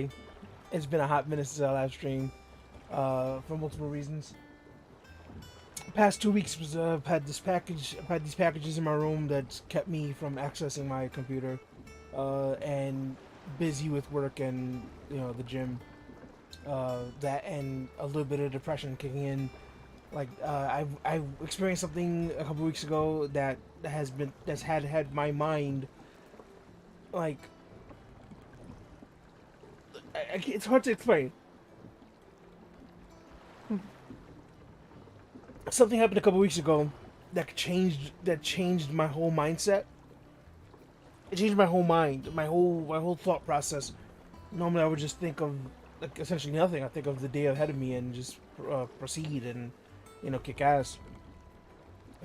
play. It's been a hot minute since I live streamed, for multiple reasons. Past 2 weeks was I've had these packages in my room that kept me from accessing my computer, and busy with work and the gym. That and a little bit of depression kicking in. Like I experienced something a couple weeks ago that's had my mind like it's hard to explain. Something happened a couple weeks ago that changed my whole mindset. It changed my whole mind, my whole thought process. Normally, I would just think of like essentially nothing. I think of the day ahead of me and just proceed and kick ass.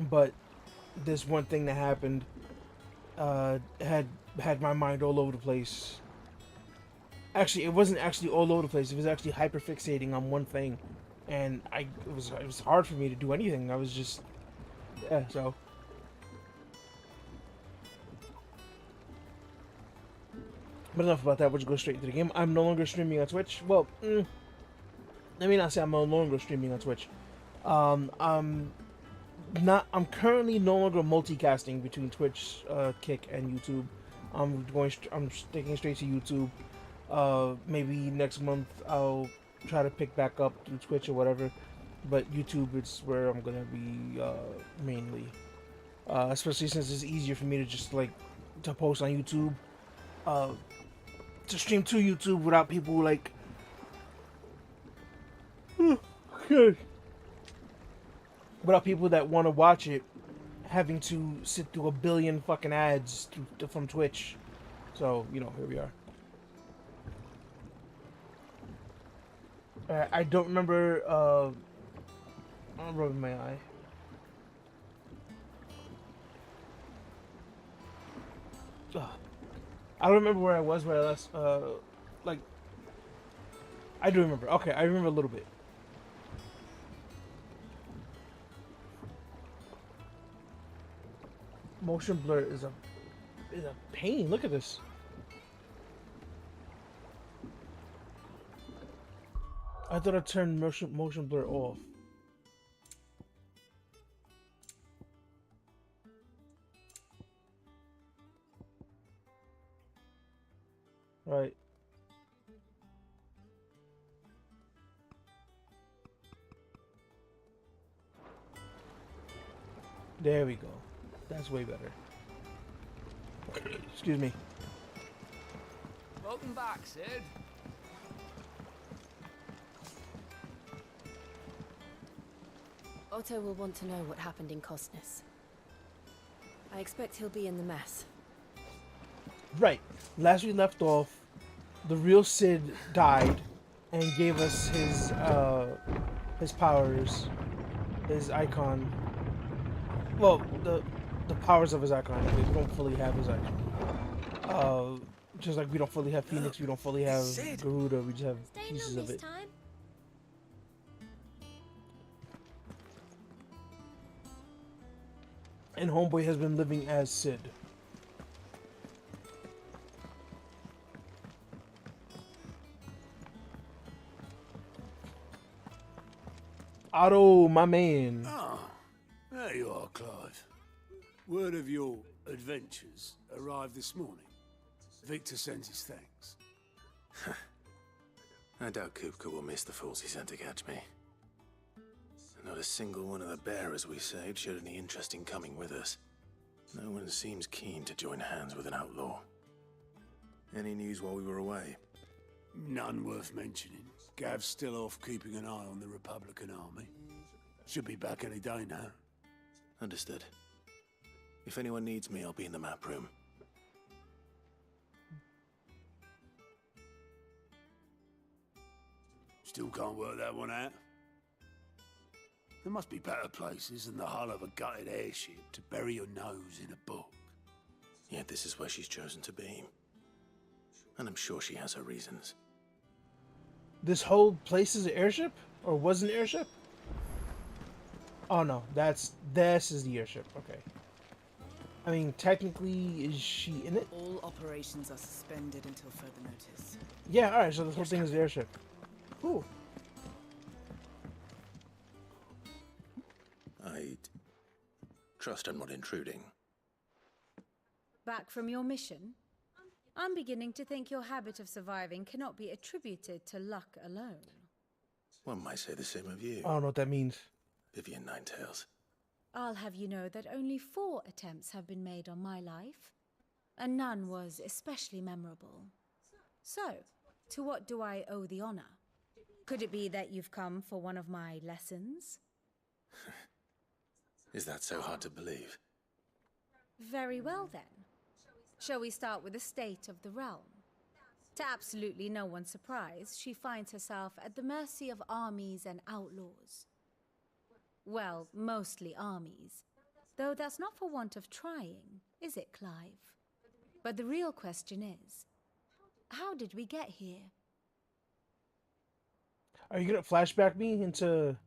But this one thing that happened had my mind all over the place. Actually, it wasn't actually all over the place. It was actually hyper fixating on one thing, and it was hard for me to do anything. I was just so. But enough about that. We'll just go straight into the game. I'm no longer streaming on Twitch. Well, let me not say I'm no longer streaming on Twitch. I'm not. I'm currently no longer multicasting between Twitch, Kick, and YouTube. I'm sticking straight to YouTube. Maybe next month I'll try to pick back up to Twitch or whatever. But YouTube is where I'm gonna be mainly. Especially since it's easier for me to just to post on YouTube. To stream to YouTube without people without people that want to watch it having to sit through a billion fucking ads from Twitch. So here we are. I don't remember. I'm rubbing my eye. Ugh. I don't remember where I was when I last, I do remember. Okay, I remember a little bit. Motion blur is a pain. Look at this. I thought I turned motion blur off. Right. There we go. That's way better. Excuse me. Welcome back, Sid. Otto will want to know what happened in Cosnus. I expect he'll be in the mess. Right. Last we left off, the real Sid died and gave us his powers, his icon. Well, the powers of his icon. We don't fully have his icon. Just like we don't fully have Phoenix, we don't fully have Garuda. We just have pieces of it. Time? And Homeboy has been living as Sid. Otto, my man. Ah, there you are, Clive. Word of your adventures arrived this morning. Victor sends his thanks. I doubt Kupka will miss the fools he sent to catch me. Not a single one of the bearers we saved showed any interest in coming with us. No one seems keen to join hands with an outlaw. Any news while we were away? None worth mentioning. Gav's still off keeping an eye on the Republican army. Should be back any day now. Understood. If anyone needs me, I'll be in the map room. Still can't work that one out. There must be better places than the hull of a gutted airship to bury your nose in a book. Yet this is where she's chosen to be. And I'm sure she has her reasons. This whole place is an airship? Or was an airship? Oh no, this is the airship, okay. I mean, technically, is she in it? All operations are suspended until further notice. Yeah, alright, so this whole thing is the airship. Cool. I trust I'm not intruding. Back from your mission? I'm beginning to think your habit of surviving cannot be attributed to luck alone. One might say the same of you, I don't know what that means. Vivian Ninetails. I'll have you know that only 4 attempts have been made on my life, and none was especially memorable. So, to what do I owe the honor? Could it be that you've come for one of my lessons? Is that so hard to believe? Very well then. Shall we start with the state of the realm? To absolutely no one's surprise, she finds herself at the mercy of armies and outlaws. Well, mostly armies. Though that's not for want of trying, is it, Clive? But the real question is, how did we get here? Are you gonna flashback me into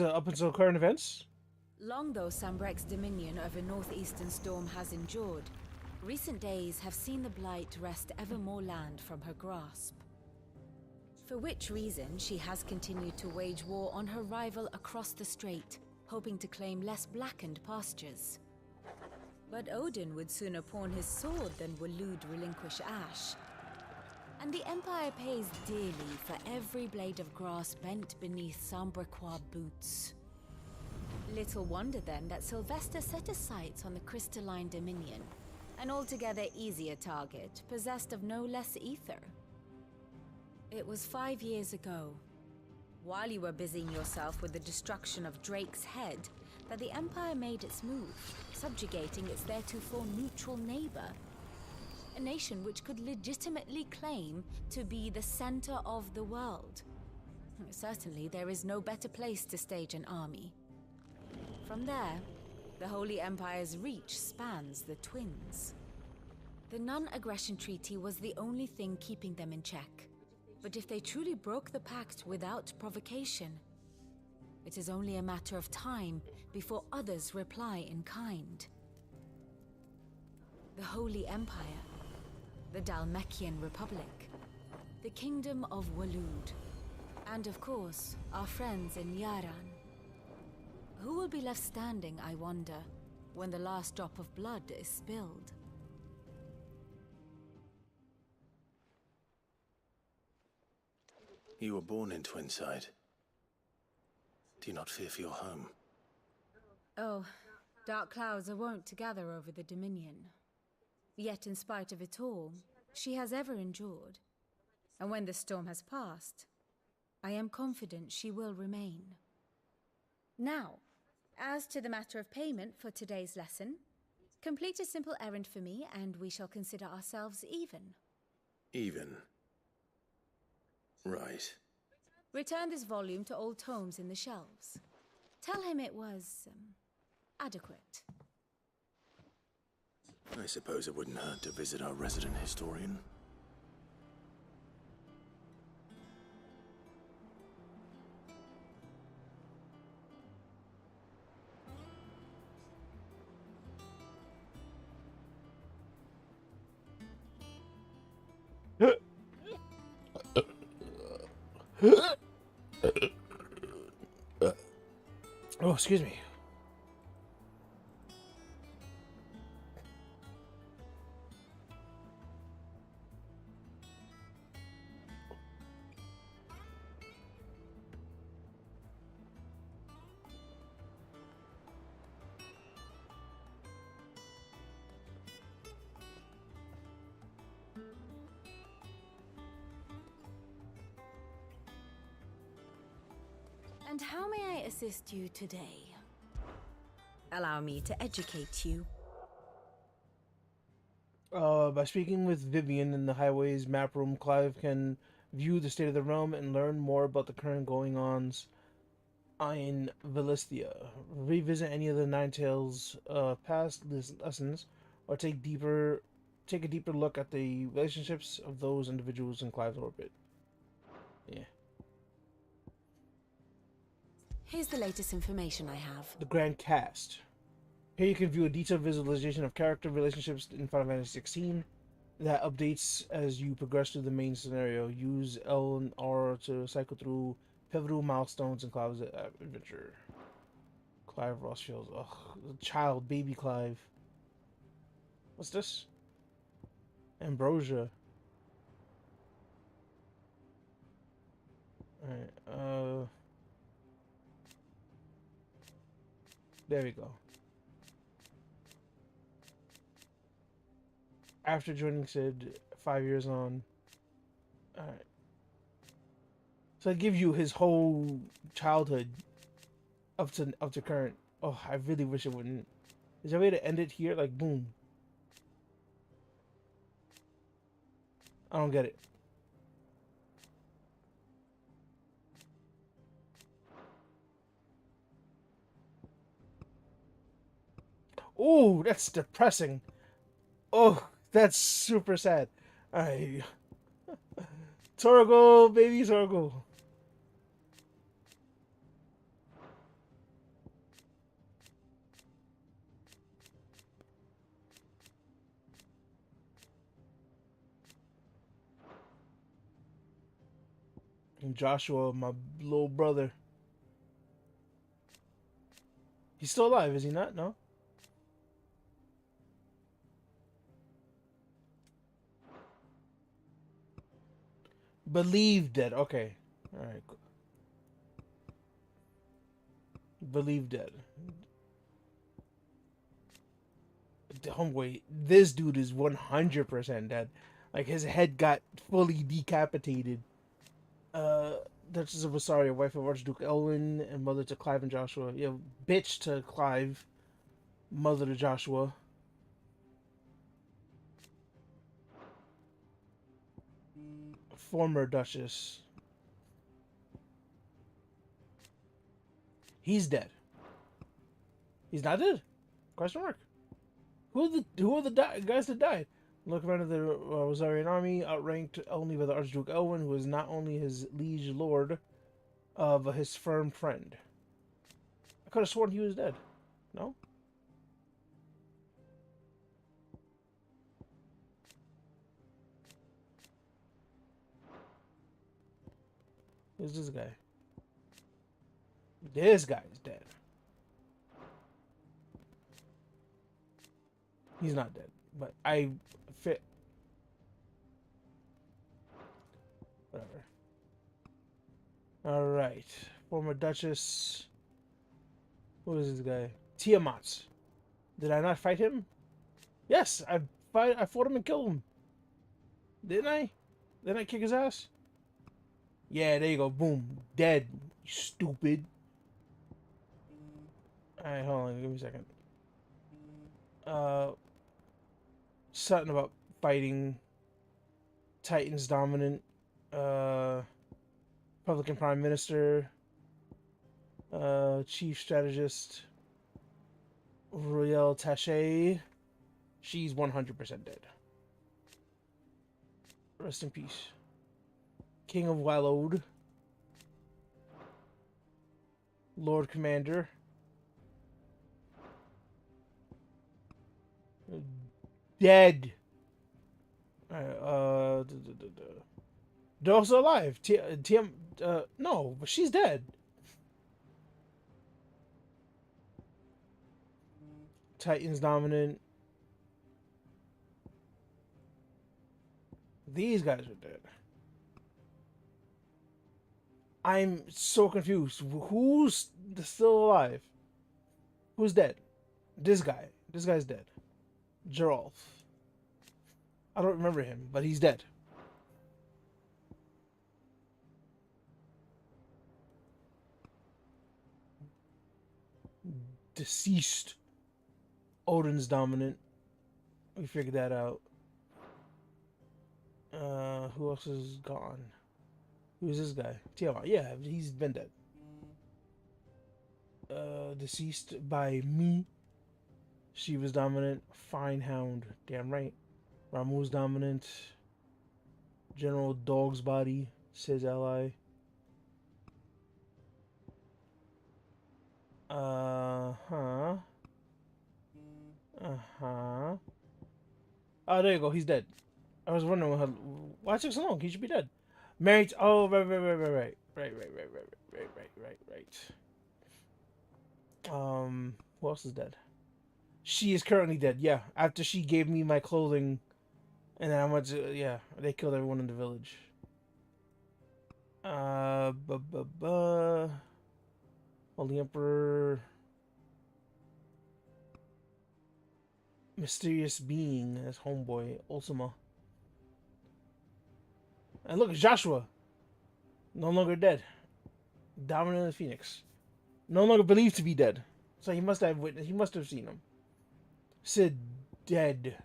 up until current events? Long though Sambrek's dominion over northeastern storm has endured, recent days have seen the Blight wrest ever more land from her grasp. For which reason she has continued to wage war on her rival across the strait, hoping to claim less blackened pastures. But Odin would sooner pawn his sword than Waloed relinquish Ash. And the Empire pays dearly for every blade of grass bent beneath Sambrequois boots. Little wonder then that Sylvester set his sights on the crystalline dominion, an altogether easier target, possessed of no less ether. It was 5 years ago, while you were busying yourself with the destruction of Drake's head, that the Empire made its move, subjugating its theretofore neutral neighbor. A nation which could legitimately claim to be the center of the world. Certainly, there is no better place to stage an army. From there, the Holy Empire's reach spans the Twins. The non-aggression treaty was the only thing keeping them in check. But if they truly broke the pact without provocation, it is only a matter of time before others reply in kind. The Holy Empire, the Dalmekian Republic, the Kingdom of Waloed, and of course, our friends in Yaran. Who will be left standing, I wonder, when the last drop of blood is spilled? You were born in Twinside. Do you not fear for your home? Oh, dark clouds are wont to gather over the Dominion. Yet in spite of it all, she has ever endured. And when the storm has passed, I am confident she will remain. Now, as to the matter of payment for today's lesson, complete a simple errand for me and we shall consider ourselves even. Even? Right. Return this volume to old tomes in the shelves. Tell him it was, adequate. I suppose it wouldn't hurt to visit our resident historian. Oh, excuse me. And how may I assist you today? Allow me to educate you. By speaking with Vivian in the Highways map room, Clive can view the state of the realm and learn more about the current going-ons in Velistia. Revisit any of the Ninetales past lessons, or take a deeper look at the relationships of those individuals in Clive's orbit. Yeah. Here's the latest information I have. The Grand Cast. Here you can view a detailed visualization of character relationships in Final Fantasy XVI that updates as you progress through the main scenario. Use L and R to cycle through pivotal milestones in Clive's adventure. Clive Rossfield. Ugh, child, baby Clive. What's this? Ambrosia. Alright, there we go. After joining Sid, 5 years on. Alright. So I give you his whole childhood up to current. Oh, I really wish it wouldn't. Is there a way to end it here? Like, boom. I don't get it. Oh, that's depressing. Oh, that's super sad. Alright. Torgo, baby Torgo. And Joshua, my little brother. He's still alive, is he not? No? Believe dead. Okay. Alright. Believe dead. Homeboy, this dude is 100% dead. Like, his head got fully decapitated. Duchess of Rosario, wife of Archduke Elwin, and mother to Clive and Joshua. Yeah, bitch to Clive, mother to Joshua. Former Duchess. He's dead. He's not dead? Question mark. Who are the guys that died? Look around at the Rosarian army, outranked only by the Archduke Elwin, who is not only his liege lord, but his firm friend. I could have sworn he was dead. No? Who's this guy? This guy's dead. He's not dead, but I fit. Whatever. Alright. Former Duchess. Who is this guy? Tiamat. Did I not fight him? Yes, I fought him and killed him. Didn't I? Didn't I kick his ass? Yeah, there you go. Boom. Dead. You stupid. Alright, hold on. Give me a second. Something about fighting Titans dominant. Republican Prime Minister. Chief Strategist. Royale Taché. She's 100% dead. Rest in peace. King of Wallowed. Lord Commander. Dead. They're also alive. No, but she's dead. Titans dominant. These guys are dead. I'm so confused. Who's still alive? Who's dead? This guy. This guy's dead. Geralf. I don't remember him, but he's dead. Deceased. Odin's dominant. We figured that out. Who else is gone? Who's this guy? Tiamat. Yeah, he's been dead. Deceased by me. She was dominant. Fine Hound. Damn right. Ramu's dominant. General Dog's Body. Sid's ally. Oh, there you go. He's dead. I was wondering why it took so long. He should be dead. Married. Oh, right. Who else is dead? She is currently dead. Yeah, after she gave me my clothing, and then I went to they killed everyone in the village. Well, the Emperor, mysterious being as homeboy Ultima, and look, it's Joshua, no longer dead, dominant of the Phoenix, no longer believed to be dead. So he must have witnessed. He must have seen him. Sid dead.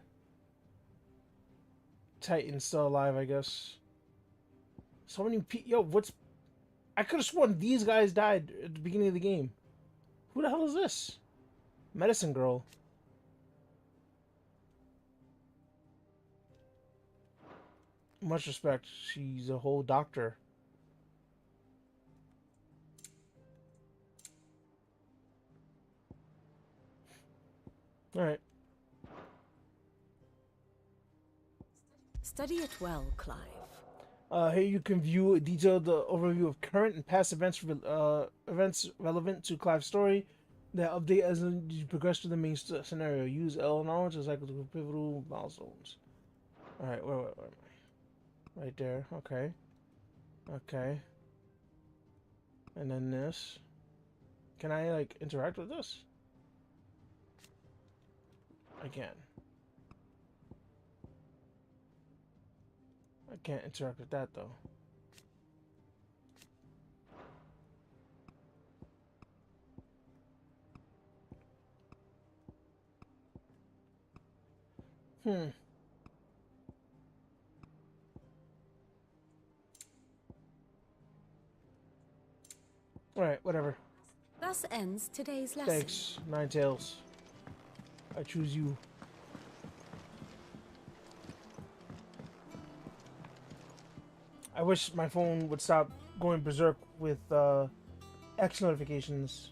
Titan still alive, I guess. So many people. Yo, what's? I could have sworn these guys died at the beginning of the game. Who the hell is this? Medicine Girl. Much respect. She's a whole doctor. Alright. Study it well, Clive. Here you can view a detailed overview of current and past events relevant to Clive's story that update as you progress through the main scenario. Use L knowledge as cycle to pivotal milestones. Alright, where am I? Right there. Okay. Okay. And then this. Can I, like, interact with this? I can. I can't interact with that, though. Alright, whatever. Thus ends today's lesson. Thanks, Nine Tails. I choose you. I wish my phone would stop going berserk with X notifications.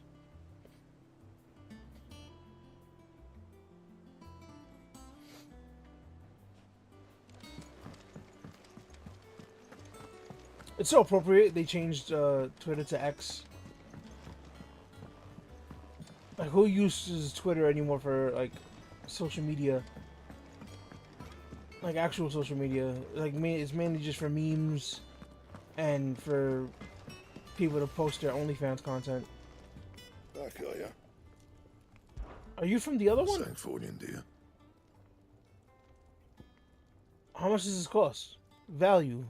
It's so appropriate they changed Twitter to X. Like, who uses Twitter anymore for, like, social media? Like, actual social media. Like, it's mainly just for memes and for people to post their OnlyFans content. Back, are ya? Are you from the other one? Sancfordian, dear. How much does this cost? Value.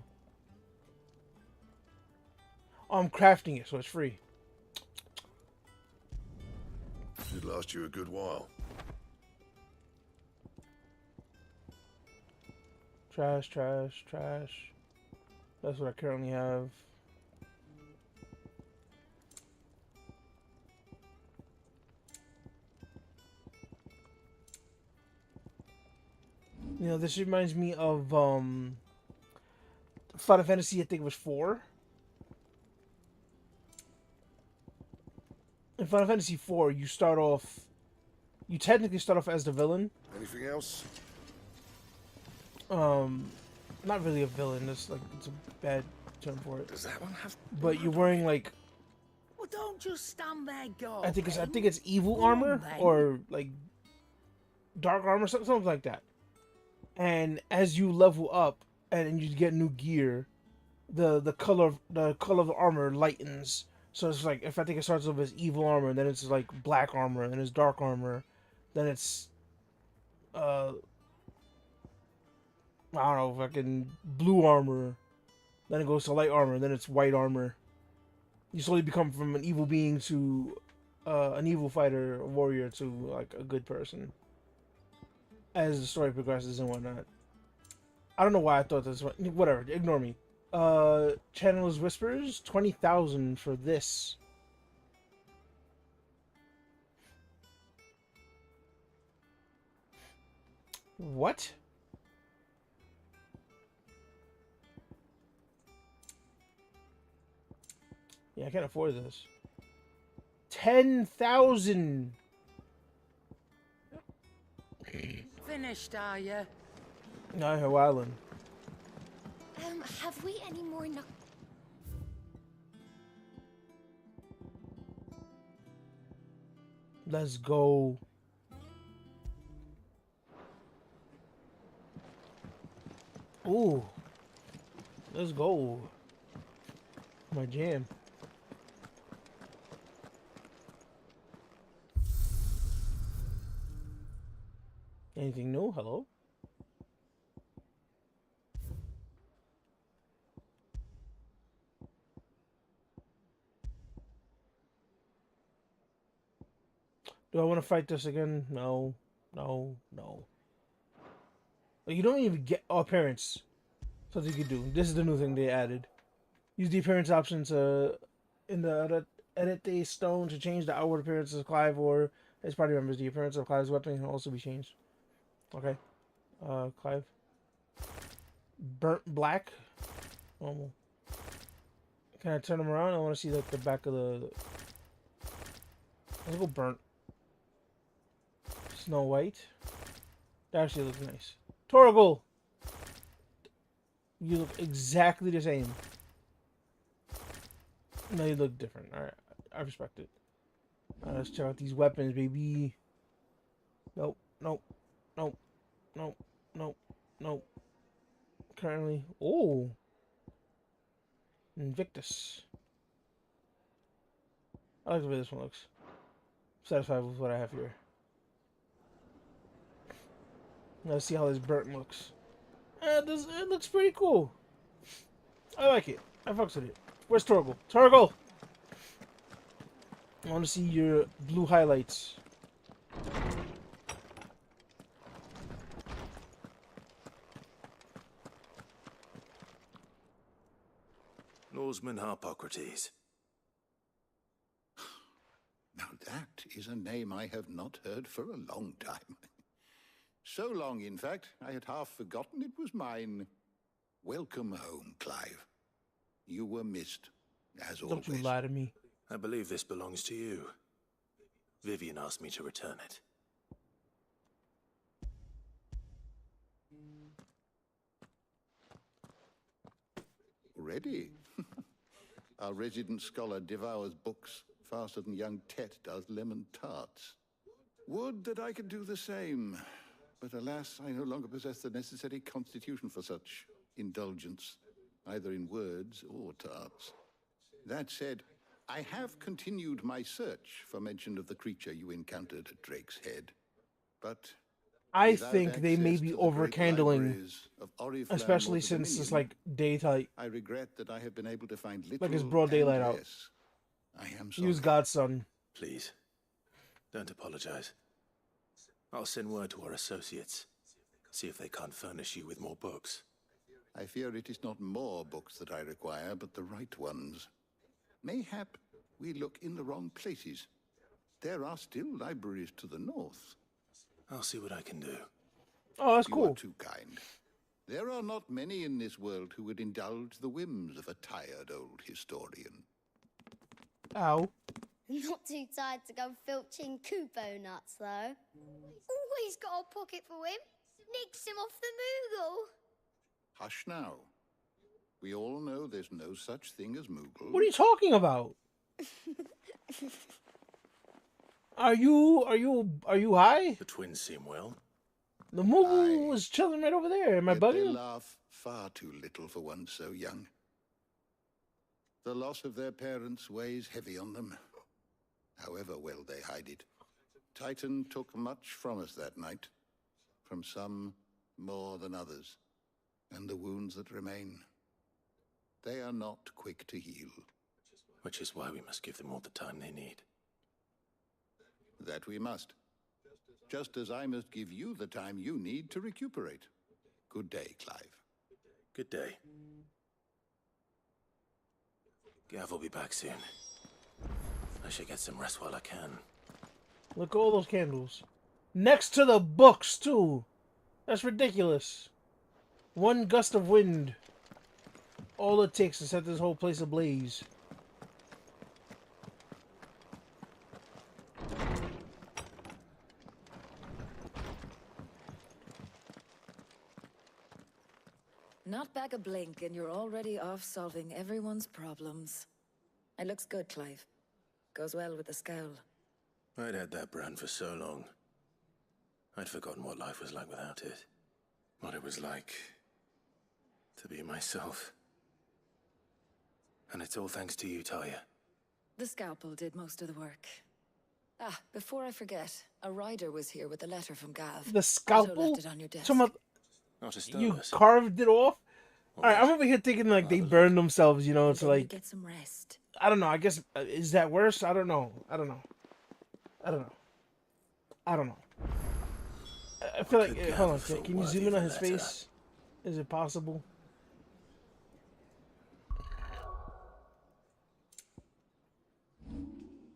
Oh, I'm crafting it, so it's free. Should last you a good while. Trash, trash, trash. That's what I currently have. You know, this reminds me of Final Fantasy, I think it was 4. In Final Fantasy 4, you technically start off as the villain. Anything else? Not really a villain. It's a bad term for it. Does that one have? But you're wearing, like, Well, don't just stand there, go. I think it's evil armor or like dark armor, something like that. And as you level up and you get new gear, the color of the armor lightens. So it's like, if I think it starts off as evil armor, then it's like black armor, then it's dark armor, then it's I don't know, fucking blue armor, then it goes to light armor, then it's white armor. You slowly become from an evil being to an evil fighter, a warrior, to like a good person as the story progresses and whatnot. I don't know why I thought this one. Whatever, ignore me. Channel's Whispers, 20,000 for this. What? Yeah, I can't afford this. 10,000. Finished, are you? Not her island. Have we any more Let's go. Ooh. Let's go. My jam. Anything new? Hello? Do I want to fight this again? No. No. No. You don't even get appearance. Something you can do. This is the new thing they added. Use the appearance options in the edit the stone to change the outward appearance of Clive or his party members. The appearance of Clive's weapon can also be changed. Okay. Clive. Burnt black. Normal. Can I turn him around? I want to see like the back of the. Let's go burnt. Snow White. That actually looks nice. Torgal! You look exactly the same. No, you look different. Alright, I respect it. Let's check out these weapons, baby. Nope, nope, nope, nope, nope, nope. Currently, oh, Invictus. I like the way this one looks. Satisfied with what I have here. Let's see how this burnt looks. It looks pretty cool. I like it. I fucks with it. Where's Torgal? Torgal! I want to see your blue highlights. Norseman Harpocrates. Now that is a name I have not heard for a long time. So long, in fact, I had half forgotten it was mine. Welcome home, Clive. You were missed, as always. Don't you lie to me. I believe this belongs to you. Vivian asked me to return it. Ready? Our resident scholar devours books faster than young Tet does lemon tarts. Would that I could do the same. But alas, I no longer possess the necessary constitution for such indulgence, either in words or tarts. That said, I have continued my search for mention of the creature you encountered at Drake's Head. But I think they may be overcandling, especially since it's like daytime. I regret that I have been able to find little. Like it's broad daylight out. Yes, I am sorry. Use Godson. Please, don't apologize. I'll send word to our associates. See if they can't furnish you with more books. I fear it is not more books that I require, but the right ones. Mayhap we look in the wrong places. There are still libraries to the north. I'll see what I can do. Oh, that's You cool. are too kind. There are not many in this world who would indulge the whims of a tired old historian. Ow. Not too tired to go filching Kupo nuts, though. Always got a pocket for him. Nicks him off the Moogle. Hush now. We all know there's no such thing as Moogle. What are you talking about? Are you high? The twins seem well. The Moogle was chilling right over there. Am I Yet they bugging? laugh far too little for one so young. The loss of their parents weighs heavy on them, however well they hide it. Titan took much from us that night, from some more than others, and the wounds that remain, they are not quick to heal. Which is why we must give them all the time they need. That we must. Just as I must give you the time you need to recuperate. Good day, Clive. Good day. Gav will be back soon. I should get some rest while I can. Look at all those candles. Next to the books, too. That's ridiculous. One gust of wind. All it takes to set this whole place ablaze. Not back a blink and you're already off solving everyone's problems. It looks good, Clive. Goes well with the scowl. I'd had that brand for so long. I'd forgotten what life was like without it. What it was like to be myself. And it's all thanks to you, Talia. The scalpel did most of the work. Ah, before I forget, a rider was here with a letter from Gav. The scalpel? Otto left it on your desk. Not a You stylus. carved it off? Alright, I'm over here thinking like they burned themselves, you know, And to then you like... get some rest. I don't know, I guess... is that worse? I don't know. I don't know. I feel like... hold on, can you zoom in on his face? Is it possible?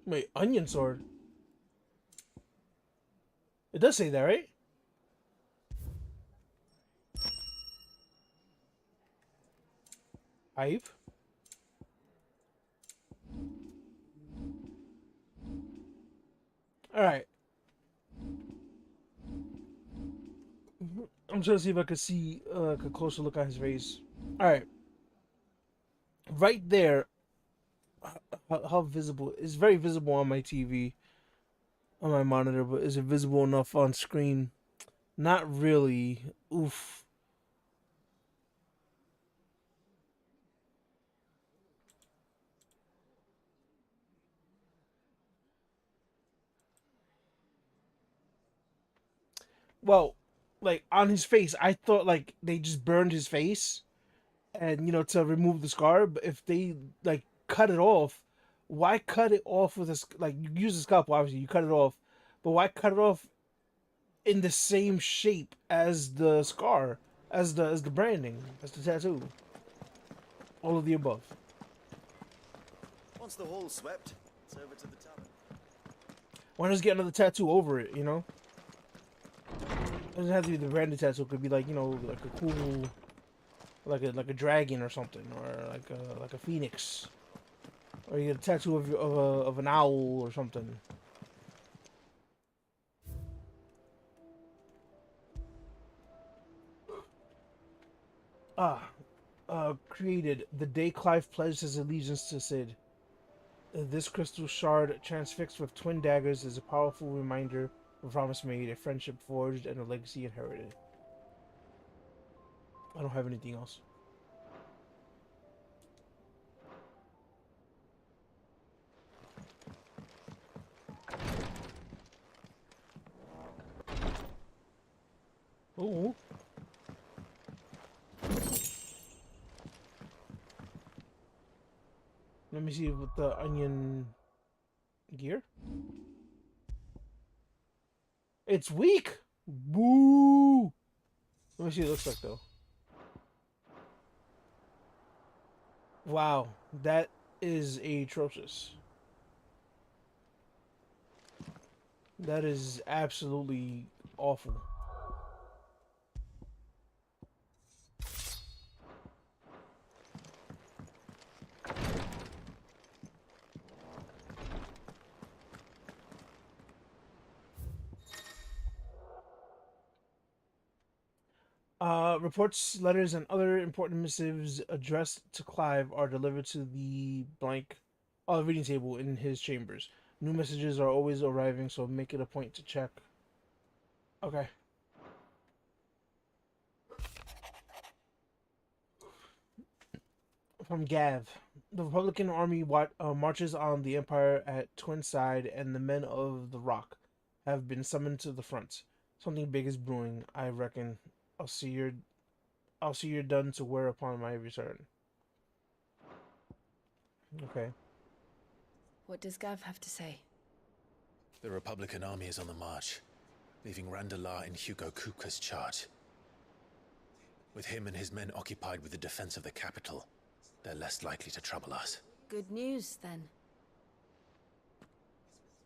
Wait, onion sword? It does say that, right? Hive? Alright. I'm trying to see if I could see a closer look at his face. Alright. Right there. How visible? It's very visible on my TV. On my monitor, but is it visible enough on screen? Not really. Oof. Well, like on his face, I thought like they just burned his face, and you know, to remove the scar. But if they like cut it off, why cut it off with a like you use a scalpel? Obviously, you cut it off, but why cut it off in the same shape as the scar, as the branding, as the tattoo? All of the above. Once the hall's swept, it's over to the tavern. Why not just get another tattoo over it? You know. It doesn't have to be the branded tattoo. It could be like, you know, like a cool, like a dragon or something, or like a phoenix, or you get a tattoo of an owl or something. Created the day Clive pledged his allegiance to Cid. This crystal shard, transfixed with twin daggers, is a powerful reminder of a promise made, a friendship forged, and a legacy inherited. I don't have anything else. Oh. Let me see with the onion gear. It's weak! Boo! Let me see what it looks like though. Wow, that is atrocious. That is absolutely awful. Reports, letters, and other important missives addressed to Clive are delivered to the blank reading table in his chambers. New messages are always arriving, so make it a point to check. Okay. From Gav. The Republican army marches on the Empire at Twin Side, and the men of the Rock have been summoned to the front. Something big is brewing, I reckon. I'll see you're done to wear upon my return. Okay. What does Gav have to say? The Republican army is on the march, leaving Randalar in Hugo Kupka's charge. With him and his men occupied with the defense of the capital, they're less likely to trouble us. Good news, then.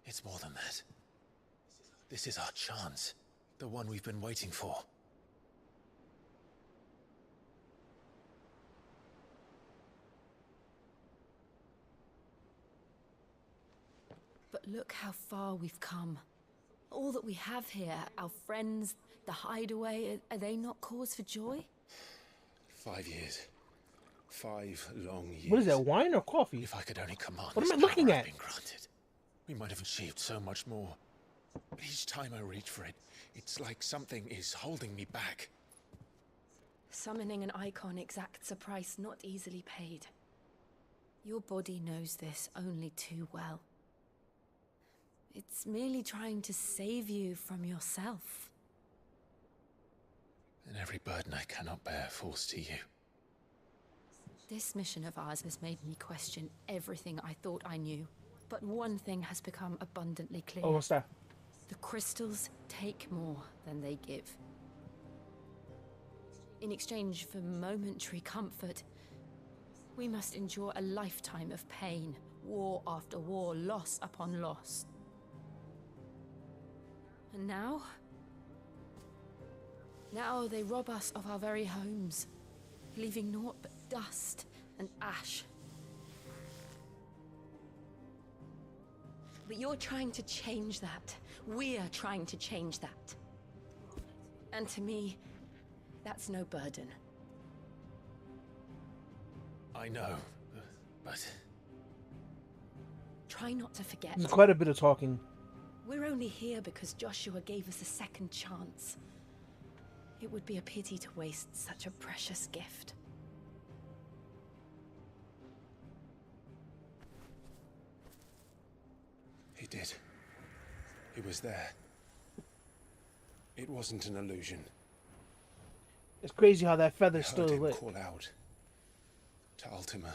It's more than that. This is our chance. The one we've been waiting for. But look how far we've come. All that we have here, our friends, the hideaway, are they not cause for joy? 5 years. 5 long years. What is that, wine or coffee? If I could only command What this am I looking power at? I've been granted, we might have achieved so much more. But each time I reach for it, it's like something is holding me back. Summoning an icon exacts a price not easily paid. Your body knows this only too well. It's merely trying to save you from yourself. And every burden I cannot bear falls to you. This mission of ours has made me question everything I thought I knew. But one thing has become abundantly clear. Oh, what's that? The crystals take more than they give. In exchange for momentary comfort, we must endure a lifetime of pain, war after war, loss upon loss. And now they rob us of our very homes, leaving naught but dust and ash. But you're trying to change that. We're trying to change that. And to me, that's no burden. I know, but... Try not to forget. There's quite a bit of talking. We're only here because Joshua gave us a second chance. It would be a pity to waste such a precious gift. He did. He was there. It wasn't an illusion. It's crazy how that feather's I still heard him lit. call out to Ultima.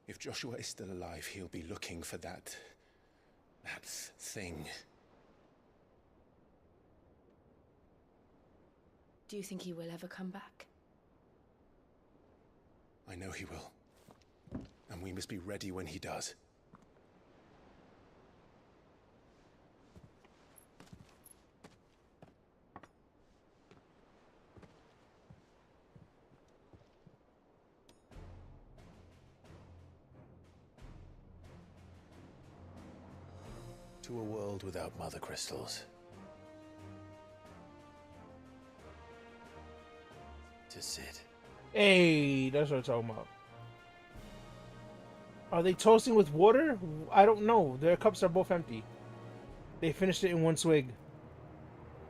If Joshua is still alive, he'll be looking for that thing. Do you think he will ever come back? I know he will. And we must be ready when he does. To a world without mother crystals. To Sid. Hey, that's what I'm talking about. Are they toasting with water? I don't know. Their cups are both empty. They finished it in one swig.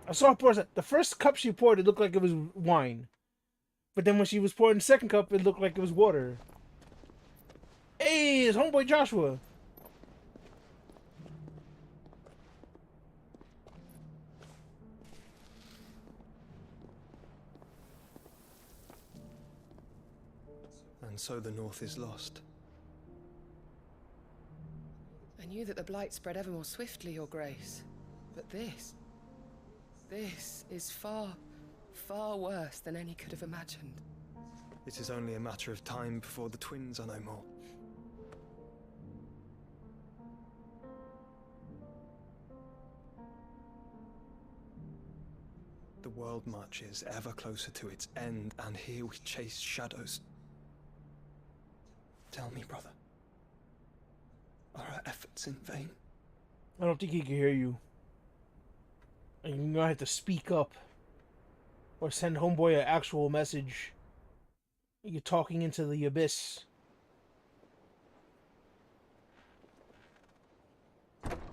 I saw her pour it. The first cup she poured, it looked like it was wine. But then when she was pouring the second cup, it looked like it was water. Hey, it's homeboy Joshua. And so the North is lost. I knew that the Blight spread ever more swiftly, Your Grace. But this is far, far worse than any could have imagined. It is only a matter of time before the twins are no more. The world marches ever closer to its end, and here we chase shadows. Tell me, brother, are our efforts in vain? I don't think he can hear you. And you're gonna have to speak up. Or send homeboy an actual message. You're talking into the abyss.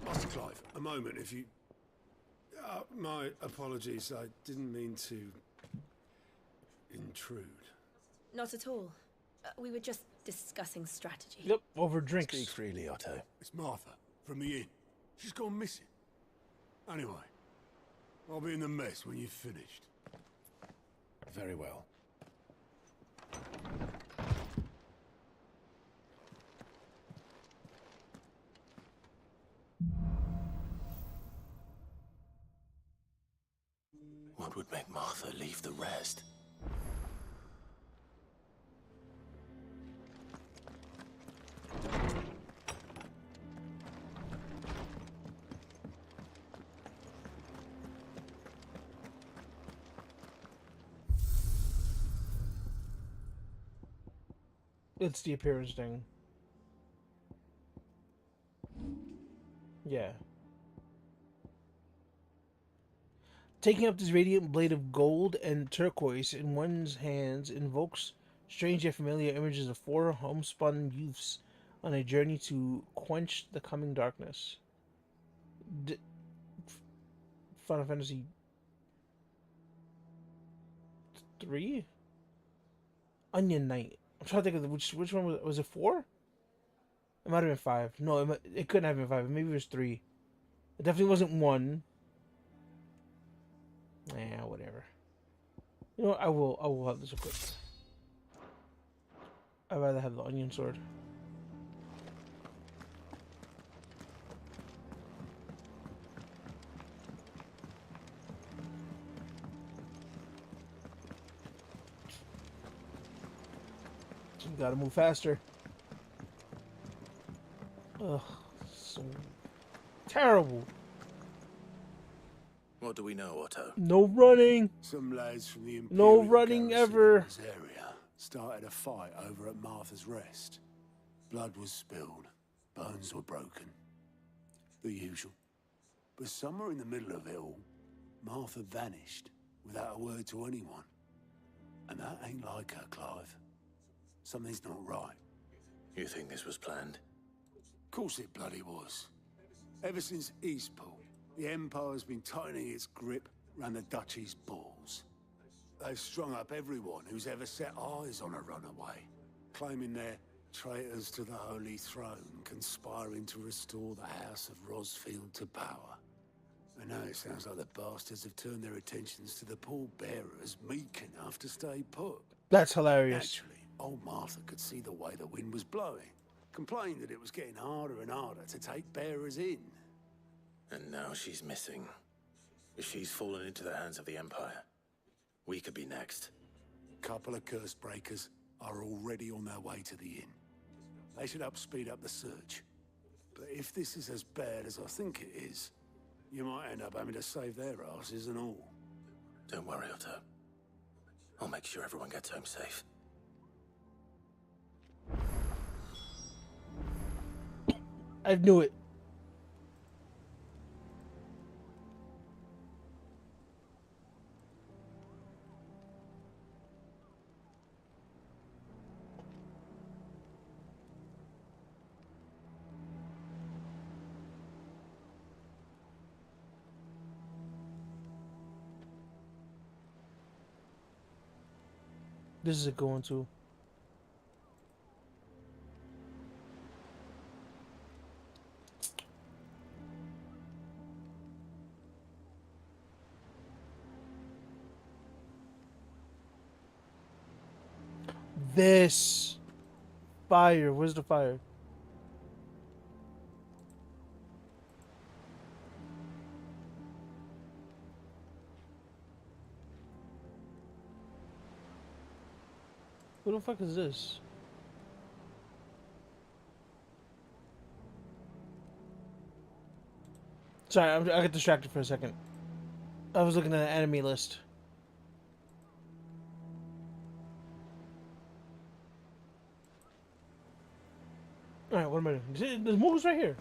Master Clive, a moment, if you... my apologies, I didn't mean to... intrude. Not at all. We were just discussing strategy. Yep, over drinks. Speak freely, Otto. It's Martha, from the inn. She's gone missing. Anyway, I'll be in the mess when you've finished. Very well. What would make Martha leave the rest? It's the appearance thing. Yeah. Taking up this radiant blade of gold and turquoise in one's hands invokes strange yet familiar images of four homespun youths on a journey to quench the coming darkness. Final Fantasy 3? Onion Knight. I'm trying to think of which one was it 4? It might have been 5. No, it couldn't have been 5. Maybe it was 3. It definitely wasn't 1. Whatever. You know what? I will have this equipped. I'd rather have the onion sword. You gotta move faster. Ugh, so terrible. What do we know, Otto? No running. Some lads from the No Imperial running garrison ever. in this area started a fight over at Martha's Rest. Blood was spilled, bones were broken. The usual. But somewhere in the middle of it all, Martha vanished without a word to anyone. And that ain't like her, Clive. Something's not right. You think this was planned? Of course it bloody was. Ever since Eastpool, the Empire's been tightening its grip round the Duchy's balls. They've strung up everyone who's ever set eyes on a runaway, claiming they're traitors to the Holy Throne, conspiring to restore the House of Rosfield to power. And now it sounds like the bastards have turned their attentions to the pallbearers meek enough to stay put. That's hilarious. Naturally, old Martha could see the way the wind was blowing, complained that it was getting harder and harder to take bearers in. And now she's missing. If she's fallen into the hands of the Empire, we could be next. Couple of curse breakers are already on their way to the inn. They should speed up the search. But if this is as bad as I think it is, you might end up having to save their asses and all. Don't worry, Otto. I'll make sure everyone gets home safe. I knew it. This is a going to. This fire. Where's the fire? What the fuck is this? Sorry, I got distracted for a second. I was looking at the enemy list. Alright, what am I doing? The move's right here.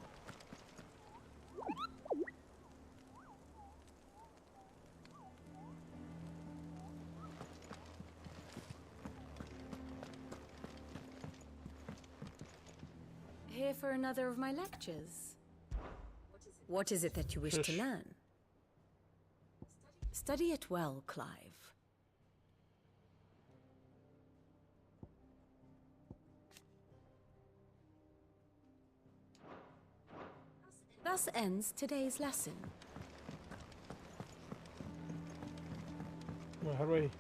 Here for another of my lectures. What is it that you wish to learn? Study it well, Clive. Thus ends today's lesson. Well, how do I...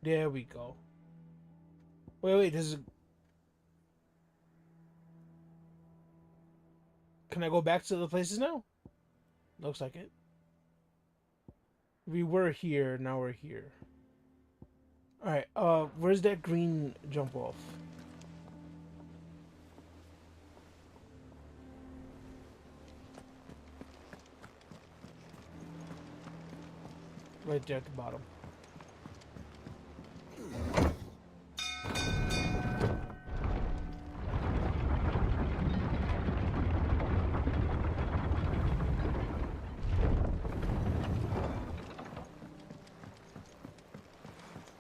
There we go. Wait, this is... Can I go back to the places now? Looks like it. We were here, now we're here. Alright, where's that green jump off? Right there at the bottom.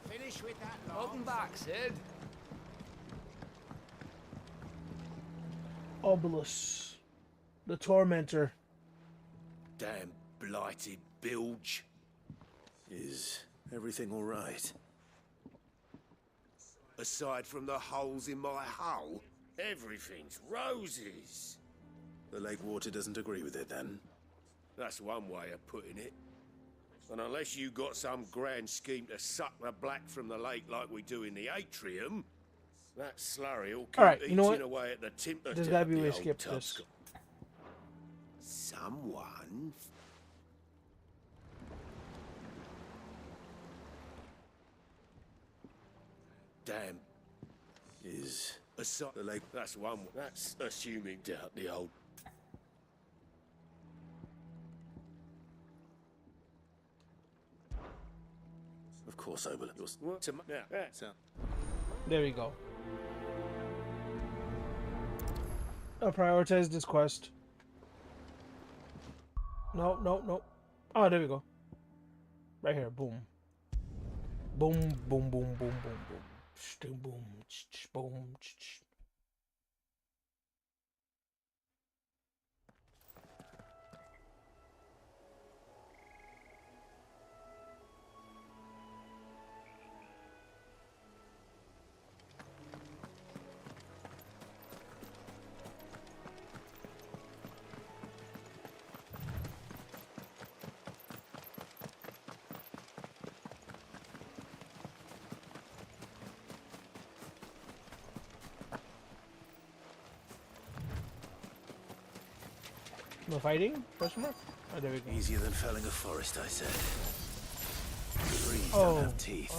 Finish with that. Welcome back, Sid. Obelisk, the Tormentor. Damn blighted bilge. Is everything all right? Aside from the holes in my hull, everything's roses. The lake water doesn't agree with it, then? That's one way of putting it. And unless you got some grand scheme to suck the black from the lake like we do in the atrium, that slurry will keep Alright, you eating know what? away at the timber. There's gotta be a way to skip this. Someone. Damn. Is The lake. That's one. That's assuming doubt the old. Of course, Obelisk. What? Yeah. There we go. I'll prioritize this quest. No, no, no. Oh, there we go. Right here. Boom. Boom, boom, boom, boom, boom, boom. Boom, boom, boom. No fighting? Question mark? Oh, there we go. Easier than felling a forest, I said. Trees Oh, don't have teeth.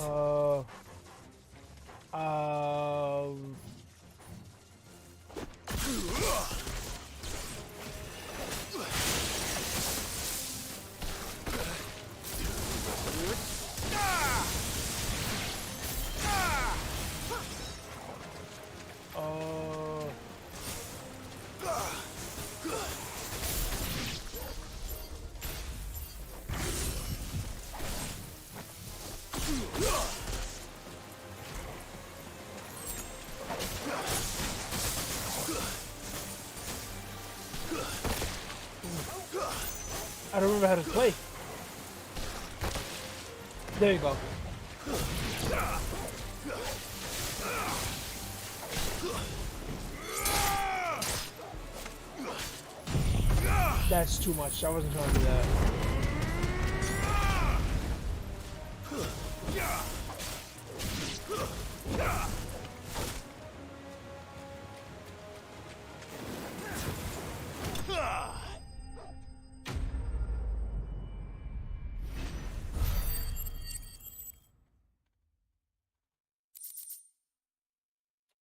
I don't remember how to play. There you go. That's too much. I wasn't trying to do that.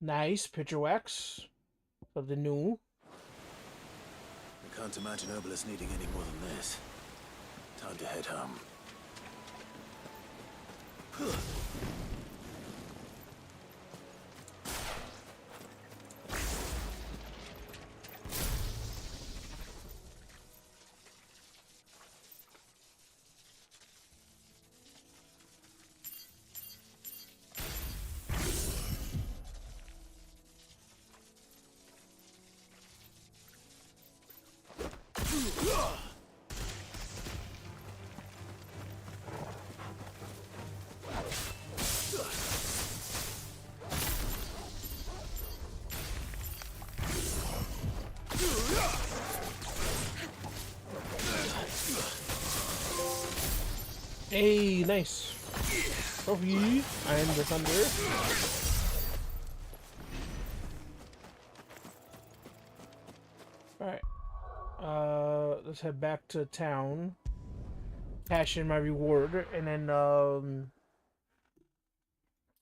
Nice picture wax of the new. I can't imagine Obelisk needing any more than this. Time to head home. Hey, nice. Trophy. I am the thunder. Alright. Let's head back to town. Cash in my reward and then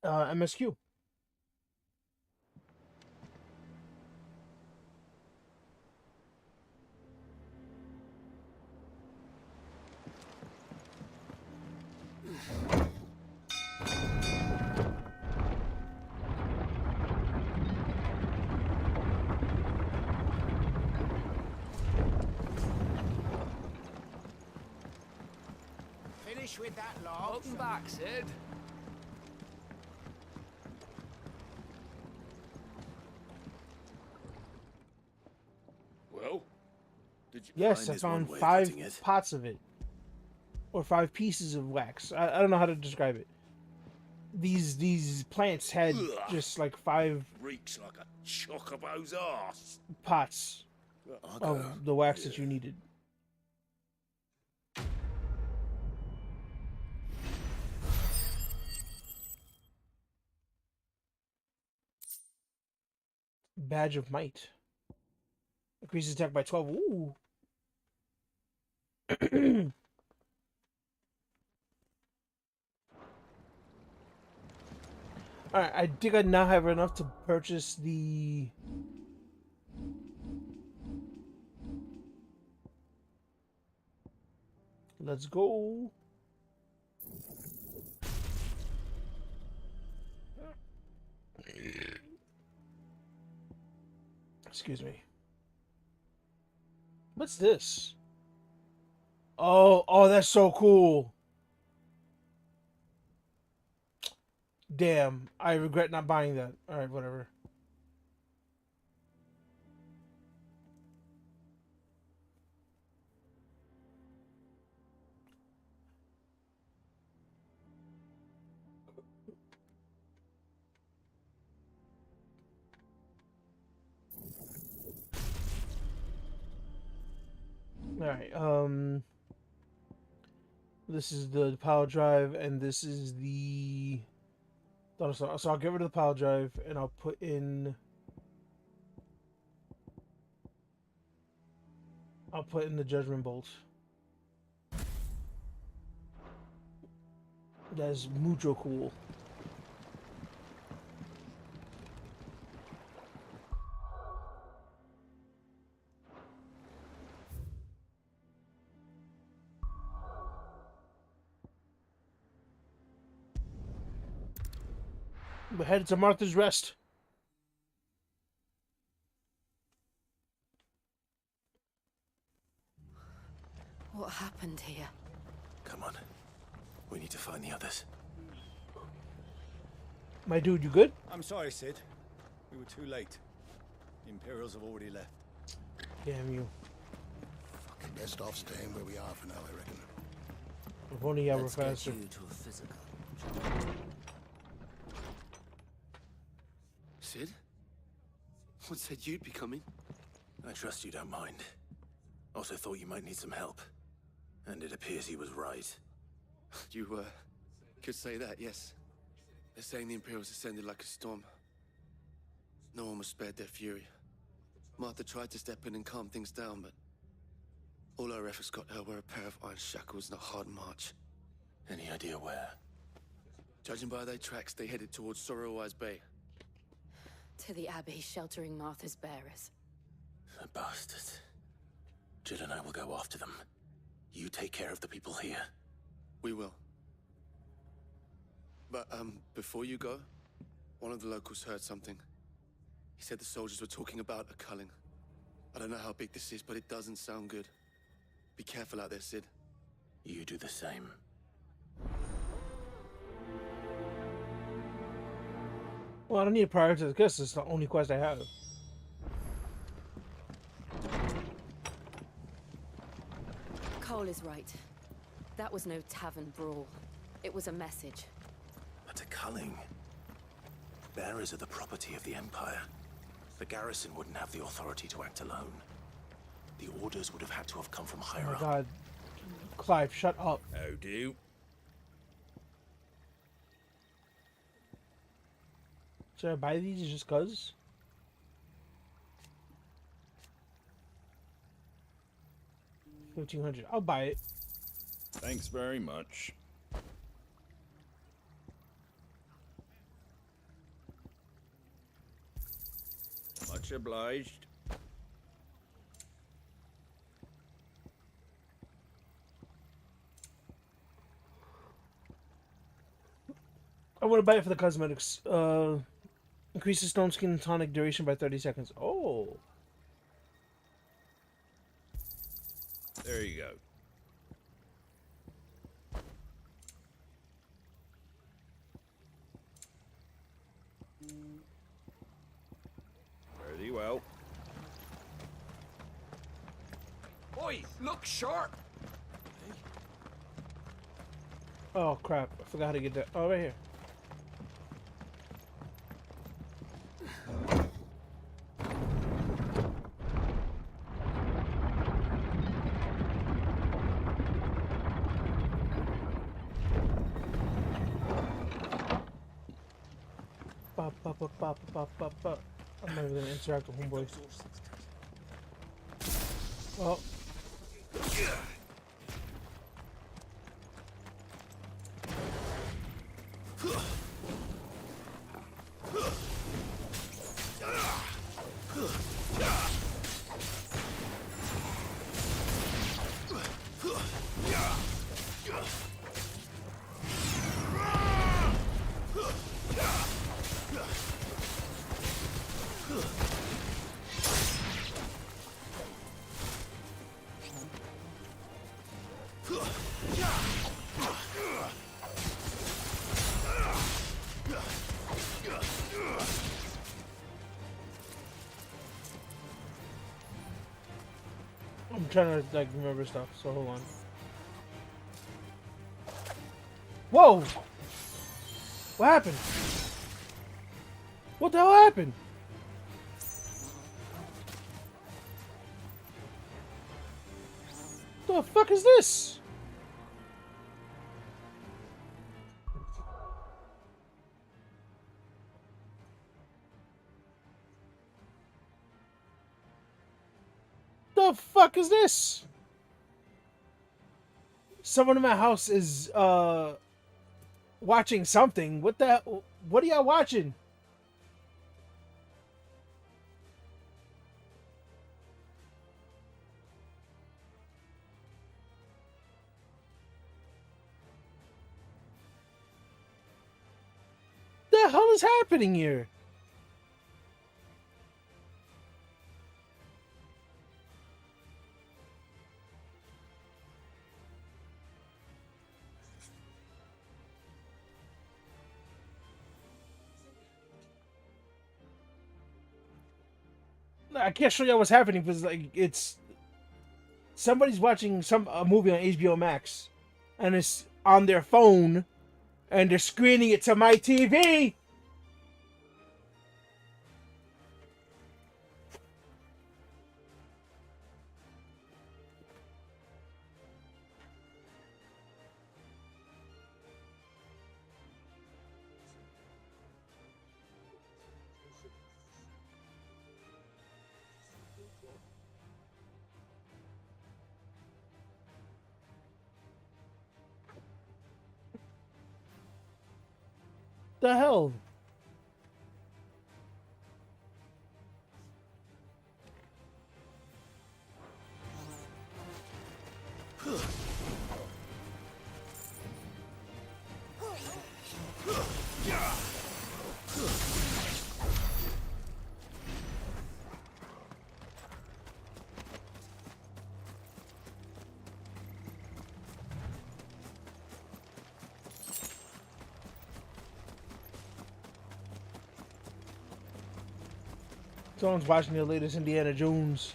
MSQ. Welcome back, Sid. Well, did you Yes, find I this one found way of 5 cutting it? pots of it. Or 5 pieces of wax. I don't know how to describe it. These plants had just like 5 Reeks like a chocobo's arse. pots of the wax that you needed. Badge of Might. Increases attack by 12. Ooh. Alright, I think I now have enough to purchase the... Let's go. Excuse me. What's this? Oh, that's so cool. Damn, I regret not buying that. Alright, whatever. Alright, this is the power drive, and this is the... So I'll get rid of the power drive, and I'll put in... the Judgment Bolt. That's mucho cool. We're headed to Martha's Rest. What happened here? Come on. We need to find the others. My dude, you good? I'm sorry, Sid. We were too late. The Imperials have already left. Damn you. Fucking best off staying where we are for now, I reckon. If only I were Let's get faster. you to a physical. Sid? What said you'd be coming? I trust you don't mind. Also thought you might need some help. And it appears he was right. You, could say that, yes. They're saying the Imperials descended like a storm. No one was spared their fury. Martha tried to step in and calm things down, but all our efforts got her were a pair of iron shackles and a hard march. Any idea where? Judging by their tracks, they headed towards Sorrowwise Bay. To the Abbey sheltering Martha's bearers. The bastards. Jill and I will go after them. You take care of the people here. We will. But, before you go, one of the locals heard something. He said the soldiers were talking about a culling. I don't know how big this is, but it doesn't sound good. Be careful out there, Sid. You do the same. Well, I don't need to prioritize the quest. It's the only quest I have. Cole is right. That was no tavern brawl. It was a message. But a culling. Bearers are the property of the Empire. The garrison wouldn't have the authority to act alone. The orders would have had to have come from higher Oh my up. god. Clive, shut up. How do? Should I buy these just cuz? $1,500. I'll buy it. Thanks very much. Much obliged. I want to buy it for the cosmetics. Increases stone skin tonic duration by 30 seconds. Oh. There you go. well. Oi, look sharp! Oh crap! I forgot how to get that. Oh, right here. I'm not even gonna interact with homeboy. Oh. I'm trying to like remember stuff, so hold on. Whoa! What happened? What the hell happened? The fuck is this? The fuck is this? Someone in my house is watching something. What the hell? What are y'all watching? The hell is happening here? I can't show you what's happening because like it's somebody's watching a movie on HBO Max, and it's on their phone, and they're screening it to my TV. The hell? Someone's watching the latest Indiana Jones.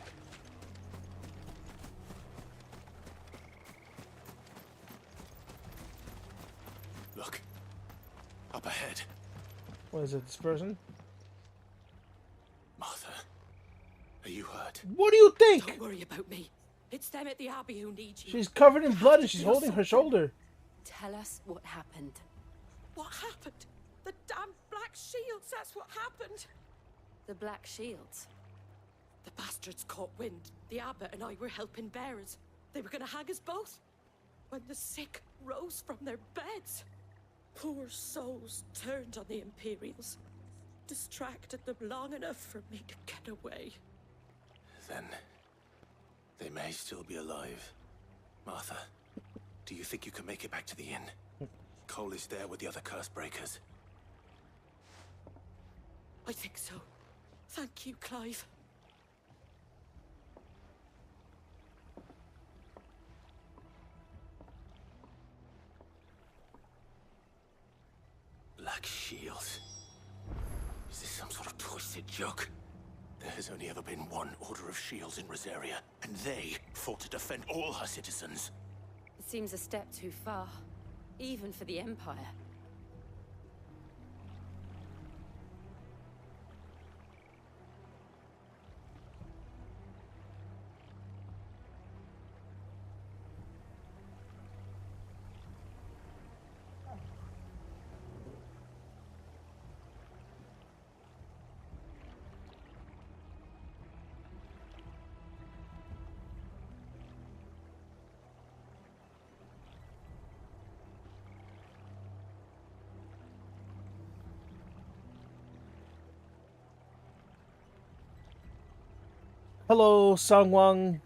Look. Up ahead. What is it, this person? Martha. Are you hurt? What do you think? Don't worry about me. It's them at the Abbey who need you. She's covered in blood and she's holding her shoulder. Tell us what happened. What happened? The damn Black Shields, that's what happened. The Black Shields? The bastards caught wind. The abbot and I were helping bearers. They were gonna hang us both. When the sick rose from their beds, poor souls turned on the Imperials. Distracted them long enough for me to get away. Then they may still be alive. Martha, do you think you can make it back to the inn? Cole is there with the other curse breakers. I think so. Thank you, Clive. Black Shield. Is this some sort of twisted joke? There has only ever been one Order of Shields in Rosaria, and they fought to defend all her citizens. It seems a step too far, even for the Empire. Hello, Sangwang.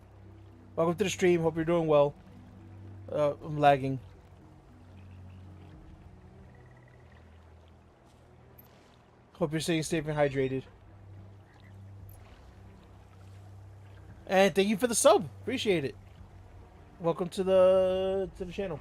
Welcome to the stream. Hope you're doing well. I'm lagging. Hope you're staying safe and hydrated. And thank you for the sub. Appreciate it. Welcome to the channel.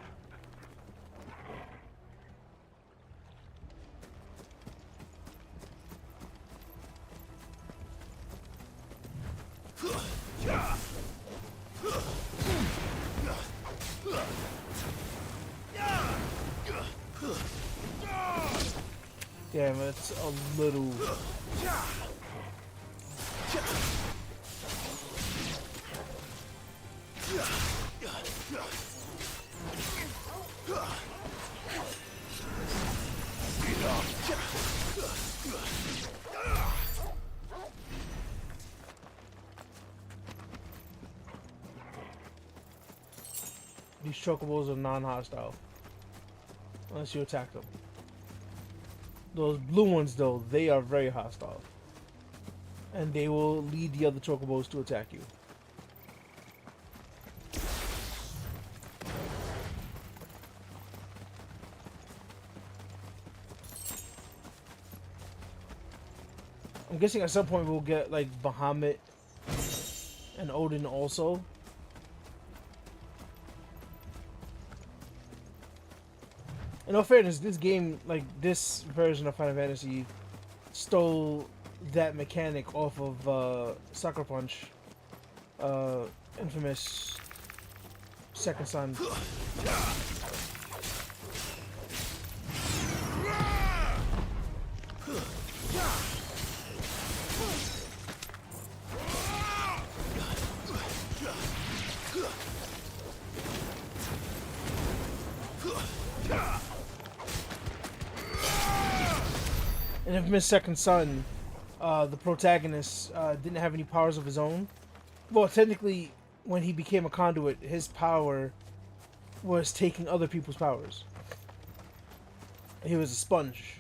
Damn, it's a little... These chocobos are non-hostile. Unless you attack them. Those blue ones, though, they are very hostile. And they will lead the other chocobos to attack you. I'm guessing at some point we'll get, like, Bahamut and Odin also. In all fairness, this game, like this version of Final Fantasy, stole that mechanic off of Sucker Punch, infamous Second Son. In infamous Second Son, the protagonist didn't have any powers of his own. Well, technically, when he became a conduit, his power was taking other people's powers. He was a sponge.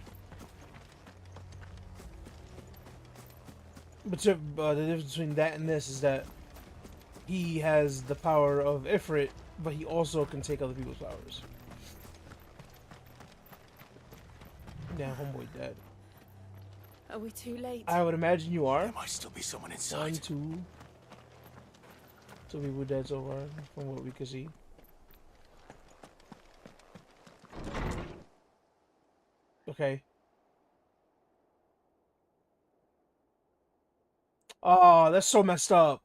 But the difference between that and this is that he has the power of Ifrit, but he also can take other people's powers. Yeah, homeboy dead. Are we too late? I would imagine you are. There might still be someone inside. 1, 2. 2 people dead so far, from what we can see. Okay. Oh, that's so messed up.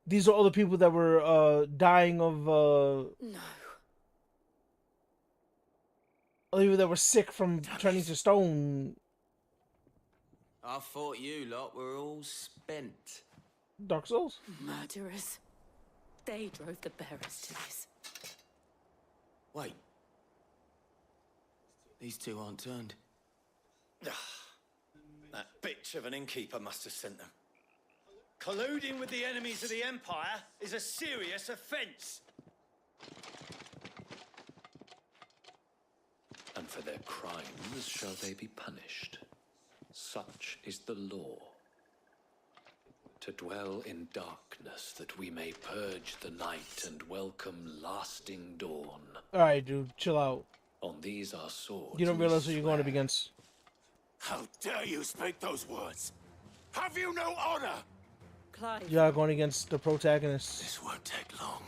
These are all the people that were dying of No. all the people that were sick from turning to stone. I thought you lot were all spent. Dark Souls? Murderers. They drove the bearers to this. Wait. These two aren't turned. That bitch of an innkeeper must have sent them. Colluding with the enemies of the Empire is a serious offense. And for their crimes shall they be punished. Such is the law. To dwell in darkness that we may purge the night and welcome lasting dawn. Alright, dude, chill out. On these our swords. You don't realize who you're going up against. How dare you speak those words? Have you no honor? Clive. You are going against the protagonist. This won't take long.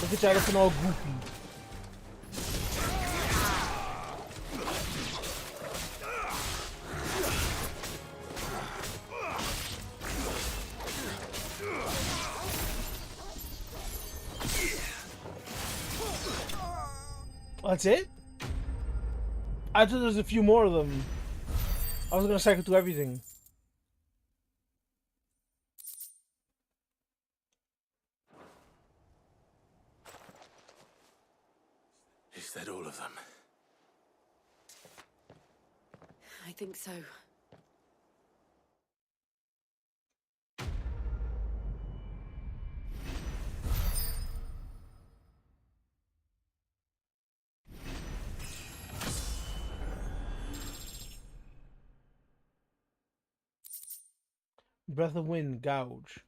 Look at y'all looking all goofy. That's it? I thought there was a few more of them. I was gonna cycle through everything. Is that all of them? I think so. Breath of Wind, Gouge.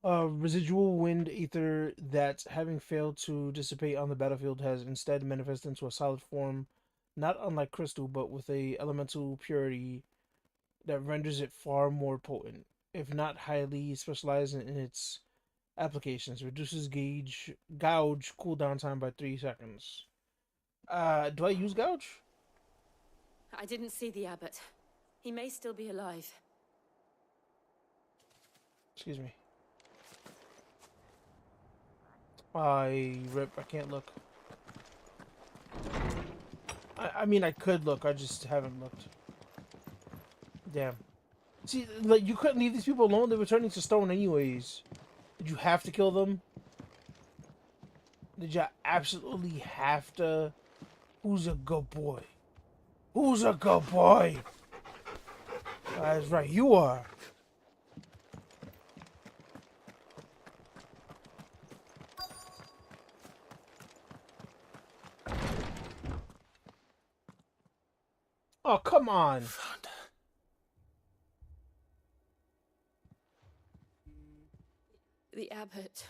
Residual wind ether that, having failed to dissipate on the battlefield, has instead manifested into a solid form, not unlike crystal, but with a elemental purity that renders it far more potent, if not highly specialized in its applications. Reduces gouge cooldown time by 3 seconds. Do I use gouge? I didn't see the abbot. He may still be alive. Excuse me. Rip, I can't look. I mean, I could look, I just haven't looked. Damn. See, like, you couldn't leave these people alone, they were turning to stone anyways. Did you have to kill them? Did you absolutely have to? Who's a good boy? Who's a good boy? That's right, you are. Oh, come on. The abbot.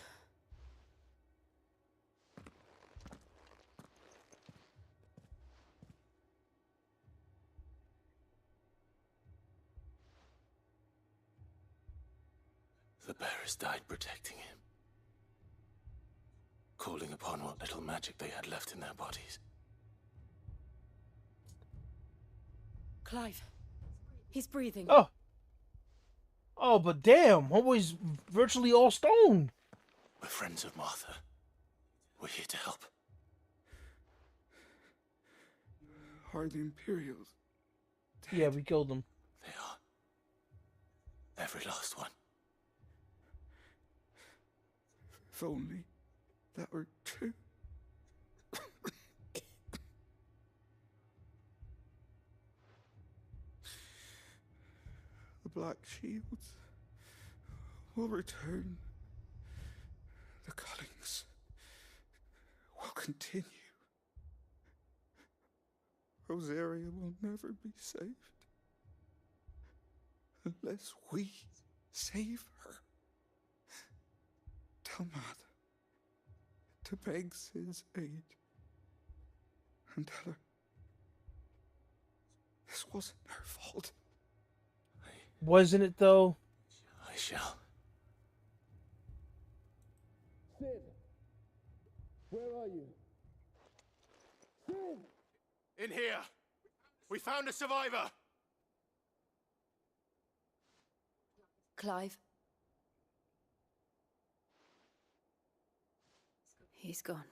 The bearers died protecting him, calling upon what little magic they had left in their bodies. Clive. He's breathing. Oh. Oh, but damn, homeboy's virtually all stone. We're friends of Martha. We're here to help. Are the Imperials dead? Yeah, we killed them. They are. Every last one. If only that were true. The Black Shields will return. The cullings will continue. Rosaria will never be saved unless we save her. Tell Mother to beg Sid's aid and tell her this wasn't her fault. Wasn't it, though? I shall. Sid, where are you? Sid! In here! We found a survivor! Clive. He's gone.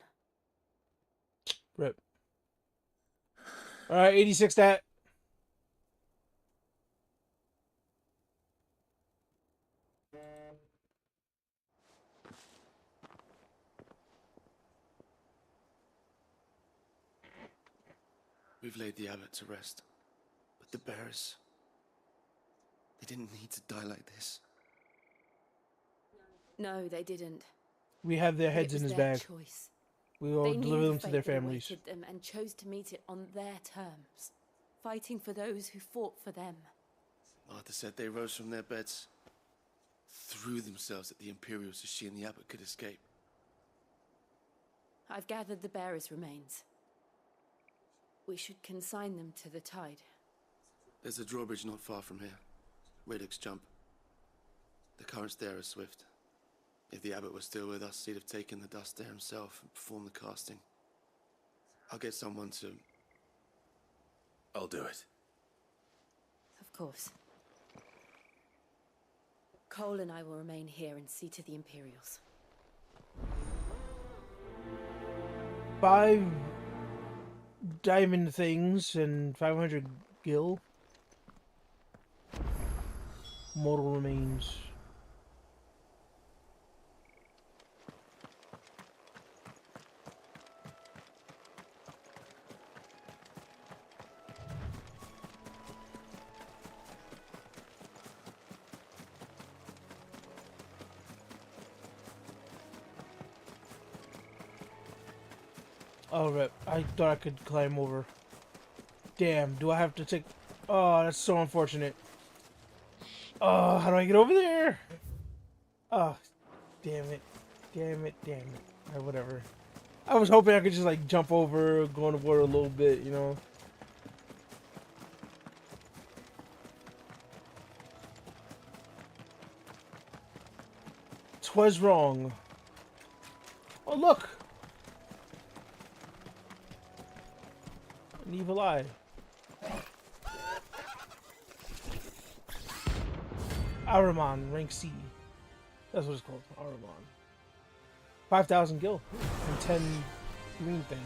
Rip. Alright, 86 stat. We've laid the abbot to rest, but the bearers, they didn't need to die like this. No, they didn't. We have their heads in his bag. Choice. We will They knew deliver the them to fate their that families. awaited them and chose to meet it on their terms, fighting for those who fought for them. Martha said they rose from their beds, threw themselves at the Imperials so she and the abbot could escape. I've gathered the bearers' remains. We should consign them to the tide. There's a drawbridge not far from here. Radix jump. The currents there are swift. If the abbot was still with us, he'd have taken the dust there himself and performed the casting. I'll get someone to... I'll do it. Of course. Cole and I will remain here and see to the Imperials. 5 diamond things and 500 gil. Mortal remains. Oh, rip. I thought I could climb over. Damn, do I have to take... Oh, that's so unfortunate. Oh, how do I get over there? Oh, damn it. Damn it, damn it. Alright, whatever. I was hoping I could just, like, jump over, go in the water a little bit, you know? Twas wrong. Oh, look! An evil eye. Ahriman, rank C. That's what it's called, Ahriman. 5,000 gil and 10 green thing.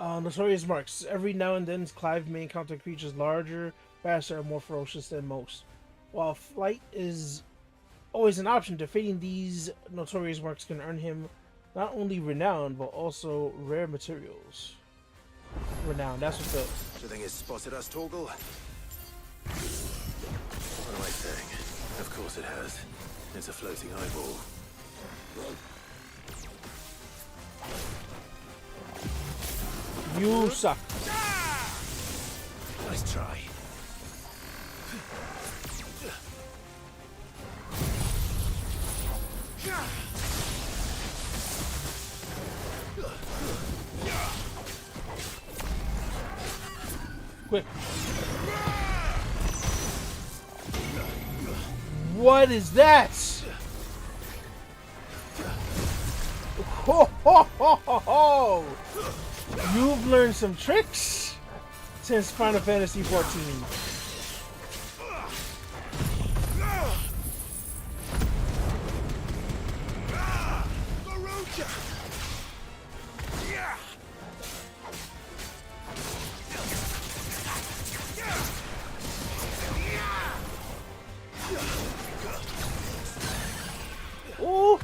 Notorious marks. Every now and then, Clive may encounter creatures larger, faster, and more ferocious than most. While flight is always an option, defeating these notorious marks can earn him not only renown, but also rare materials. Renown, that's what's up. Do you think it's spotted us, Torgal? What am I saying? Of course it has. It's a floating eyeball. You suck. Nice try. Quick. What is that? Ho ho ho ho ho! You've learned some tricks since Final Fantasy XIV. Ooh!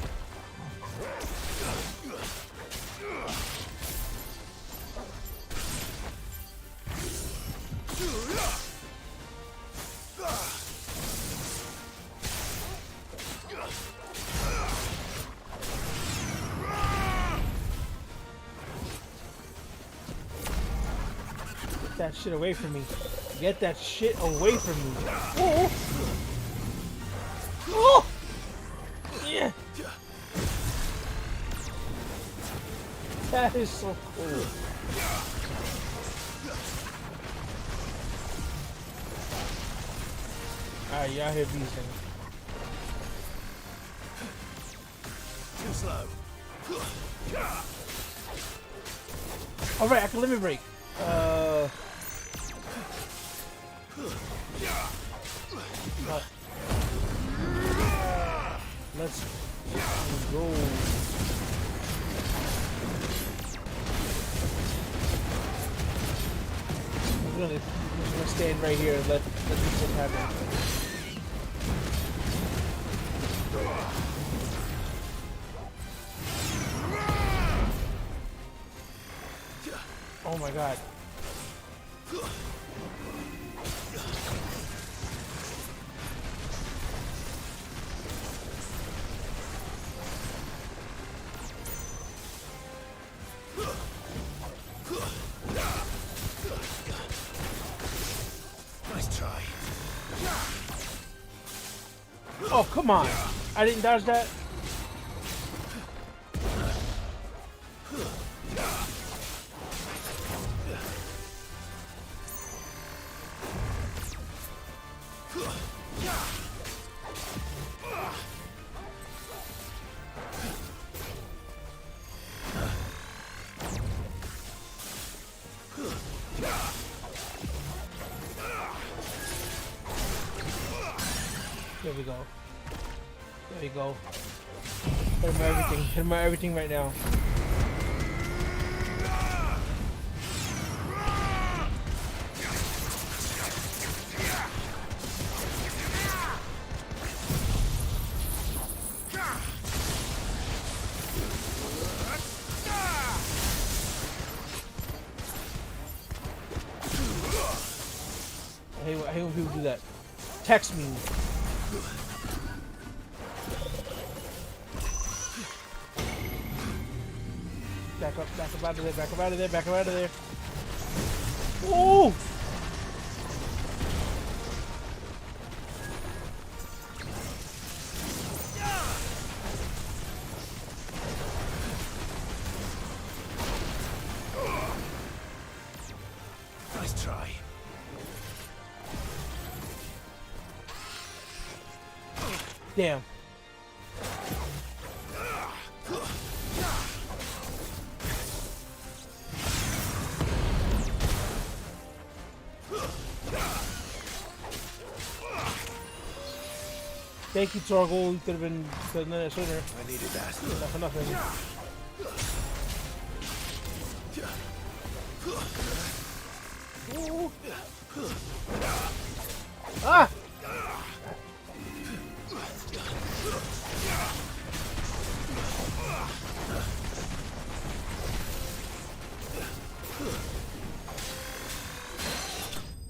Get that shit away from me. Get that shit away from me. Oh! Oh! Yeah! That is so cool. Alright, y'all hit these things. Too slow. Alright, I can limit break. Let's go. I'm gonna stand right here and let this thing happen. Oh my god. Nice try. Oh, come on. I didn't dodge that. There we go. There we go. Hit him everything. Hit him everything right now. I hate when people do that. Text me. Back up out of there, back up out of there, back up out of there. Ooh! Nice try. Damn. Thank you, Torgal. You could have been done that sooner. I needed that. Not for nothing. Ooh. Ah!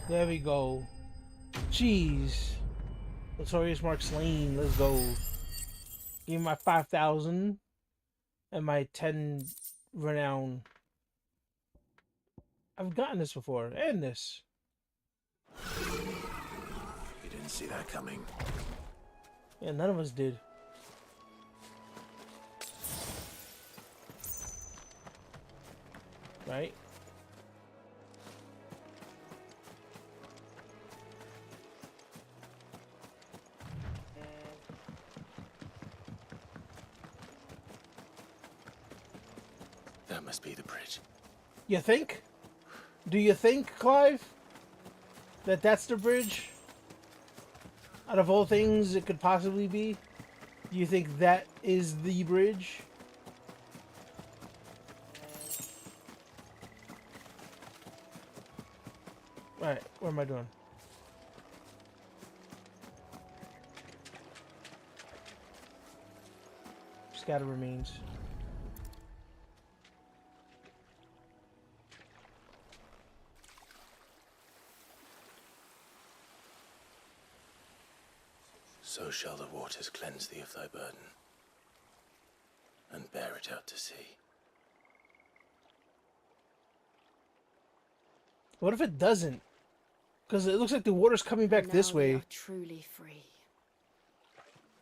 There we go. Jeez. Notorious Mark slain. Let's go. Give me my 5,000 and my 10 renown. I've gotten this before. And this. You didn't see that coming. Yeah, none of us did. Right? That must be the bridge. You think? Do you think, Clive? That that's the bridge? Out of all things it could possibly be? Do you think that is the bridge? Alright, what am I doing? Scatter remains. So shall the waters cleanse thee of thy burden, and bear it out to sea. What if it doesn't? Because it looks like the water's coming back this way. We are truly free.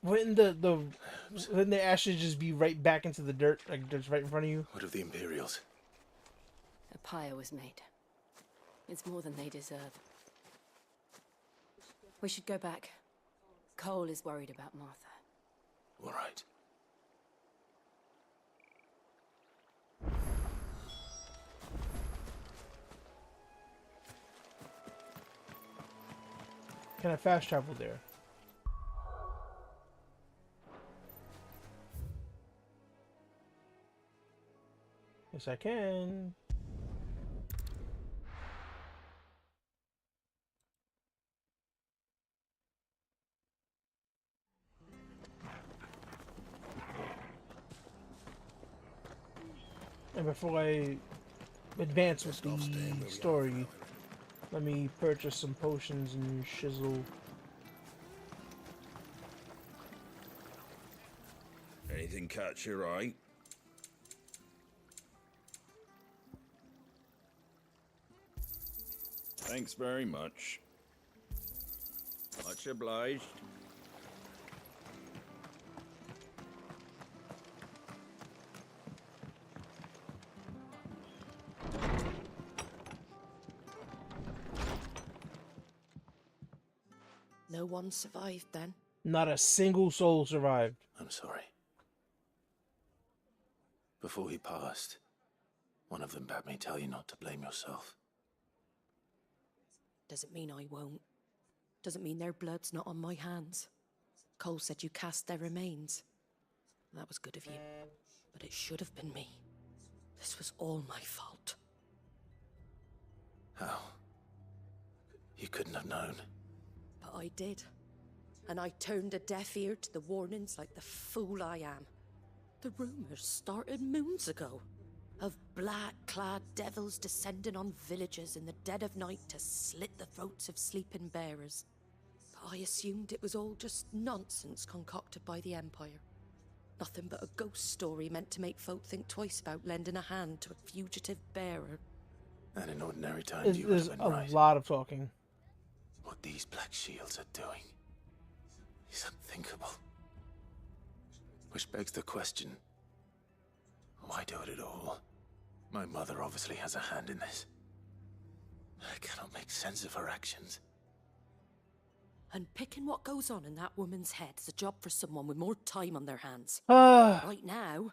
Wouldn't wouldn't the ashes just be right back into the dirt, like just right in front of you? What of the Imperials? A pyre was made. It's more than they deserve. We should go back. Cole is worried about Martha. All right. Can I fast travel there? Yes, I can. And before I advance with the story, let me purchase some potions and shizzle. Anything catch your eye? Thanks very much. Much obliged. No one survived then? Not a single soul survived. I'm sorry. Before he passed, one of them bade me tell you not to blame yourself. Doesn't mean I won't. Doesn't mean their blood's not on my hands. Cole said you cast their remains. That was good of you. But it should have been me. This was all my fault. How? You couldn't have known. But I did. And I turned a deaf ear to the warnings like the fool I am. The rumors started moons ago. Of black-clad devils descending on villages in the dead of night to slit the throats of sleeping bearers. But I assumed it was all just nonsense concocted by the Empire. Nothing but a ghost story meant to make folk think twice about lending a hand to a fugitive bearer. And in ordinary times, you would There's have been a right. lot of talking. What these Black Shields are doing is unthinkable. Which begs the question, why do it at all? My mother obviously has a hand in this. I cannot make sense of her actions. And picking what goes on in that woman's head is a job for someone with more time on their hands. Ah. Right now,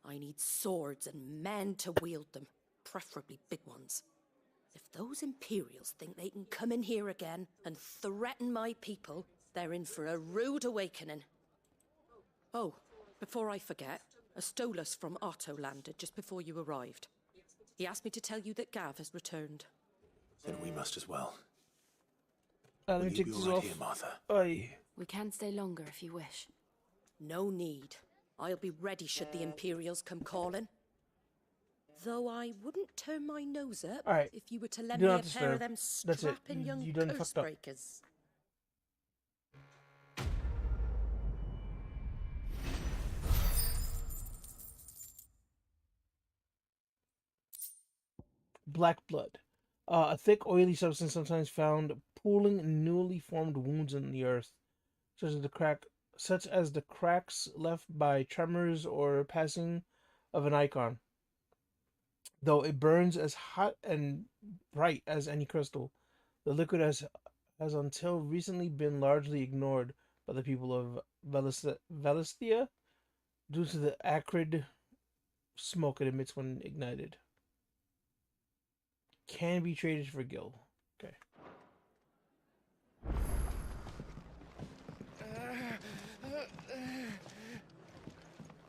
I need swords and men to wield them, preferably big ones. If those Imperials think they can come in here again and threaten my people, they're in for a rude awakening. Oh, before I forget, a Stolas from Otto landed just before you arrived. He asked me to tell you that Gav has returned. Then we must as well. Let me Will you take be this right off. here, Martha? Aye. We can stay longer if you wish. No need. I'll be ready should the Imperials come calling. Though I wouldn't turn my nose up Alright. if you were to lend Do me a not pair of disturb. them That's it. strapping young You done curse fucked up. breakers. Black blood. A thick, oily substance sometimes found pooling in newly formed wounds in the earth, such as the cracks left by tremors or passing of an icon. Though it burns as hot and bright as any crystal, the liquid has until recently been largely ignored by the people of Velistia due to the acrid smoke it emits when ignited. Can be traded for gil. Okay.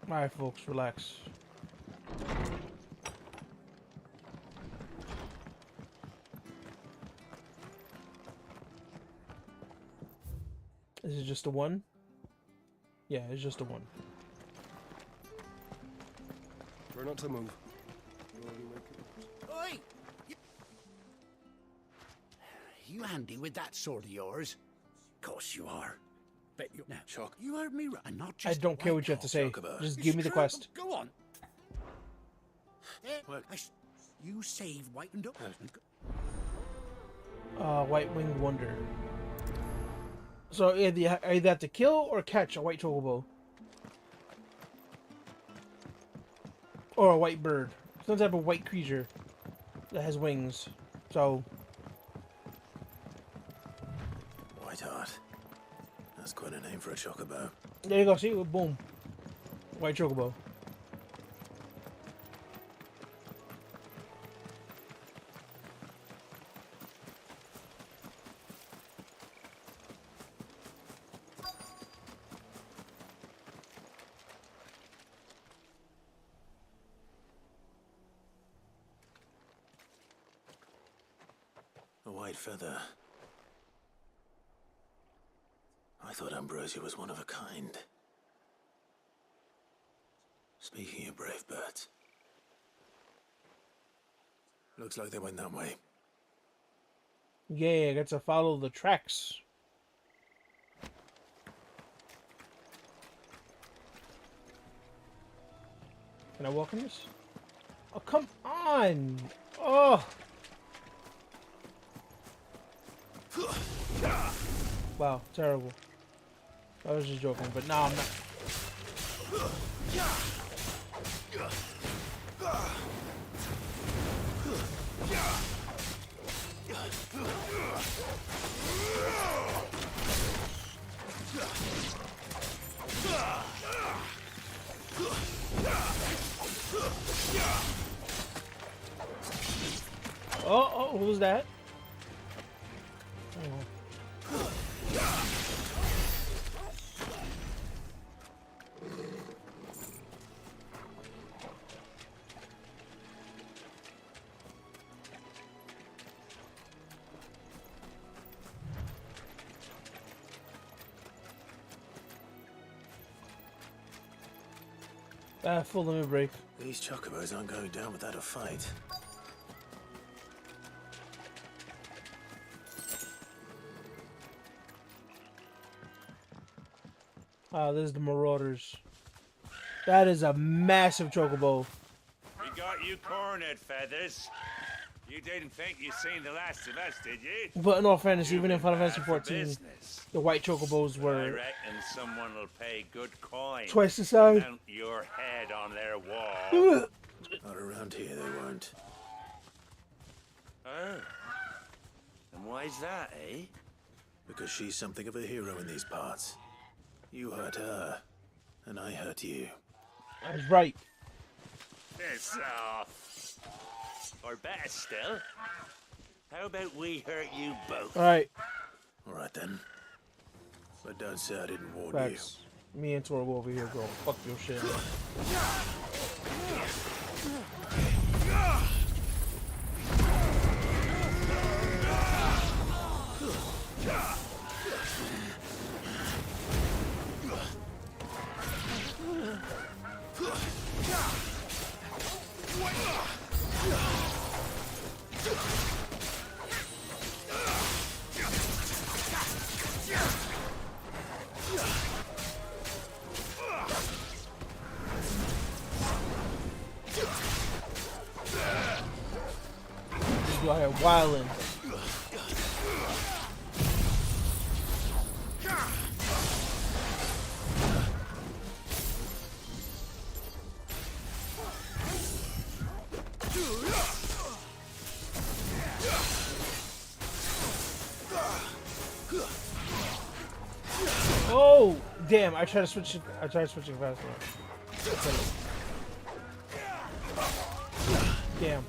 Alright, folks, relax. Is it just a one? Yeah, it's just a one. We're not to move. Oi! You handy with that sword of yours? Course you are. Bet you now. Chuck. You heard me right. Not I just don't care what you have to say. Just give me the quest. Go on. You save White and Duck. White Winged Wonder. So either you have to kill or catch a white chocobo. Or a white bird. Some type of white creature that has wings. So White Heart. That's quite a name for a chocobo. there you go, see? Boom. White chocobo. A white feather. I thought Ambrosia was one of a kind. Speaking of brave birds. Looks like they went that way. Yeah, got to follow the tracks. Can I walk in this? Oh, come on! Oh! Wow, terrible. I was just joking, but no, I'm not. Oh, who was that? Oh. Full limit break. These chocobos aren't going down without a fight. This is the Marauders. That is a massive chocobo. We got you cornered, Feathers. You didn't think you seen the last of us, did you? But in all fairness, even in Final Fantasy Bad for 14, business. the white chocobos I were reckon someone will pay good coin. twice the size. Mount your head on their wall. Not around here, they won't. Oh. And why's that, eh? Because she's something of a hero in these parts. You hurt her, and I hurt you. That's right. Piss off. Or better still, how about we hurt you both? Alright. Alright then. But don't say I didn't warn Facts. Me and Tora over here go fuck your shit. This guy here wildin'. Oh damn! I tried to switch. I tried switching fast enough. Damn.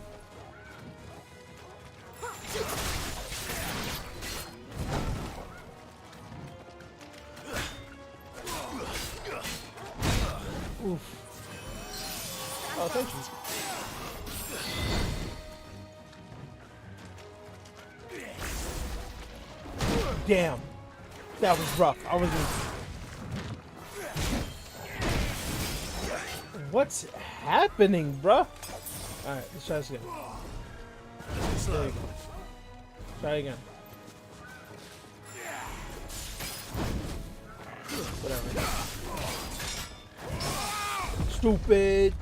Oof. Oh, thank you. Damn. That was rough. I was in... What's happening, bruh? Alright, let's try this again. There you go. Try again. Whatever. Stupid.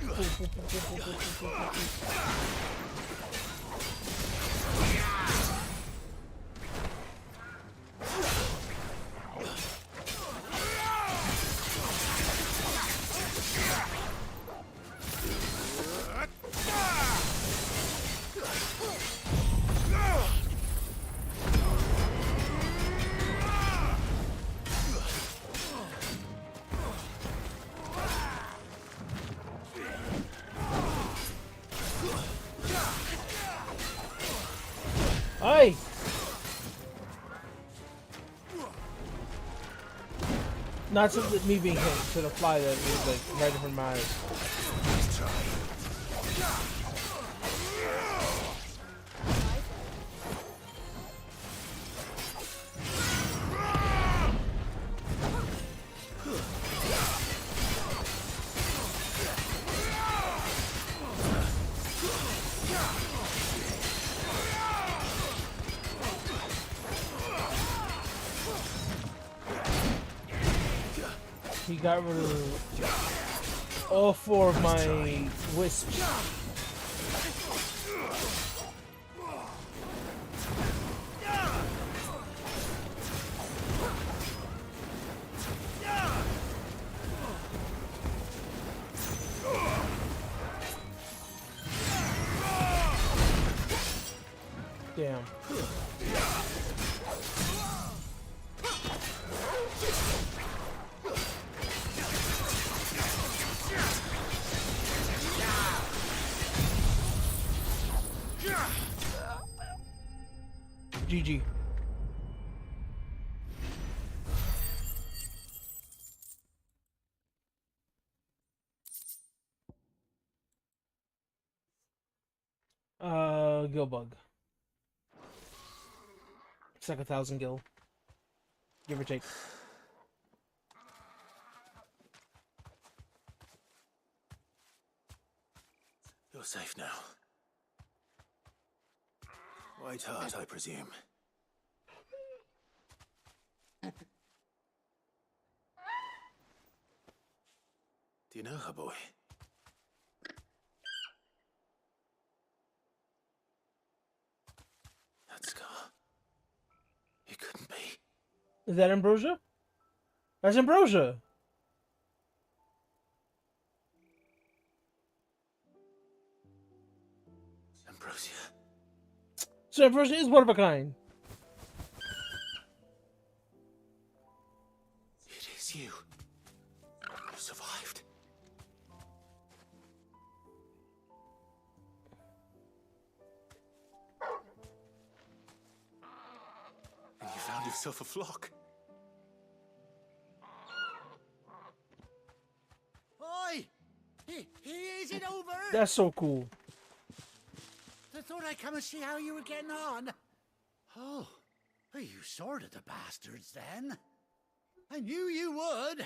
Hey! Not to me being hit, to the fly that was like right in front of my eyes. He got rid of all four of my wisps. Damn. GG. Gil bug. It's like 1,000 gil. Give or take. You're safe now. White Hart, I presume. Do you know her, boy? That scar. It couldn't be. Is that Ambrosia? That's Ambrosia. Ambrosia. So Ambrosia is one of a kind. It is you. You survived. And you found yourself a flock. Oi! Is it over? That's so cool. I thought I'd come and see how you were getting on. Oh, well, you sorted the bastards then. I knew you would.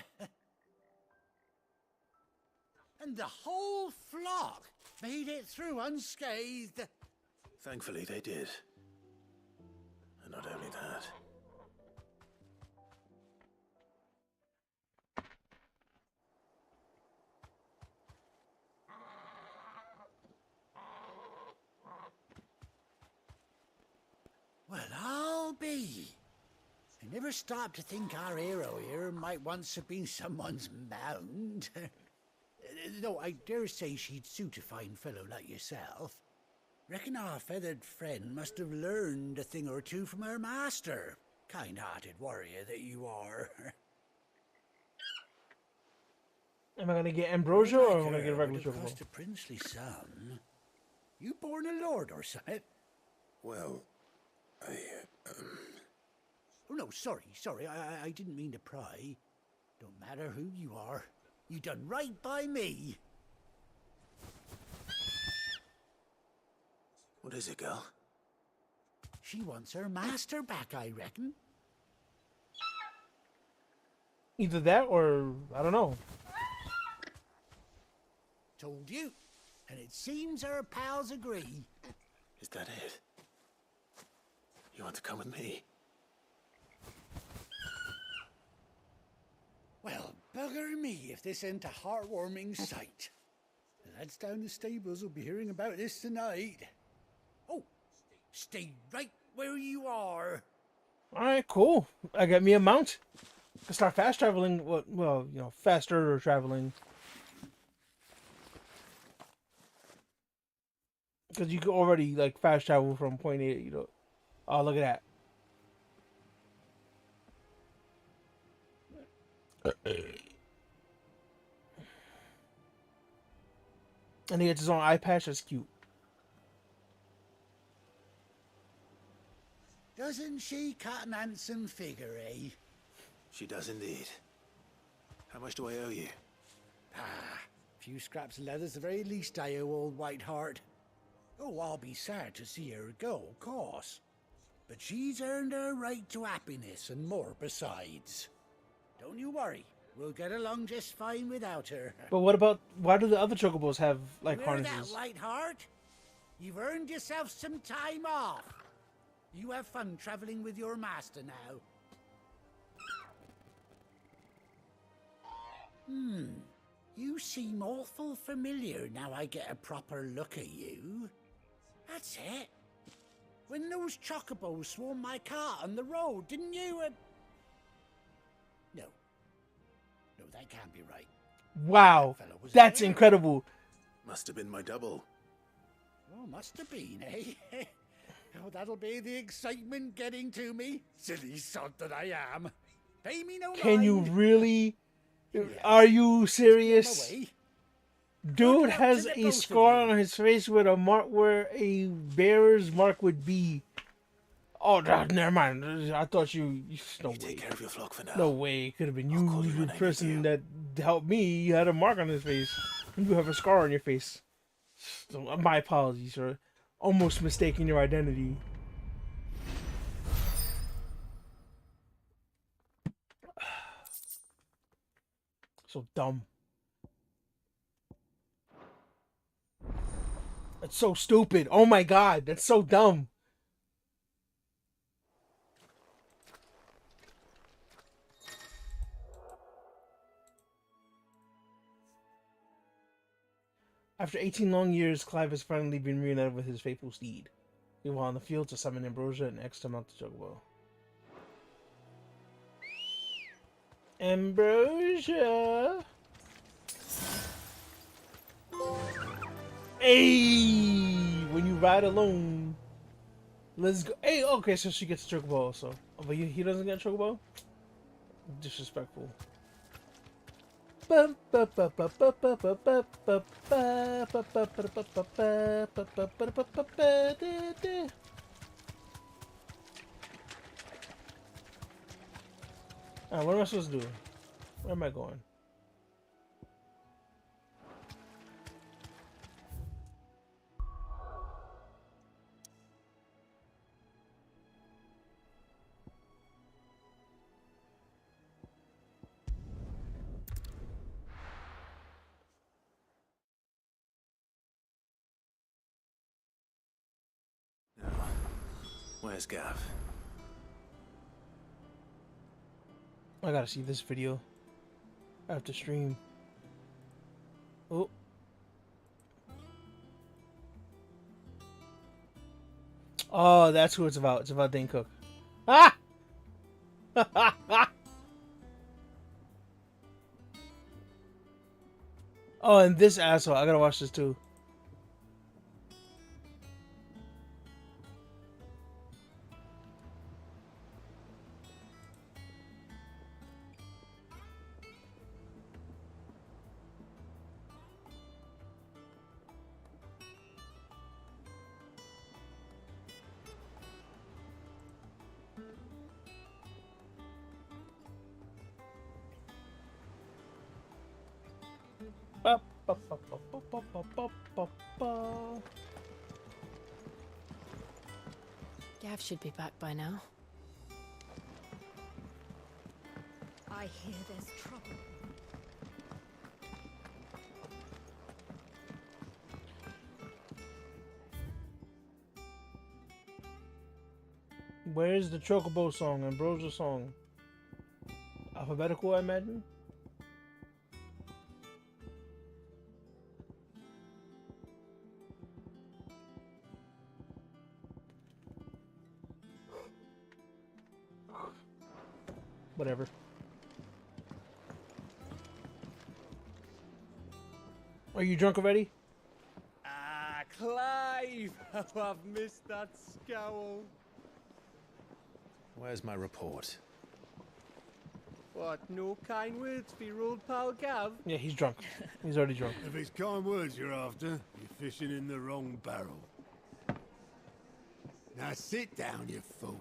And the whole flock made it through unscathed. Thankfully, they did. And not only that. Well, I'll be. I never stopped to think our hero here might once have been someone's mount. Though I dare say she'd suit a fine fellow like yourself. Reckon our feathered friend must have learned a thing or two from her master. Kind-hearted warrior that you are. Am I gonna get Ambrosia or am I gonna get a regular chocobo? Cost a princely son. You born a lord or something? Well, Oh no, sorry. I didn't mean to pry. Don't matter who you are. You done right by me. What is it, girl? She wants her master back, I reckon. Either that or I don't know. Told you. And it seems her pals agree. Is that it? You want to come with me? Well, bugger me if this ain't a heartwarming sight. The lads down the stables will be hearing about this tonight. Oh, stay right where you are. Alright, cool. I got me a mount. I can start fast traveling. Well, you know, faster traveling. Because you can already, like, fast travel from point A, you know. Oh, look at that. And he gets his own eye patch. That's cute. Doesn't she cut an handsome figure, eh? She does indeed. How much do I owe you? Ah, a few scraps of leather's the very least I owe old White Hart. Oh, I'll be sad to see her go, of course. But she's earned her right to happiness and more besides. Don't you worry. We'll get along just fine without her. But what about, why do the other chocobos have, like, Hear harnesses? that, White Hart? You've earned yourself some time off. You have fun traveling with your master now. You seem awful familiar now I get a proper look at you. That's it. When those chocobos swarmed my cart on the road, didn't you? No. No, that can't be right. Wow, that's incredible. Must have been my double. Oh, must have been, eh? Oh, that'll be the excitement getting to me. Silly sod that I am. Pay me no mind. Can you really? Are you serious? Dude has a scar on his face with a mark where a bearer's mark would be. Oh, never mind. I thought you no way. Take care of your flock for now. No way. It could have been you, the person that helped me. You had a mark on his face. And you have a scar on your face. So, my apologies, sir. Almost mistaking your identity. So dumb. it's so stupid. Oh my god, that's so dumb. After 18 long years, Clive has finally been reunited with his faithful steed. He went on the field to summon Ambrosia and X to mount the chocobo. Ambrosia! Hey! When you ride alone. Let's go. Hey, okay, so she gets a chocobo also. Oh, but he doesn't get a chocobo? Disrespectful. Alright, what am I supposed to do? Where am I going? Where's Gav? I gotta see this video. I have to stream. Oh. Oh, that's who it's about. It's about Dane Cook. Ah! Oh, and this asshole. I gotta watch this too. Gav should be back by now. I hear there's trouble. Where's the Chocobo song? Ambrosia song? Alphabetical, I imagine? Whatever. Are you drunk already? Ah, Clive! How I've missed that scowl. Where's my report? What, no kind words for your old pal Gav? Yeah, he's drunk. He's already drunk. If it's kind words you're after, you're fishing in the wrong barrel. Now sit down, you fool.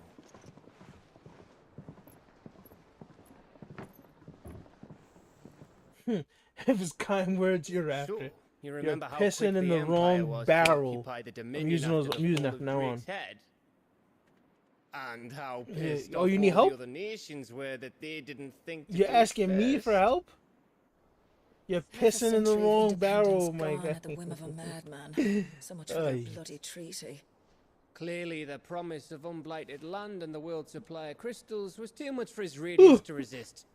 If it's kind words you're after, Sure. You you're remember how pissing quick in the Empire wrong was to barrel. occupy the I'm Dominion using after the I'm using fall that of from now on. Drake's Head? And how Yeah. pissed Oh, off you need all help? the other nations were that they didn't think to You're do it asking me for first. help? You're pissing in the Century of wrong barrel, independence my gone guy. at the whim of a madman. So much for their Aye. bloody treaty. Clearly, the promise of unblighted land and the world's supply of crystals was too much for his radiance to resist.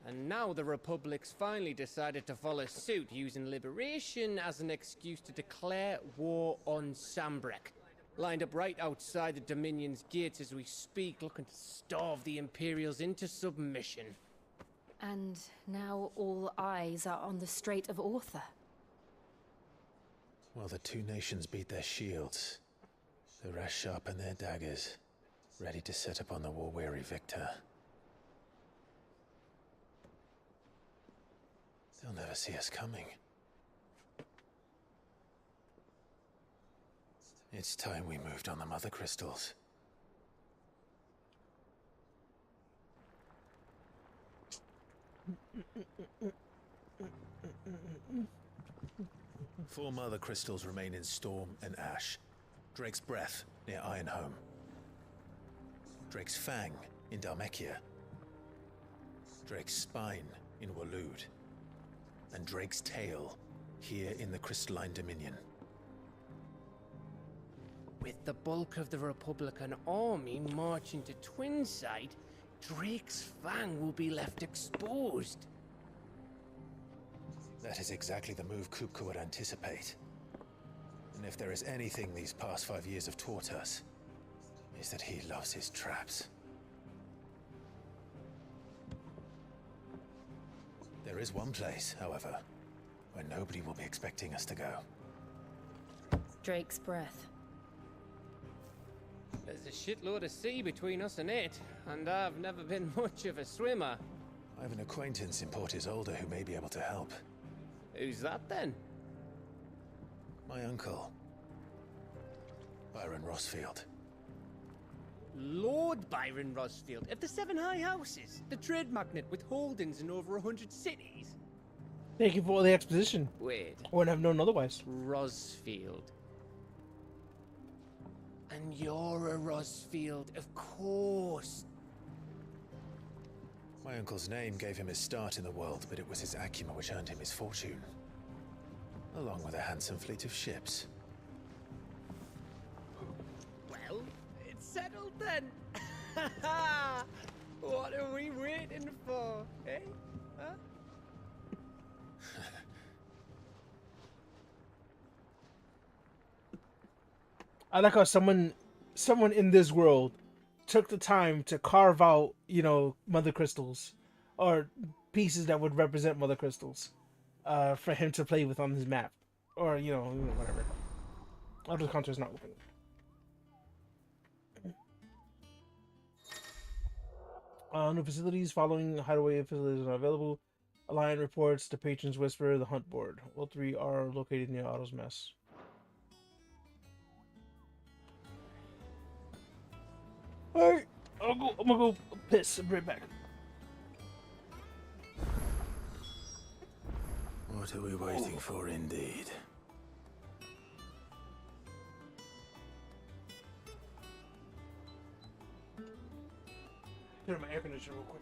And now the Republic's finally decided to follow suit, using liberation as an excuse to declare war on Sambrek. Lined up right outside the Dominion's gates as we speak, looking to starve the Imperials into submission. And now all eyes are on the Strait of Author. Well, the two nations beat their shields. The rest sharpen their daggers, ready to set upon the war-weary victor. They'll never see us coming. It's time we moved on the mother crystals. Four mother crystals remain in Storm and Ash. Drake's Breath near Ironhome. Drake's Fang in Dhalmekia. Drake's Spine in Waloed. And Drake's Tail here in the Crystalline Dominion. With the bulk of the Republican army marching to Twinside, Drake's Fang will be left exposed. That is exactly the move Kupka would anticipate. And if there is anything these past 5 years have taught us, is that he loves his traps. There is one place, however, where nobody will be expecting us to go. Drake's breath. There's a shitload of sea between us and it, and I've never been much of a swimmer. I have an acquaintance in Port Isolde who may be able to help. Who's that then? My uncle, Byron Rossfield. Lord Byron Rossfield of the Seven High Houses, the trade magnate with holdings in over 100 cities. Thank you for the exposition. Wait. I wouldn't have known otherwise. Rossfield. And you're a Rossfield, of course. My uncle's name gave him his start in the world, but it was his acumen which earned him his fortune. Along with a handsome fleet of ships. Well, it's settled then. What are we waiting for, eh? Huh? I like how someone in this world took the time to carve out, you know, mother crystals or pieces that would represent mother crystals for him to play with on his map, or you know, whatever. Other country's not open. New facilities following hideaway facilities are available. Alliant reports, the patrons whisper, the hunt board. All three are located near Otto's mess. Alright, I'm gonna go piss and be right back. What are we waiting for, indeed? Turn my air conditioner real quick.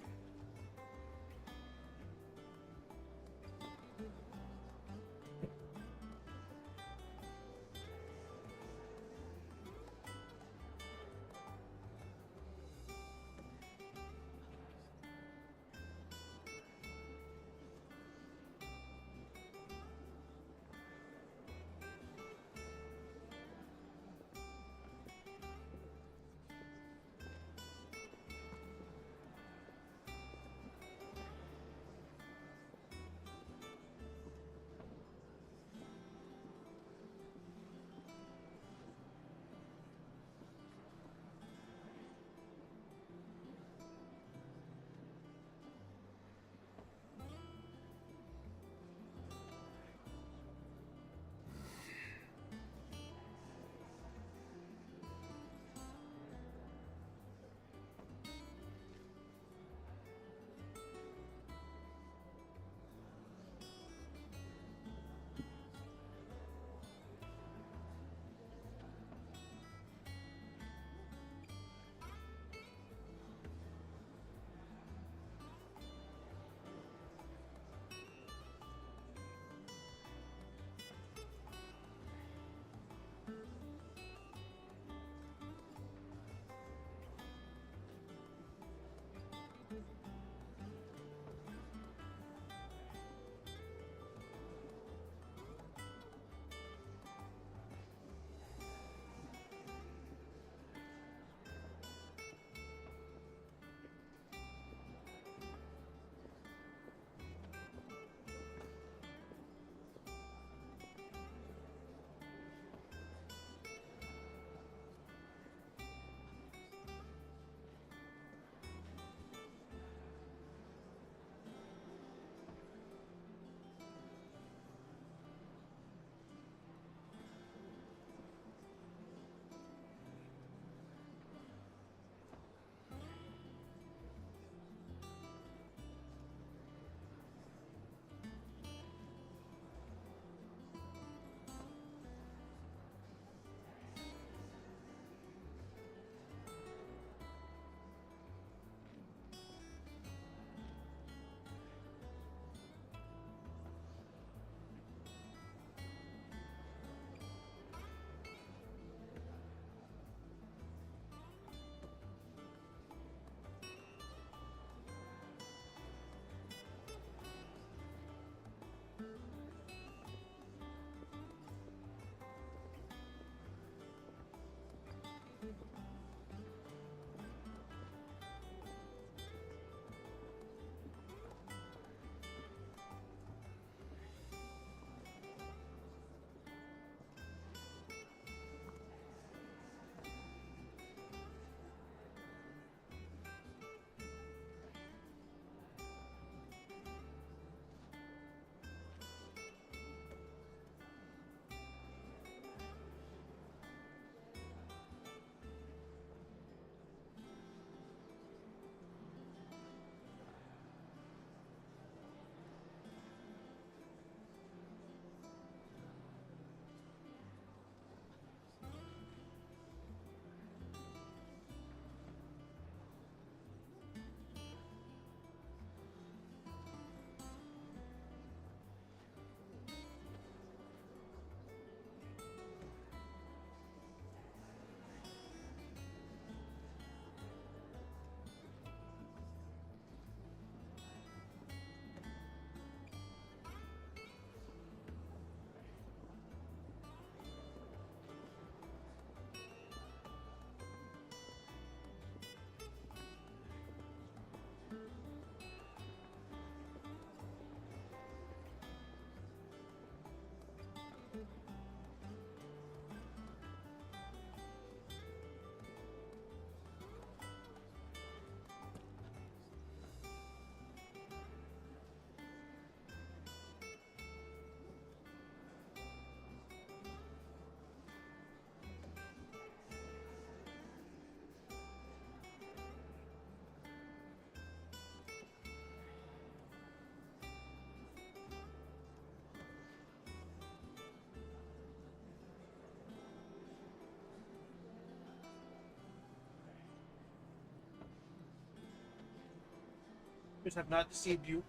Just have not deceived you.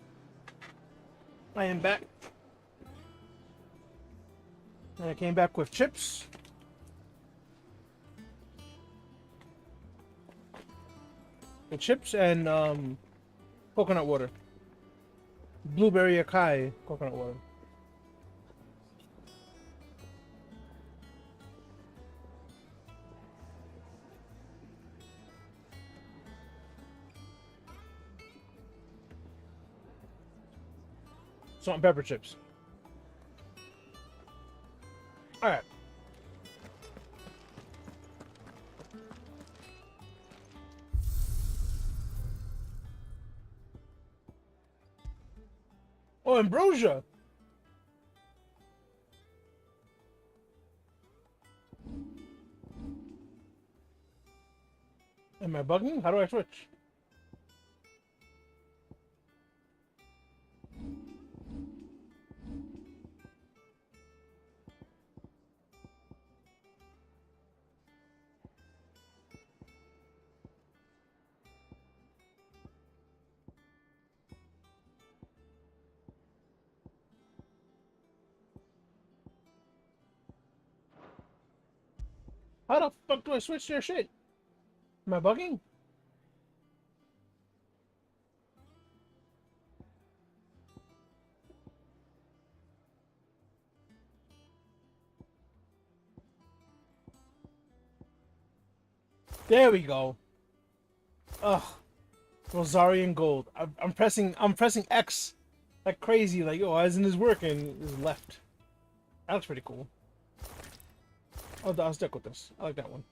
I am back. And I came back with chips. The chips and coconut water. Blueberry acai coconut water. Salt and pepper chips. Alright. Oh, ambrosia. Am I bugging? How do I switch? How the fuck do I switch their shit? Am I bugging? There we go. Ugh. Rosarian gold. I'm pressing X like crazy. Like, oh, why isn't this working? It's left. That looks pretty cool. I'll stick with this. I like that one.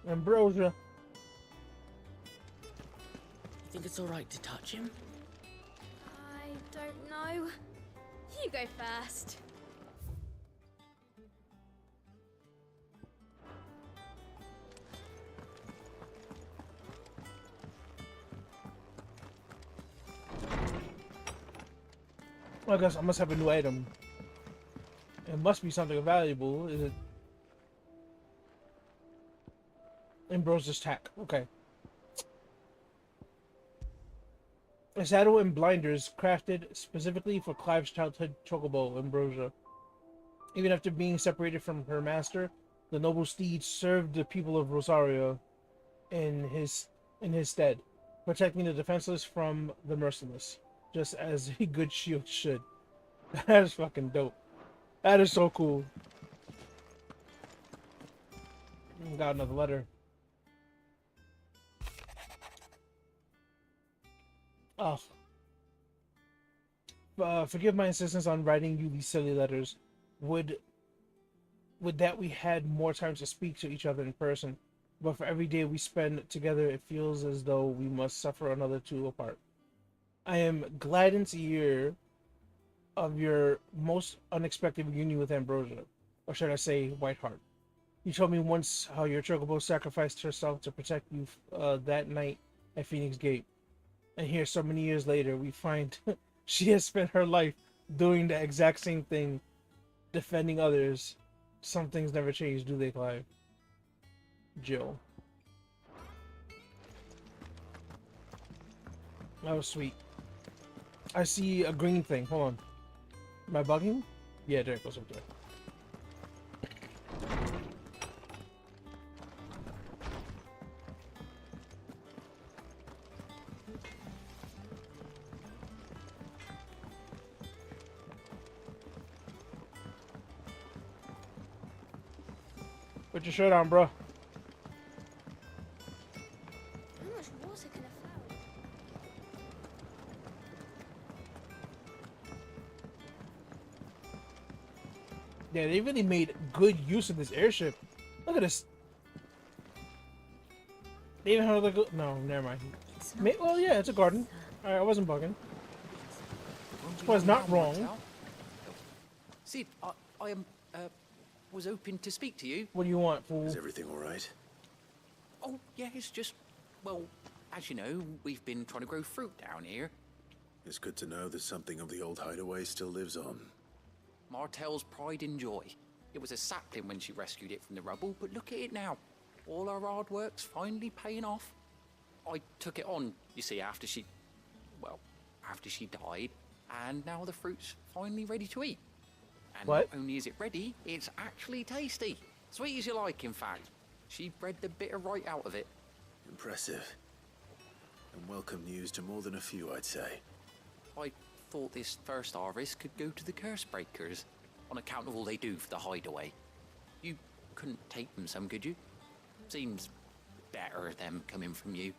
Ambrosia. You think it's alright to touch him? I don't know. You go first. Well, I guess I must have a new item. It must be something valuable. Is it? Ambrosia's tack. Okay. A saddle and blinders crafted specifically for Clive's childhood chocobo, Ambrosia. Even after being separated from her master, the noble steed served the people of Rosario in his stead, protecting the defenseless from the merciless, just as a good shield should. That is fucking dope. That is so cool. Got another letter. Oh. Forgive my insistence on writing you these silly letters. Would that we had more time to speak to each other in person, but for every day we spend together it feels as though we must suffer another two apart. I am gladdened to hear of your most unexpected reunion with Ambrosia, or should I say Whiteheart. You told me once how your chocobo sacrificed herself to protect you that night at Phoenix Gate. And here, so many years later, we find she has spent her life doing the exact same thing, defending others. Some things never change, do they, Clive? Jill. That was sweet. I see a green thing. Hold on. Am I bugging? Yeah, there it goes up there. Put your shirt on, bro. How much water can a flower? Yeah, they really made good use of this airship. Look at this. They even have like a... No, never mind. Well, yeah, it's a garden. I wasn't bugging. I was not wrong. Sid, I am, was hoping to speak to you. What do you want, fool? Is everything all right? Oh, yeah, it's just, well, as you know, we've been trying to grow fruit down here. It's good to know that something of the old hideaway still lives on. Martell's pride and joy. It was a sapling when she rescued it from the rubble, but look at it now. All our hard work's finally paying off. I took it on, you see, after she died, and now the fruit's finally ready to eat. And what? Not only is it ready, it's actually tasty. Sweet as you like, in fact. She bred the bitter right out of it. Impressive. And welcome news to more than a few, I'd say. I thought this first harvest could go to the curse breakers, on account of all they do for the hideaway. You couldn't take them some, could you? Seems better them coming from you.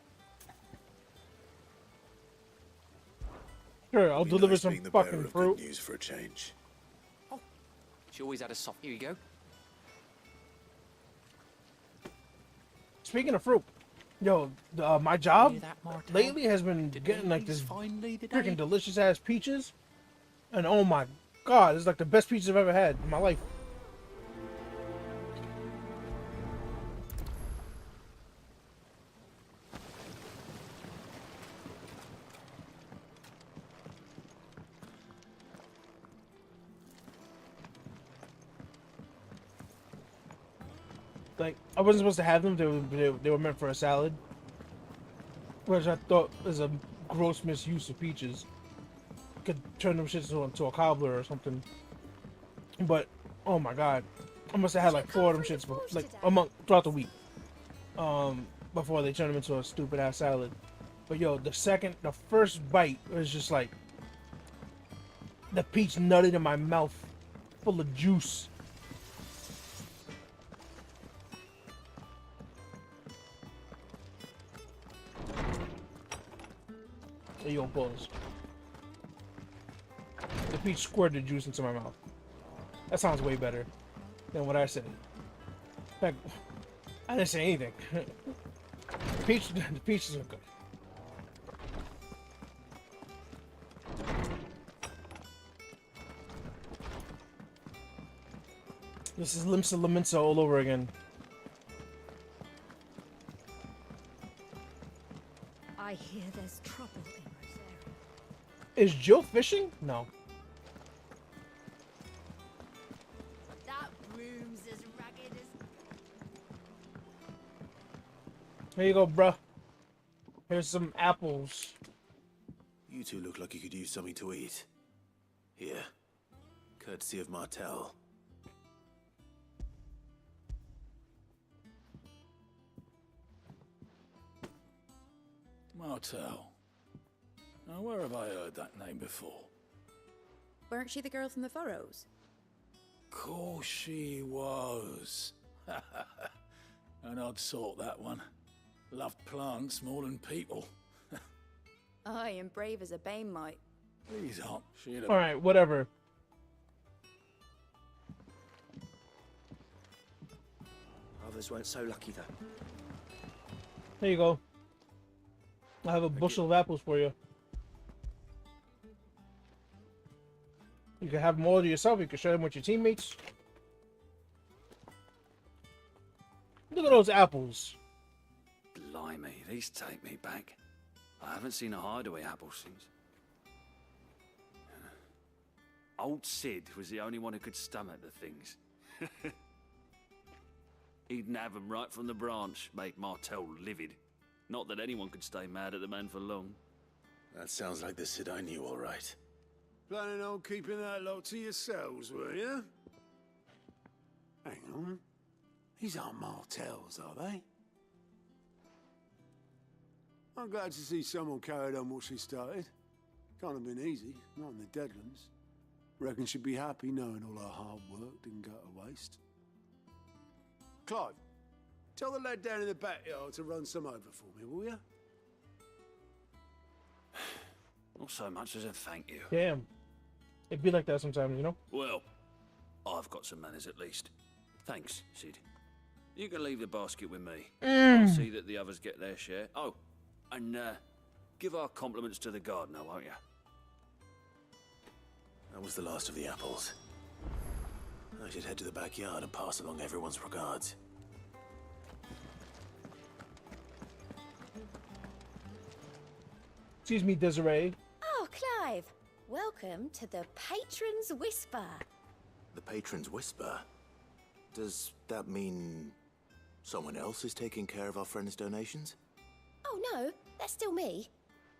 Sure, I'll deliver some fucking fruit. Good news for a change. Oh, she always had a soft. Here you go. Speaking of fruit, yo, my job lately has been getting like this freaking delicious ass peaches, and oh my god, it's like the best peaches I've ever had in my life. Like, I wasn't supposed to have them. They were meant for a salad, which I thought was a gross misuse of peaches. Could turn them shits into a cobbler or something. But oh my god, I must have had like 4 of them shits like throughout the week. Before they turned them into a stupid ass salad. But yo, the first bite was just like the peach nutted in my mouth, full of juice. There you go, pause. The peach squirted juice into my mouth. That sounds way better than what I said. In fact, I didn't say anything. The peaches are good. This is Limsa Laminsa all over again. I hear there's trouble in Rosaria. Is Jill fishing? No. That room's as ragged as... Here you go, bruh. Here's some apples. You two look like you could use something to eat. Here. Courtesy of Martel. Martel. Now, where have I heard that name before? Weren't she the girl from the Furrows? Course she was. An odd sort, that one. Loved plants more than people. Aye, and brave as a bane might. Please, Hop. Alright, whatever. Others weren't so lucky, though. There you go. I have a bushel of apples for you. You can have them all to yourself. You can share them with your teammates. Look at those apples. Blimey, these take me back. I haven't seen a hideaway apple since. Old Sid was the only one who could stomach the things. He'd nab them right from the branch, make Martel livid. Not that anyone could stay mad at the man for long. That sounds like the Sid I knew, all right. Planning on keeping that lot to yourselves, were you? Hang on. These aren't Martels, are they? I'm glad to see someone carried on what she started. Can't have been easy, not in the Deadlands. Reckon she'd be happy knowing all her hard work didn't go to waste. Clive, tell the lad down in the backyard to run some over for me, will you? Not so much as a thank you. Damn. It'd be like that sometimes, you know? Well, I've got some manners at least. Thanks, Sid. You can leave the basket with me. I'll see that the others get their share. Oh, and give our compliments to the gardener, won't you? That was the last of the apples. I should head to the backyard and pass along everyone's regards. Excuse me, Desiree. Oh, Clive. Welcome to the Patron's Whisper. The Patron's Whisper? Does that mean someone else is taking care of our friend's donations? Oh no, that's still me.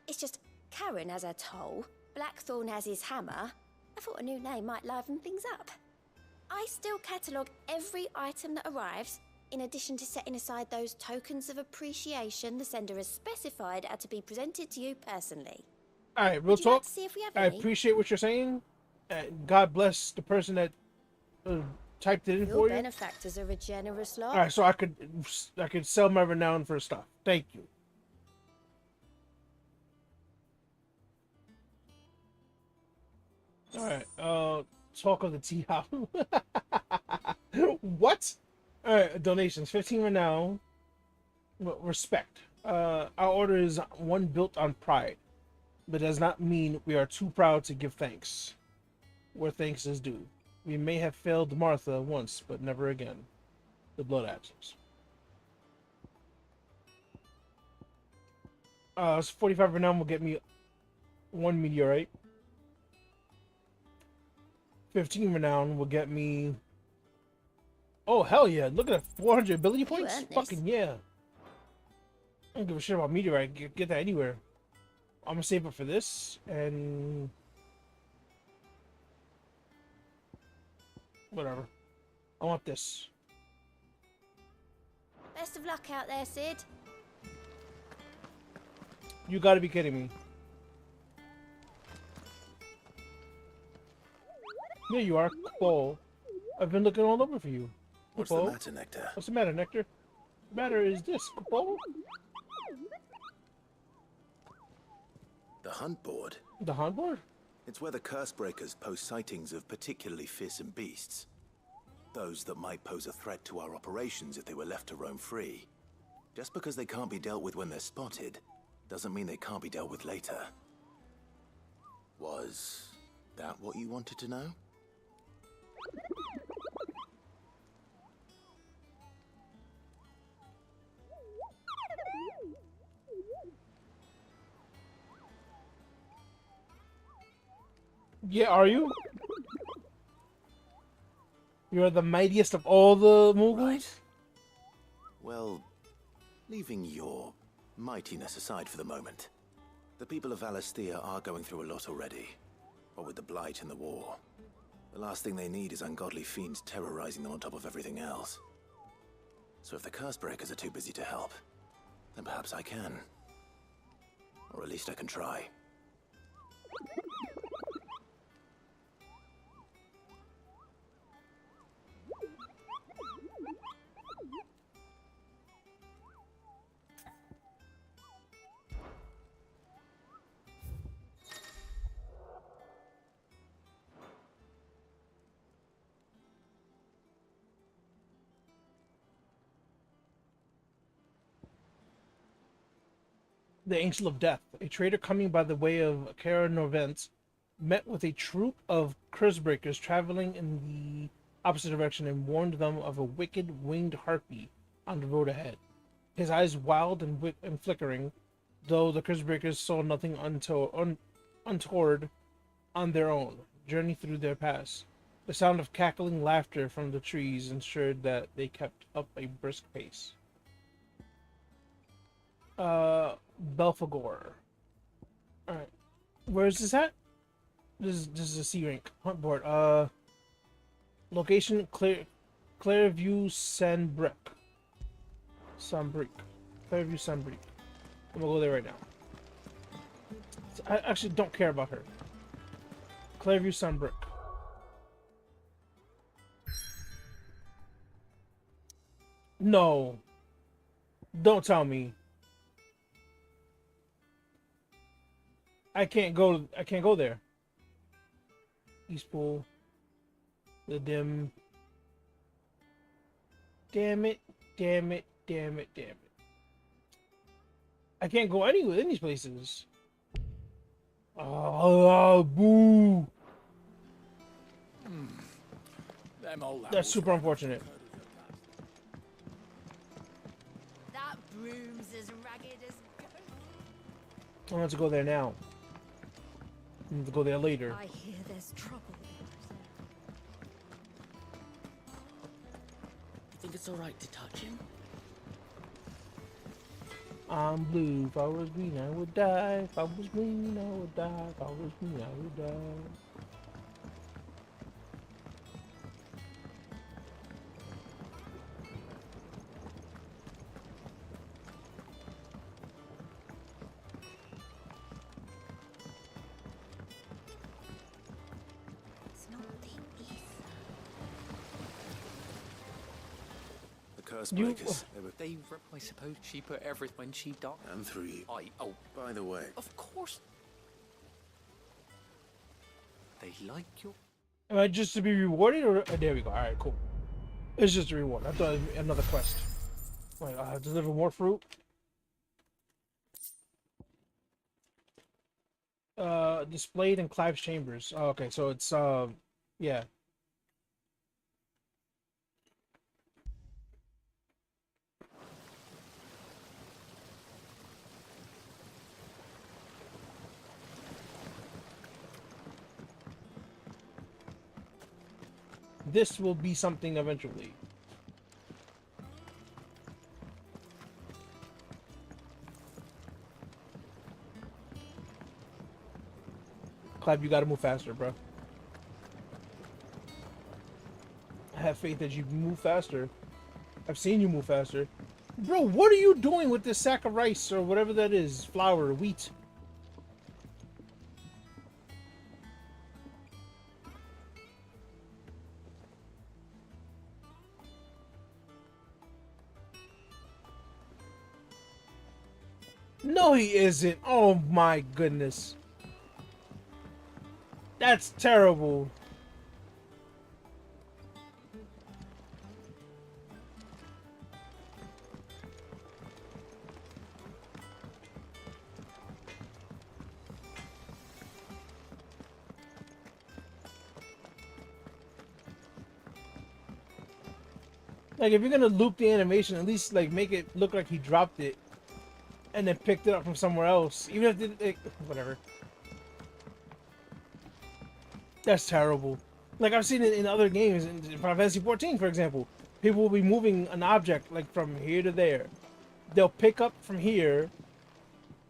It's just Karen has her toll, Blackthorn has his hammer. I thought a new name might liven things up. I still catalogue every item that arrives, in addition to setting aside those tokens of appreciation the sender has specified are to be presented to you personally. All right, real Would you like talk. to see if we have I any? appreciate what you're saying. God bless the person that typed it in Your for you. benefactors are a generous lot. All right, so I could sell my renown for stuff. Thank you. All right. Talk of the tea house. What? All right. Donations. 15 renown. Respect. Our order is one built on pride, but does not mean we are too proud to give thanks where thanks is due. We may have failed Martha once, but never again. The Blood Axes. 45 renown will get me 1 meteorite. 15 renown will get me... Oh, hell yeah. Look at that. 400 ability points? Fucking yeah. I don't give a shit about meteorite. Get that anywhere. I'm gonna save it for this, and... whatever. I want this. Best of luck out there, Sid. You gotta be kidding me. There you are, Cole. I've been looking all over for you. What's Cole? the matter, Nectar? What's the matter, Nectar? The matter is this, Cole. The hunt board? The hunt board? It's where the Cursebreakers post sightings of particularly fearsome beasts. Those that might pose a threat to our operations if they were left to roam free. Just because they can't be dealt with when they're spotted, doesn't mean they can't be dealt with later. Was that what you wanted to know? Yeah, are you? You're the mightiest of all the Mughals? Right. Well, leaving your mightiness aside for the moment, the people of Valisthea are going through a lot already. What with the Blight and the war. The last thing they need is ungodly fiends terrorizing them on top of everything else. So if the Cursebreakers are too busy to help, then perhaps I can. Or at least I can try. The Angel of Death, a trader coming by the way of Kara Norvent, met with a troop of Cursebreakers traveling in the opposite direction and warned them of a wicked winged harpy on the road ahead. His eyes wild and flickering, though the Cursebreakers saw nothing untoward on their own journey through their pass. The sound of cackling laughter from the trees ensured that they kept up a brisk pace. Belphegor. Alright. Where is this at? This is a C rank. Hunt board. Location Clairview Sanbrick. Clairview Sanbrick. I'm gonna go there right now. I actually don't care about her. Clairview Sanbrick. No. Don't tell me. I can't go there. East Pool. The dim. Damn it. I can't go anywhere in these places. Oh, boo. That's super unfortunate. That broom's as ragged as I want to go there now. I need to go there later. I hear there's trouble. it's all right to touch him? I'm blue. If I was green, I would die. If I was green, I would die. If I was green, I would die. It's not the ether. The curse You- breakers. I suppose she put everything when she died. And through you. Oh, By the way, of course. They like your. Am I just to be rewarded, or there we go? All right, cool. It's just a reward. I thought it was another quest. Like, deliver more fruit. Displayed in Clive's chambers. Oh, okay, so it's yeah. This will be something eventually. Clive, you gotta move faster, bro. I have faith that you move faster. I've seen you move faster. Bro, what are you doing with this sack of rice or whatever that is? Flour, wheat. No, he isn't. Oh my goodness. That's terrible. Like, if you're gonna loop the animation, at least like make it look like he dropped it and then picked it up from somewhere else. Even if it, like, whatever. That's terrible. Like, I've seen it in other games, in Final Fantasy XIV, for example. People will be moving an object like from here to there. They'll pick up from here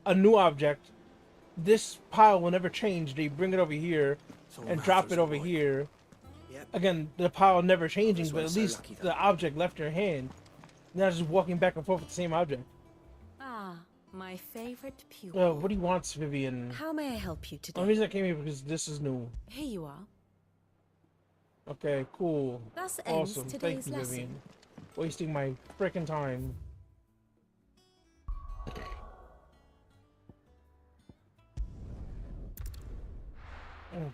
a new object. This pile will never change. They bring it over here and drop it over here. Yep. Again, the pile never changing, This but at one's so least lucky, though. the object left your hand. You're not just walking back and forth with the same object. Ah, my favorite pupil. What do you want, Vivian? How may I help you The today? only reason I came here because this is new. Here you are. Okay, cool. Thus ends Awesome. Thank today's you, lesson. Vivian. Wasting my frickin' time. Mm.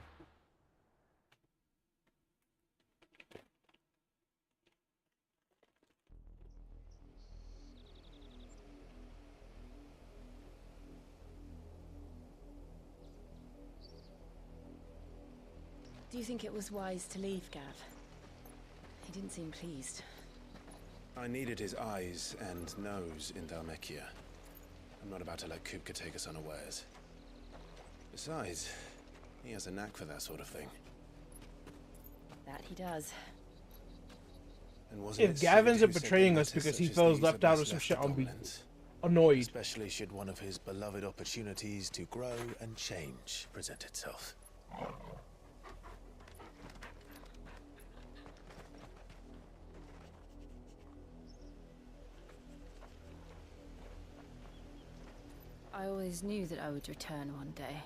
Do you think it was wise to leave, Gav? He didn't seem pleased. I needed his eyes and nose in Dhalmekia. I'm not about to let Kupka take us unawares. Besides, he has a knack for that sort of thing. That he does. And wasn't If it Gavin's Sid who said betraying that us letters because he such as feels these left are out best of some left shit, to I'll be dominance? annoyed. Especially should one of his beloved opportunities to grow and change present itself. I always knew that I would return one day.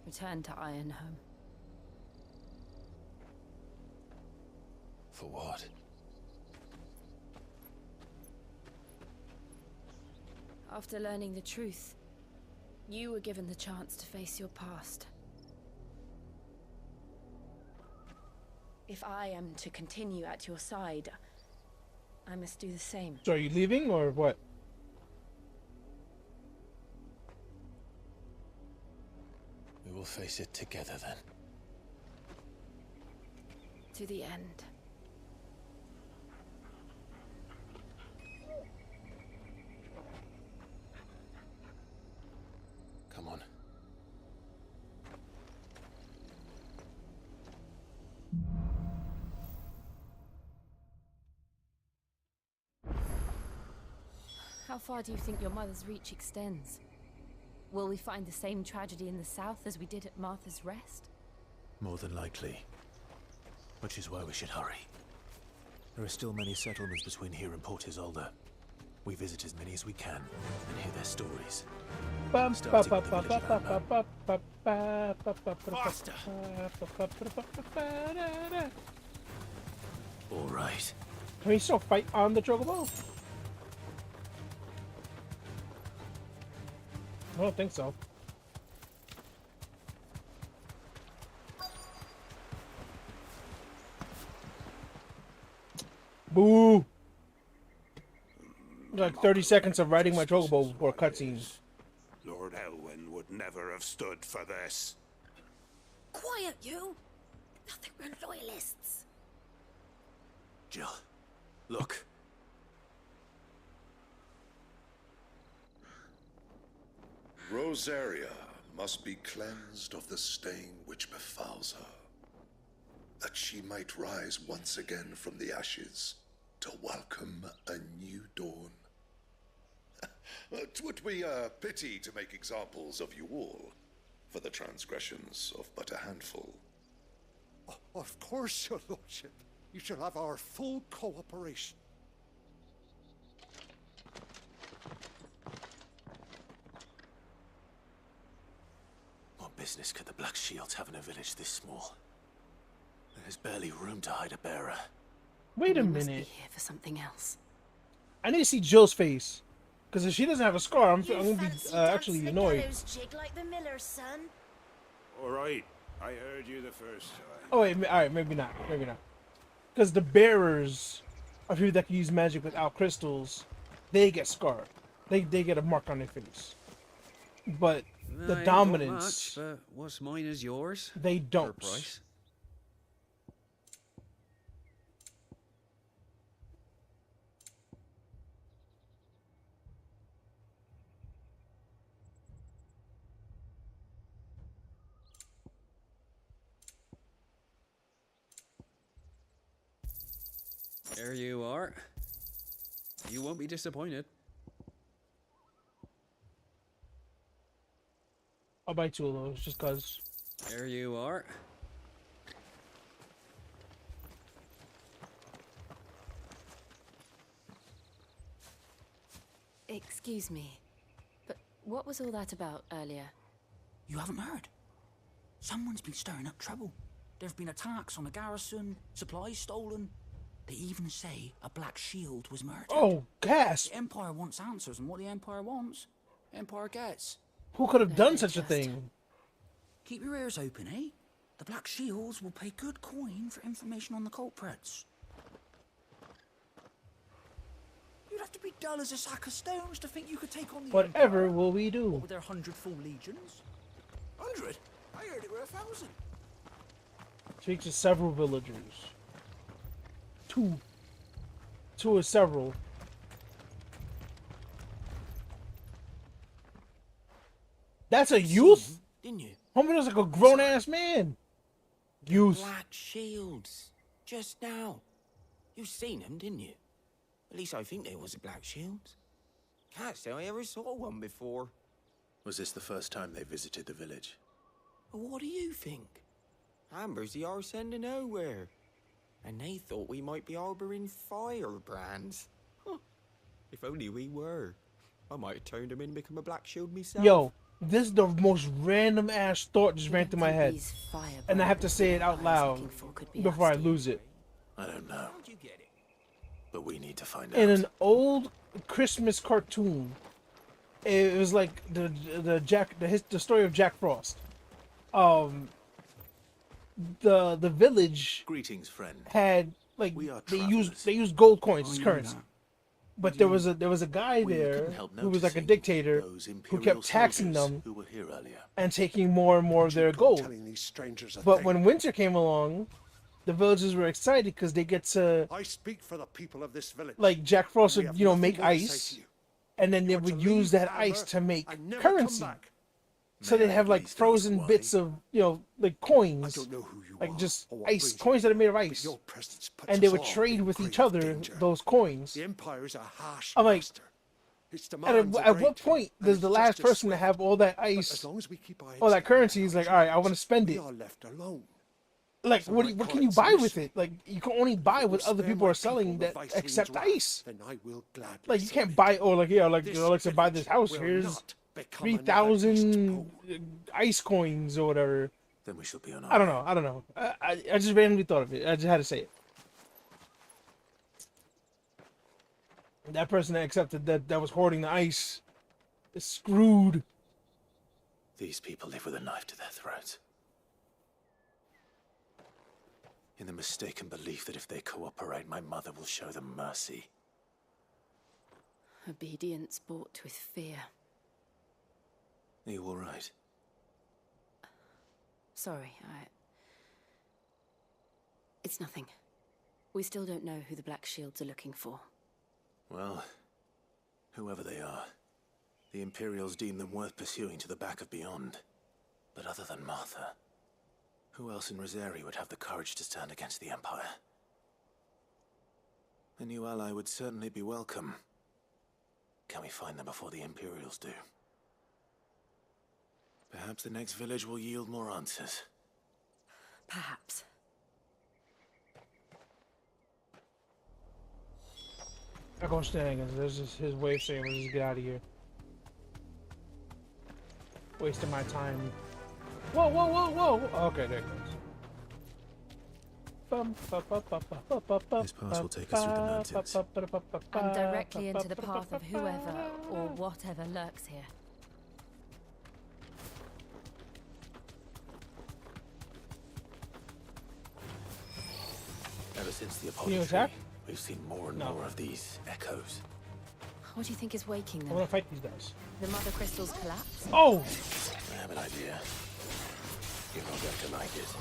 Return to Ironhome. For what? After learning the truth, you were given the chance to face your past. If I am to continue at your side, I must do the same. So are you leaving or what? We will face it together then. To the end. Come on. How far do you think your mother's reach extends? Will we find the same tragedy in the south as we did at Martha's Rest? More than likely. Which is why we should hurry. There are still many settlements between here and Port Isolde. We visit as many as we can and hear their stories. Faster. All right. Can we still fight on the chocobo? I don't think so. Boo! Like 30 seconds of riding my chocobo before cutscenes. Lord Elwyn would never have stood for this. Quiet, you! Nothing, we're loyalists. Jill, look. Rosaria must be cleansed of the stain which befouls her, that she might rise once again from the ashes to welcome a new dawn. 'Twould be a pity to make examples of you all for the transgressions of but a handful. Of course, your lordship. You shall have our full cooperation. What business could the Black Shields have in a village this small? There's barely room to hide a bearer. Wait a We must be minute. here for something else. I need to see Jill's face. Because if she doesn't have a scar, I'm gonna be actually annoyed. Jig like the miller's son. All right, I heard you the first time. Oh wait, alright, maybe not. Maybe not. Because the bearers are people that can use magic without crystals. They get scarred. They get a mark on their face. But the dominants, Much, but what's mine is yours. they don't. For a price. There you are. You won't be disappointed. I'll buy 2 of those just cause. There you are. Excuse me, but what was all that about earlier? You haven't heard? Someone's been stirring up trouble. There've been attacks on the garrison, supplies stolen. They even say a Black Shield was murdered. Oh, gasp! The Empire wants answers, and what the Empire wants, Empire gets. Who could have done such a thing? Keep your ears open, eh? The Black Shields will pay good coin for information on the culprits. You'd have to be dull as a sack of stones to think you could take on the Whatever Empire. will we do? What with their 100 full legions? 100? I heard it were 1,000. Speak to several villagers. 2. 2 is several. That's a youth? Didn't you? Homie looks like a grown-ass man. Youth. Black shields. Just now. You seen them, didn't you? At least I think there was a black shield. Can't say I ever saw one before. Was this the first time they visited the village? But what do you think? Amber's the arse end of nowhere. And they thought we might be harboring firebrands. Huh. If only we were. I might have turned them in and become a black shield myself. Yo, this is the most random ass thought just ran through my head. And I have to say it out loud before I lose it. I don't know. But we need to find In out. an old Christmas cartoon, it was like the story of Jack Frost. The village Greetings, friend. had like We are they travelers. used gold coins as I know currency. that. But there was a guy We there couldn't help who was like a noticing dictator those who Imperial kept taxing soldiers them who were here earlier. and taking more and more of their gold. Telling these strangers a But thing. when winter came along, the villagers were excited because they get to, I speak for the people of this village. like Jack Frost We would, have you know, nothing make more to say ice, to you. and then they You are would to use leave that ice Amber to make and never come currency. back. So they'd have like frozen bits of, you know, like coins, like just ice coins that are made of ice, your presence puts and they us would all trade in with grave each other danger. those coins. The Empire's a harsh I'm like, master. At what point does the last person to have all that ice, all that currency, is like, all right, I want to spend it? Like, what can you buy with it? Like, you can only buy what other people are selling that accept ice. Like, you can't buy, oh, like, yeah, like, let's buy this house. Here's 3,000 ice coins or whatever. Then we should be on. I don't know. I just randomly thought of it. I just had to say it. That person that accepted that was hoarding the ice is screwed. These people live with a knife to their throats. In the mistaken belief that if they cooperate, my mother will show them mercy. Obedience bought with fear. Are you all right? Sorry, It's nothing. We still don't know who the Black Shields are looking for. Well, whoever they are, the Imperials deem them worth pursuing to the back of beyond. But other than Martha, who else in Rosari would have the courage to stand against the Empire? A new ally would certainly be welcome. Can we find them before the Imperials do? Perhaps the next village will yield more answers. Perhaps. I go shenanigans. There's just his way of saying, let's just get out of here. Wasting my time. Whoa. Okay, there it goes. This pass will take us through the mountains. And directly into the path of whoever or whatever lurks here. Ever since the Can you apology, attack? we've seen more and more of these echoes. What do you think is waking them? I want to fight these guys. The mother crystals collapse? Oh! I have an idea. You're not going to like it.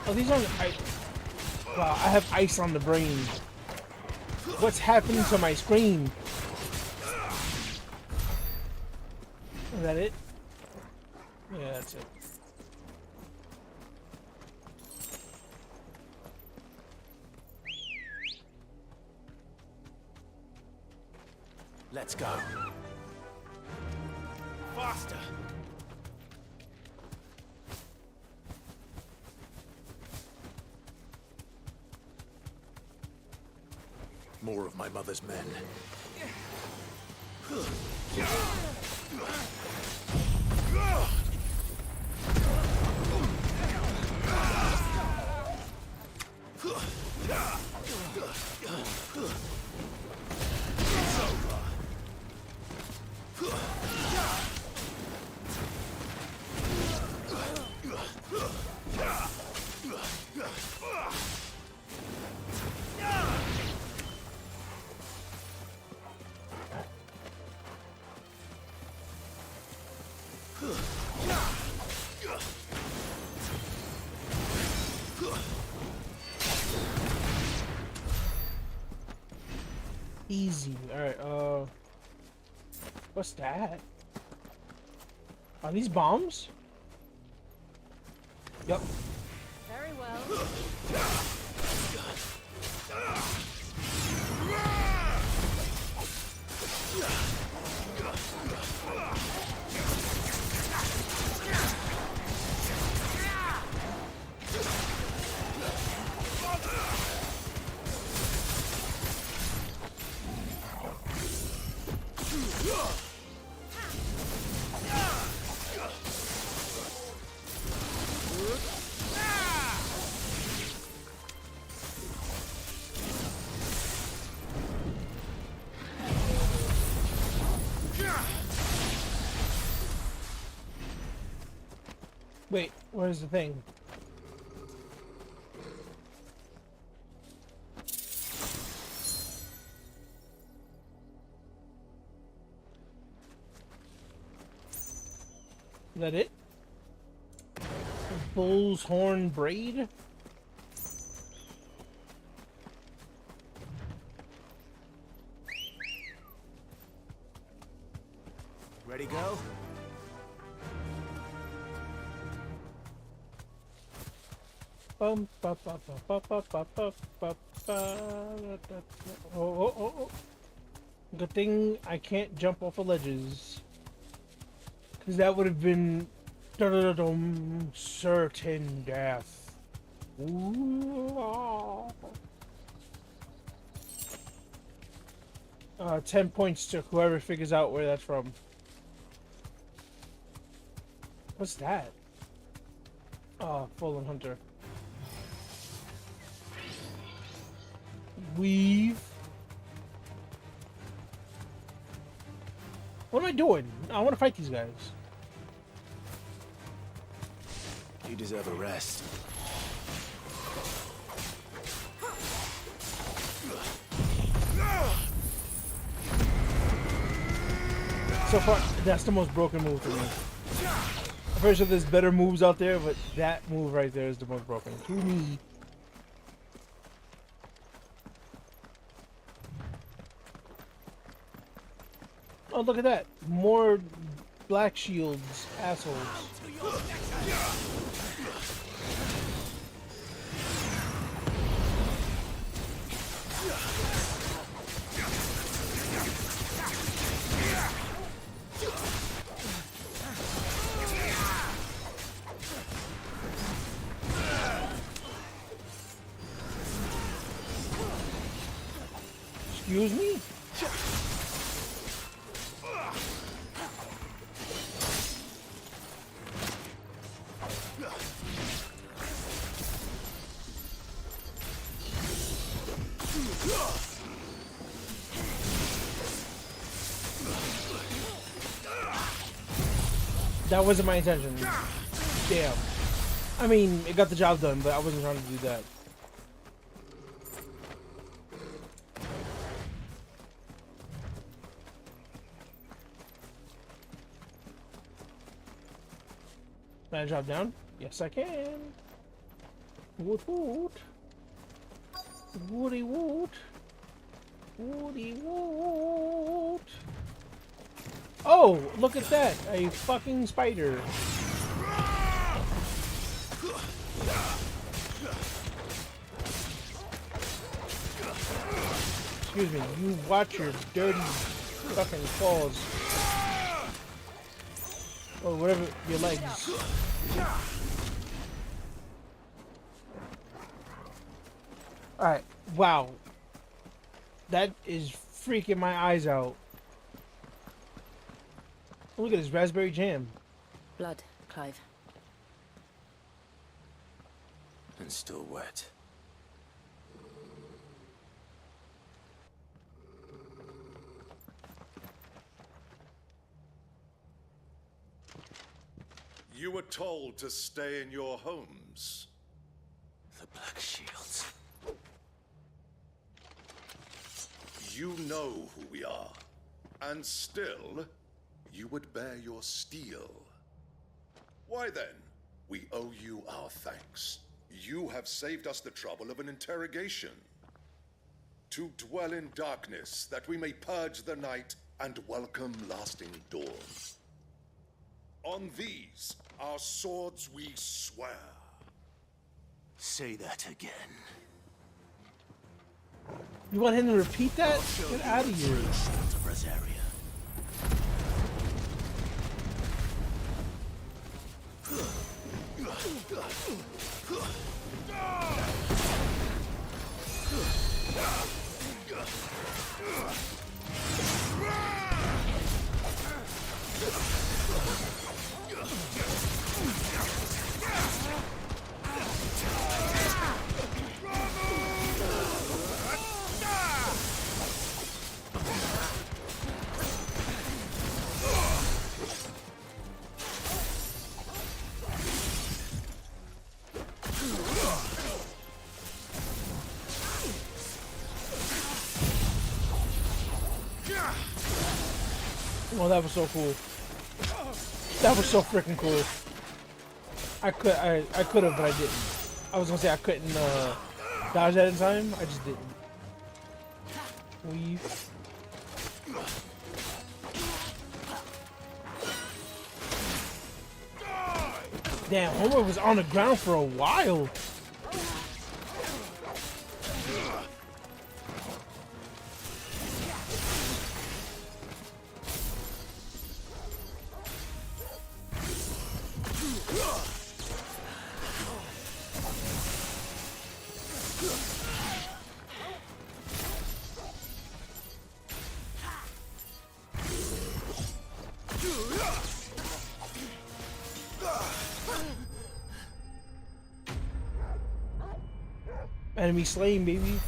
Oh, these aren't ice. Wow, I have ice on the brain. What's happening to my screen? Is that it? Yeah, that's it. Let's go. Faster! More of my mother's men. Easy. Alright, what's that? Are these bombs? Yep. Very well. Wait, where's the thing? Is that it? Bull's horn braid? Ready, go? Oh. Good thing I can't jump off of ledges. Because that would have been certain death. Ooh. 10 points to whoever figures out where that's from. What's that? Oh, Fallen Hunter. Weave. What am I doing? I want to fight these guys. You deserve a rest. So far, that's the most broken move for me. I'm pretty sure there's better moves out there, but that move right there is the most broken to me. Oh, look at that. More black shields, assholes. Excuse me? That wasn't my intention. Damn. I mean, it got the job done, but I wasn't trying to do that. Can I drop down? Yes, I can. Woot woot. Woody woot. Woody woot. Oh, look at that! A fucking spider. Excuse me, you watch your dirty fucking claws. Or whatever, your legs. Alright, wow. That is freaking my eyes out. Look at this raspberry jam. Blood, Clive. And still wet. You were told to stay in your homes. The Black Shields. You know who we are, and still, you would bear your steel. Why then, we owe you our thanks. You have saved us the trouble of an interrogation. To dwell in darkness, that we may purge the night and welcome lasting dawn. On these, our swords we swear. Say that again. You want him to repeat that? Get out of here. Of Rosaria. Oh, that was so cool. That was so freaking cool. I could have, but I didn't. I was gonna say I couldn't dodge that in time. I just didn't. Weave. Damn, Homer was on the ground for a while. Enemy slain, baby.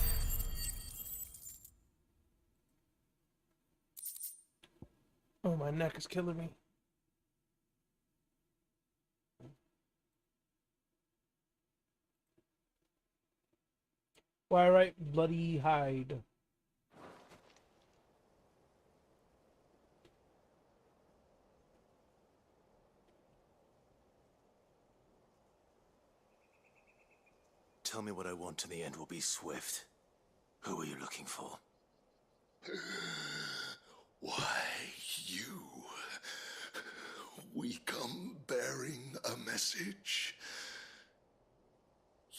Oh, my neck is killing me. Why, right, bloody hide. Tell me what I want and the end will be swift. Who are you looking for? Why, you. We come bearing a message.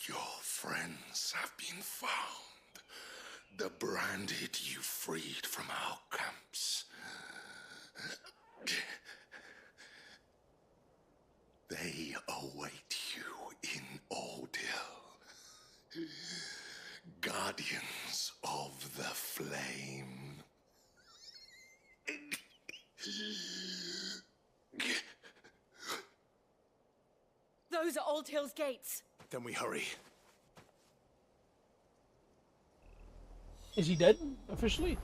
Your friends have been found. The branded you freed from our camps. They await you in Ordeal. Guardians of the Flame. Those are Old Hill's gates. Then we hurry. Is he dead, officially?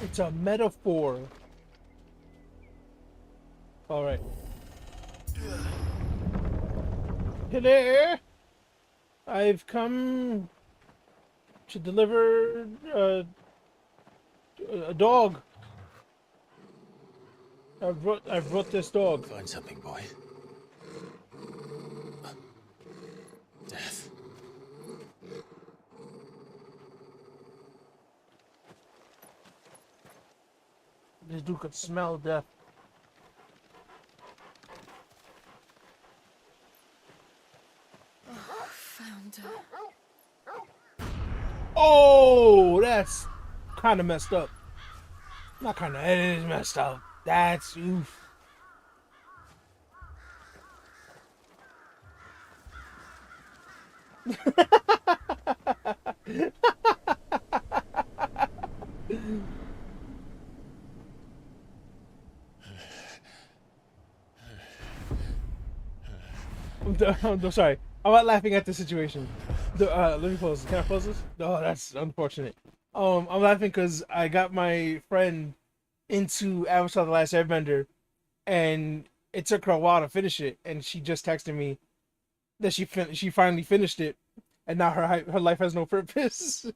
It's a metaphor. All right. Hello. I've come to deliver a dog. I've brought this dog. Find something, boy. Death. This dude could smell death. Oh, found her. Oh, that's kind of messed up. Not kind of, it is messed up. That's oof. I'm sorry. I'm not laughing at the situation. Let me pause. Can I pause this? Oh, that's unfortunate. I'm laughing because I got my friend into Avatar: The Last Airbender, and it took her a while to finish it, and she just texted me that she finally finished it, and now her life has no purpose.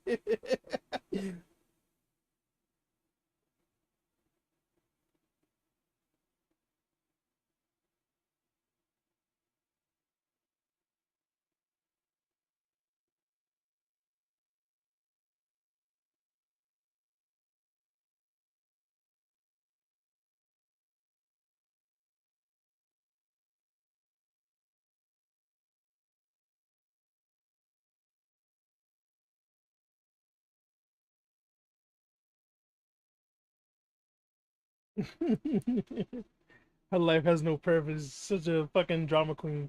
Her life has no purpose. Such a fucking drama queen.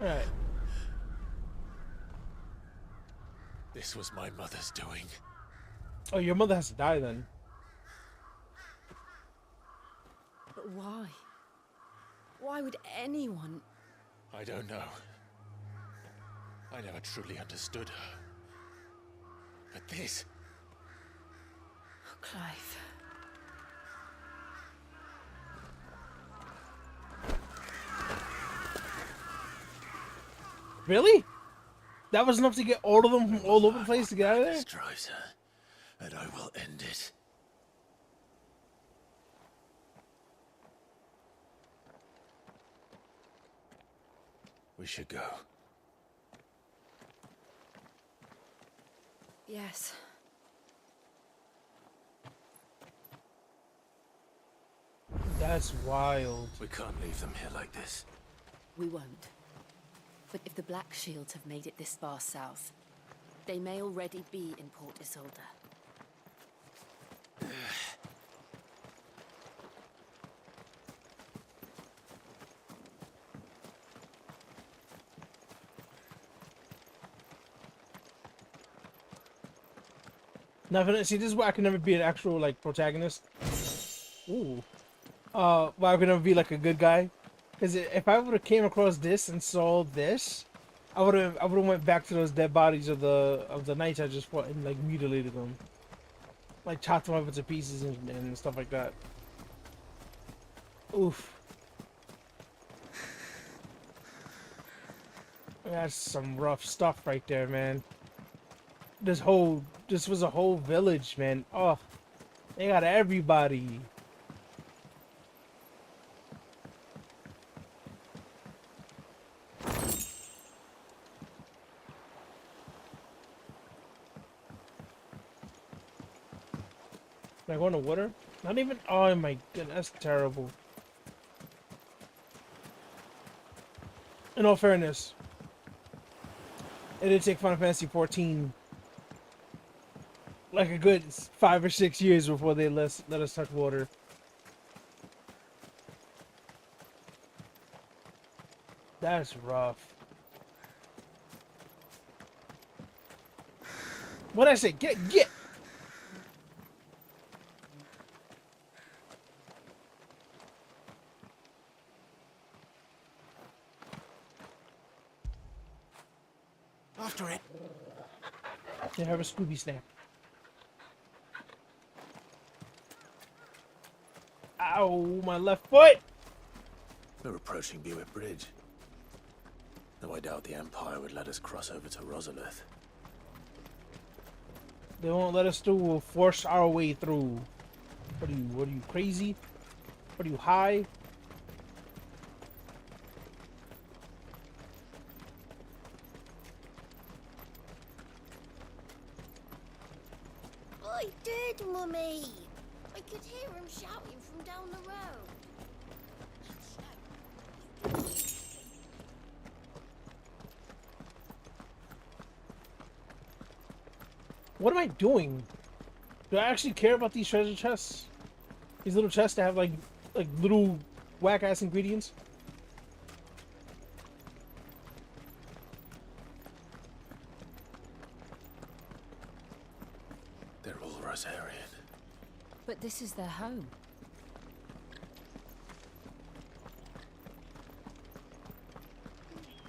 Alright. This was my mother's doing. Oh, your mother has to die then. But why? Why would anyone? I don't know. I never truly understood her. But this... Oh, Clive. Really? That was enough to get all of them from all over the place to get out of there? drives her, and I will end it. We should go. Yes. That's wild. We can't leave them here like this. We won't. But if the Black Shields have made it this far south, they may already be in Port Isolde. Now, see, this is why I can never be an actual like protagonist. Ooh. Why I could never be like a good guy. Because if I would have came across this and saw this, I would have went back to those dead bodies of the knights I just fought and like mutilated them, like chopped them up into pieces and stuff like that. Oof. That's some rough stuff right there, man. This was a whole village, man. Oh, they got everybody. Can I go in the water? Not even. Oh my goodness, that's terrible. In all fairness, it did take Final Fantasy XIV like a good 5 or 6 years before they let us touch water. That's rough. What'd I say? Get! After it. Can I have a Scooby snack? Ow, my left foot! We're approaching Bewick Bridge. Though I doubt the Empire would let us cross over to Rosalith. They won't let us through. We'll force our way through. What are you crazy? What are you, high? I did, Mummy. I could hear him shouting from down the road. What am I doing? Do I actually care about these treasure chests? These little chests that have like little whack ass ingredients? They're all Rosarian. But this is their home.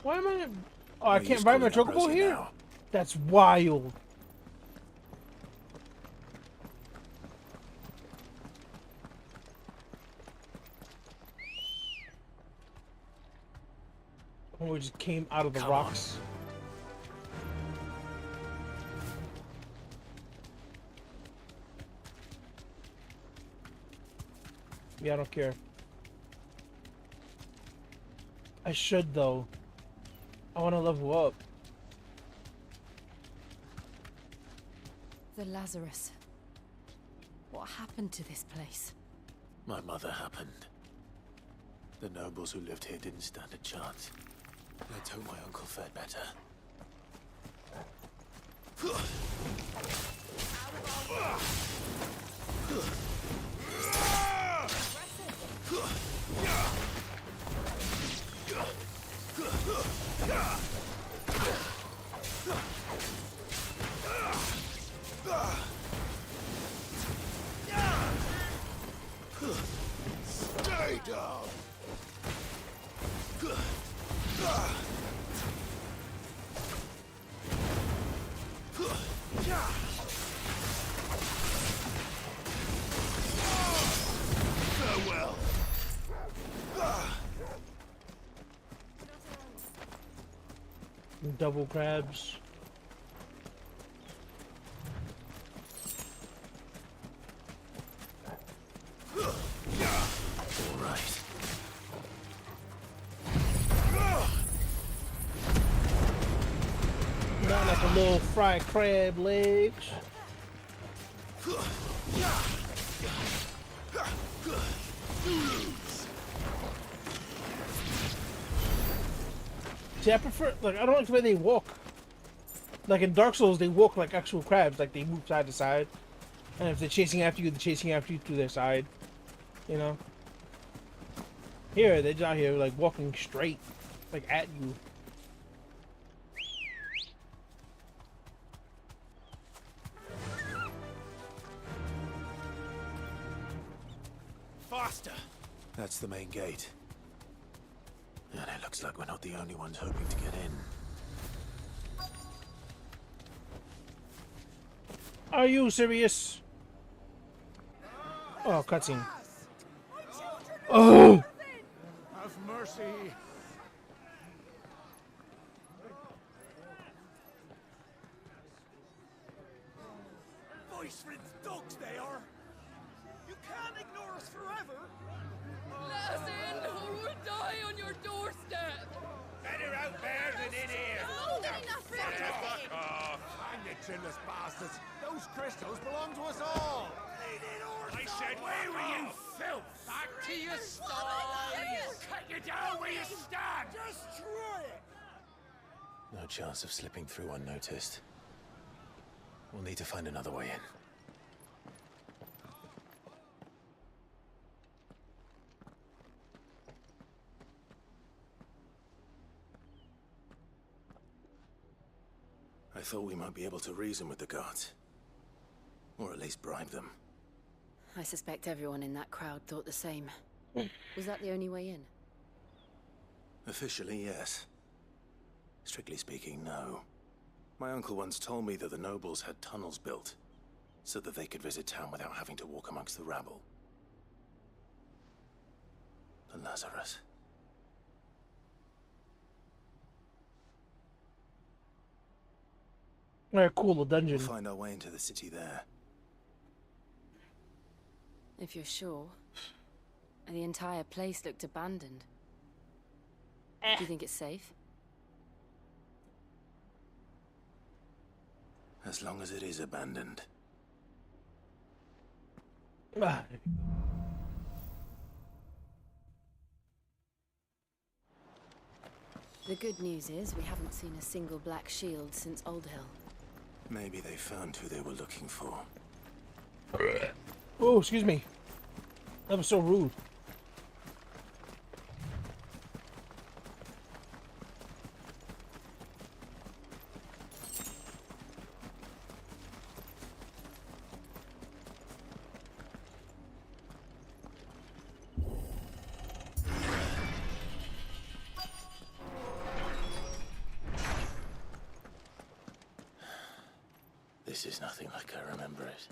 Why am I? Oh, I can't ride my chocobo here? Now. That's wild. Oh, it just came out of the rocks. Yeah, I don't care. I should, though. I want to level up. The Lazarus. What happened to this place? My mother happened. The nobles who lived here didn't stand a chance. Let's hope my uncle fared better. Stay down. Farewell. Double crabs. Not like a little fried crab legs. See, I prefer, like, I don't like the way they walk. Like in Dark Souls, they walk like actual crabs, like they move side to side. And if they're chasing after you, they're chasing after you to their side. You know? Here, they're just out here, like, walking straight, like, at you. Faster! That's the main gate. And it looks like we're not the only ones hoping to get in. Are you serious? Oh, cutscene. Oh! Have mercy. Voice rid dogs they are. You can't ignore us forever. Let us in, or we'll die on your doorstep. Better out there than in here. More than enough for Fuck off. Hang the chinless bastards. Those crystals belong to us all. I said, where were you, filth? Back to your sties. Cut you down where you stand. Destroy it. No chance of slipping through unnoticed. We'll need to find another way in. I thought we might be able to reason with the guards. Or at least bribe them. I suspect everyone in that crowd thought the same. Was that the only way in? Officially, yes. Strictly speaking, no. My uncle once told me that the nobles had tunnels built, so that they could visit town without having to walk amongst the rabble. The Lazarus. Alright, cool, the dungeon. We'll find our way into the city there. If you're sure. The entire place looked abandoned. Do you think it's safe? As long as it is abandoned. Ah. The good news is we haven't seen a single black shield since Old Hill. Maybe they found who they were looking for. Oh, excuse me. That was so rude. This is nothing like I remember it.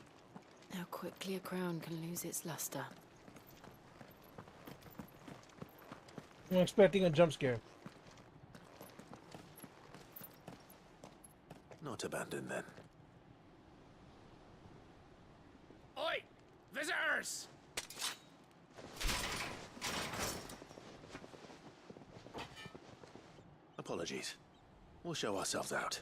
How quickly a crown can lose its luster. I'm expecting a jump scare. Not abandoned, then. Oi! Visitors! Apologies. We'll show ourselves out.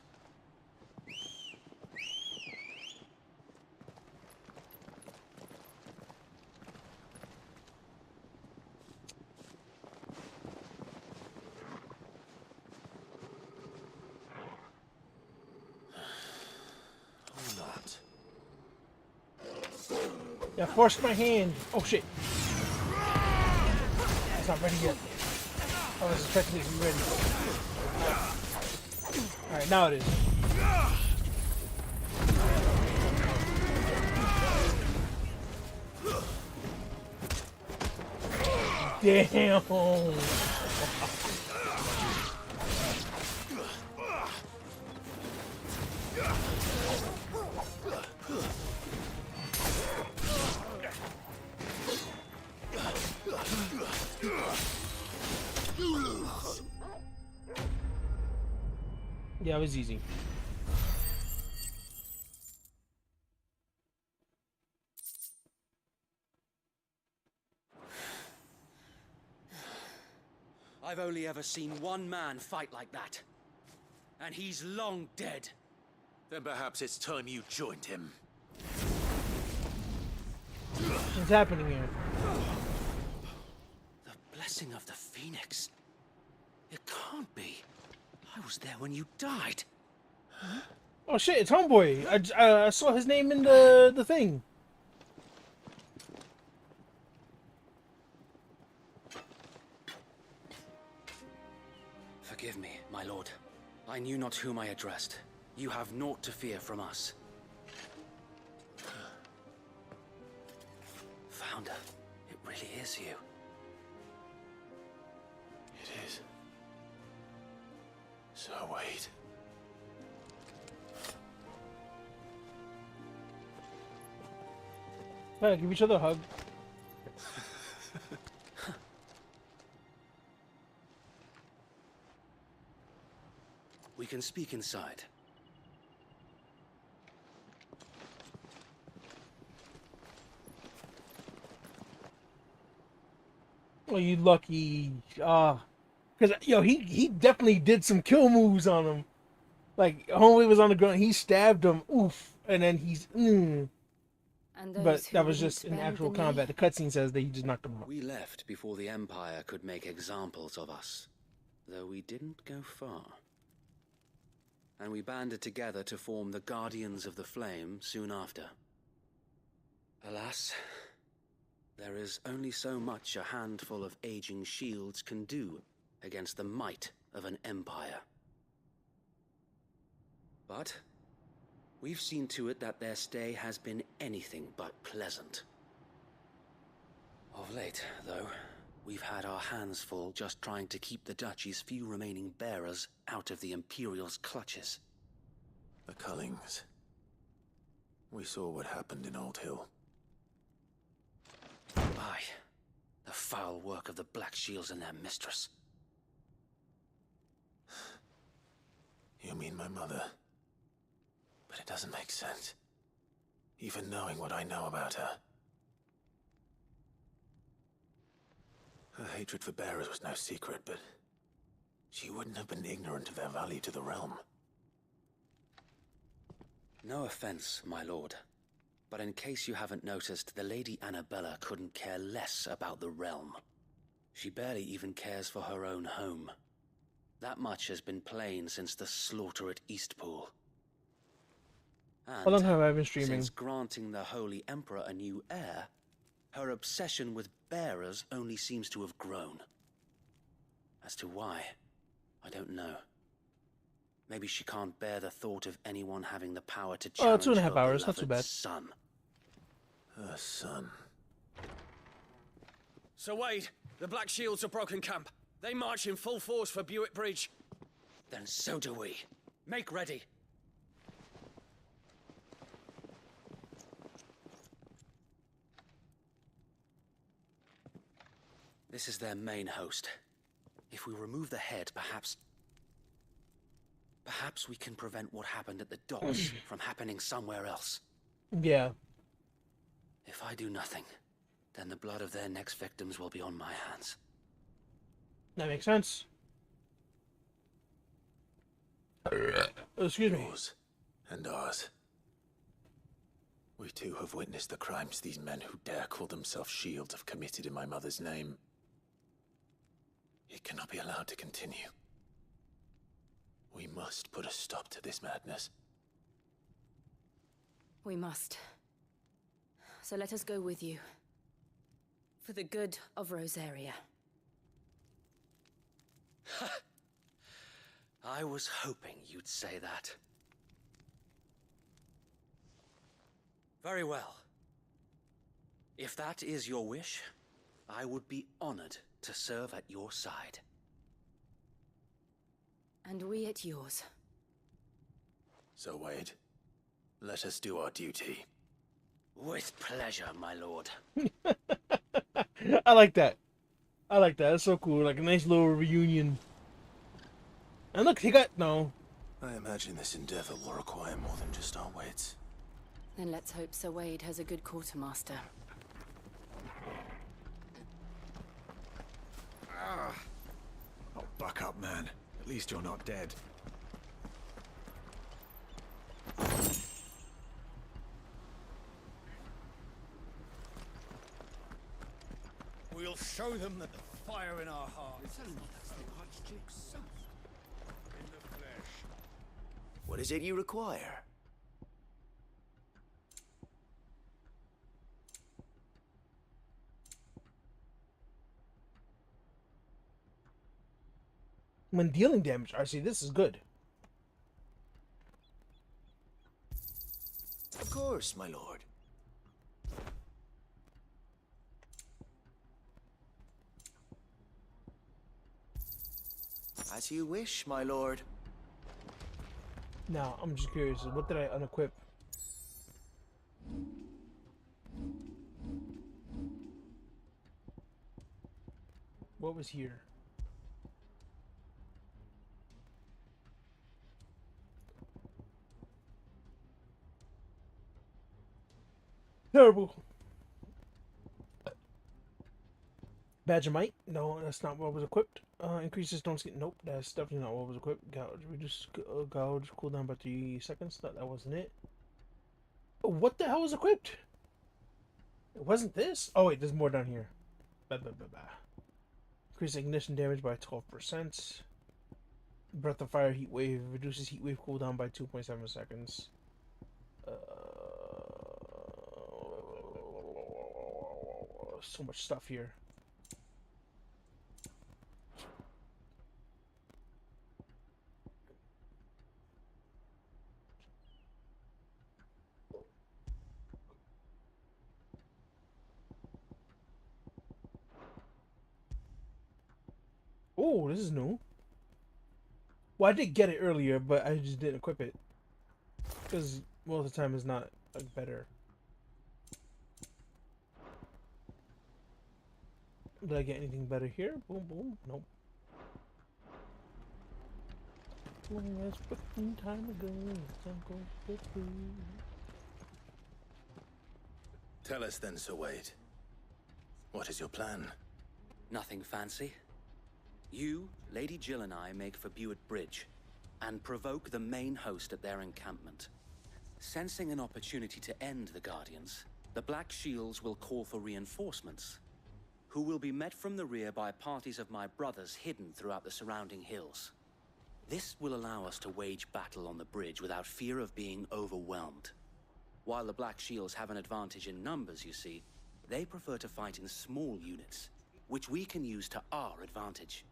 Yeah, forced my hand. Oh shit. It's not ready yet. I was expecting it to be ready. Alright, now it is. Damn. Yeah, it was easy. I've only ever seen one man fight like that. and he's long dead. Then perhaps it's time you joined him. What's happening here? The blessing of the Phoenix. It can't be. I was there when you died. Oh shit, it's Homeboy. I saw his name in the thing. Forgive me, my lord. I knew not whom I addressed. You have naught to fear from us. Founder, it really is you. It is. So wait. Yeah, give each other a hug. We can speak inside. Oh, you lucky. Cause yo, he definitely did some kill moves on him. Like Homeboy was on the ground, he stabbed him. Oof, and then he's. And But that was just in actual combat. The cutscene says that he just knocked him out. We left before the Empire could make examples of us, though we didn't go far. And we banded together to form the Guardians of the Flame soon after. Alas, there is only so much a handful of aging shields can do against the might of an empire. But we've seen to it that their stay has been anything but pleasant. Of late, though, we've had our hands full just trying to keep the Duchy's few remaining bearers out of the Imperial's clutches. The Cullings. We saw what happened in Old Hill. Aye, the foul work of the Black Shields and their mistress. You mean my mother? But it doesn't make sense. Even knowing what I know about her. Her hatred for bearers was no secret, but she wouldn't have been ignorant of their value to the realm. No offense, my lord, but in case you haven't noticed, the Lady Annabella couldn't care less about the realm. She barely even cares for her own home. That much has been plain since the slaughter at Eastpool. How long have I been streaming? Since granting the Holy Emperor a new heir, her obsession with bearers only seems to have grown. As to why, I don't know. Maybe she can't bear the thought of anyone having the power to challenge 2.5 her hours, not too beloved bad. son. Her son. Sir Wade, the Black Shields have broken camp. They march in full force for Buick Bridge. Then so do we. Make ready. This is their main host. If we remove the head, perhaps we can prevent what happened at the docks from happening somewhere else. Yeah. If I do nothing, then the blood of their next victims will be on my hands. That makes sense. Excuse me. Yours and ours. We too have witnessed the crimes these men who dare call themselves shields have committed in my mother's name. It cannot be allowed to continue. We must put a stop to this madness. We must. So let us go with you. For the good of Rosaria. I was hoping you'd say that. Very well. If that is your wish, I would be honored to serve at your side. And we at yours. So, Wade, let us do our duty. With pleasure, my lord. I like that. I like that. That's so cool. Like a nice little reunion. And look, he got no. I imagine this endeavor will require more than just our wits. Then let's hope Sir Wade has a good quartermaster. Oh, buck up, man. At least you're not dead. We'll show them that the fire in our hearts in the flesh. What is it you require? When dealing damage, I see this is good. Of course, my lord. As you wish, my lord. Now, I'm just curious, what did I unequip? What was here? Terrible. Badge of Might? No, that's not what was equipped. Increases don't skip. Nope, that's definitely not what was equipped. Gouge. Reduce gouge cooldown by 3 seconds. No, that wasn't it. What the hell was equipped? It wasn't this? Oh, wait, there's more down here. Increase ignition damage by 12%. Breath of Fire Heat Wave. Reduces Heat Wave cooldown by 2.7 seconds. So much stuff here. Oh, this is new. Well, I did get it earlier, but I just didn't equip it. Because most of the time it's not like better. Did I get anything better here? Boom, boom. Nope. Let's put some time ago. Tell us then, Sir Wade. What is your plan? Nothing fancy. You, Lady Jill and I make for Buett Bridge and provoke the main host at their encampment. Sensing an opportunity to end the Guardians, the Black Shields will call for reinforcements, who will be met from the rear by parties of my brothers hidden throughout the surrounding hills. This will allow us to wage battle on the bridge without fear of being overwhelmed. While the Black Shields have an advantage in numbers, you see, they prefer to fight in small units, which we can use to our advantage.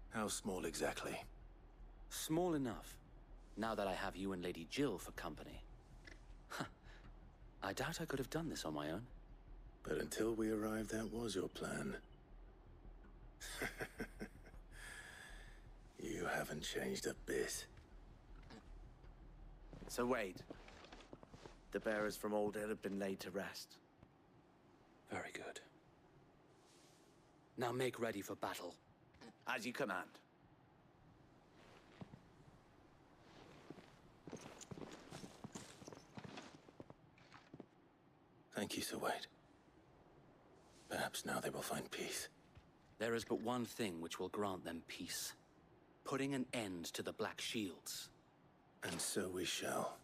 How small exactly? Small enough, now that I have you and Lady Jill for company. I doubt I could have done this on my own. But until we arrived, that was your plan. You haven't changed a bit. So Wade, the bearers from Old Hill have been laid to rest. Very good. Now make ready for battle. As you command. Thank you, Sir Wade. Perhaps now they will find peace. There is but one thing which will grant them peace. Putting an end to the Black Shields. And so we shall.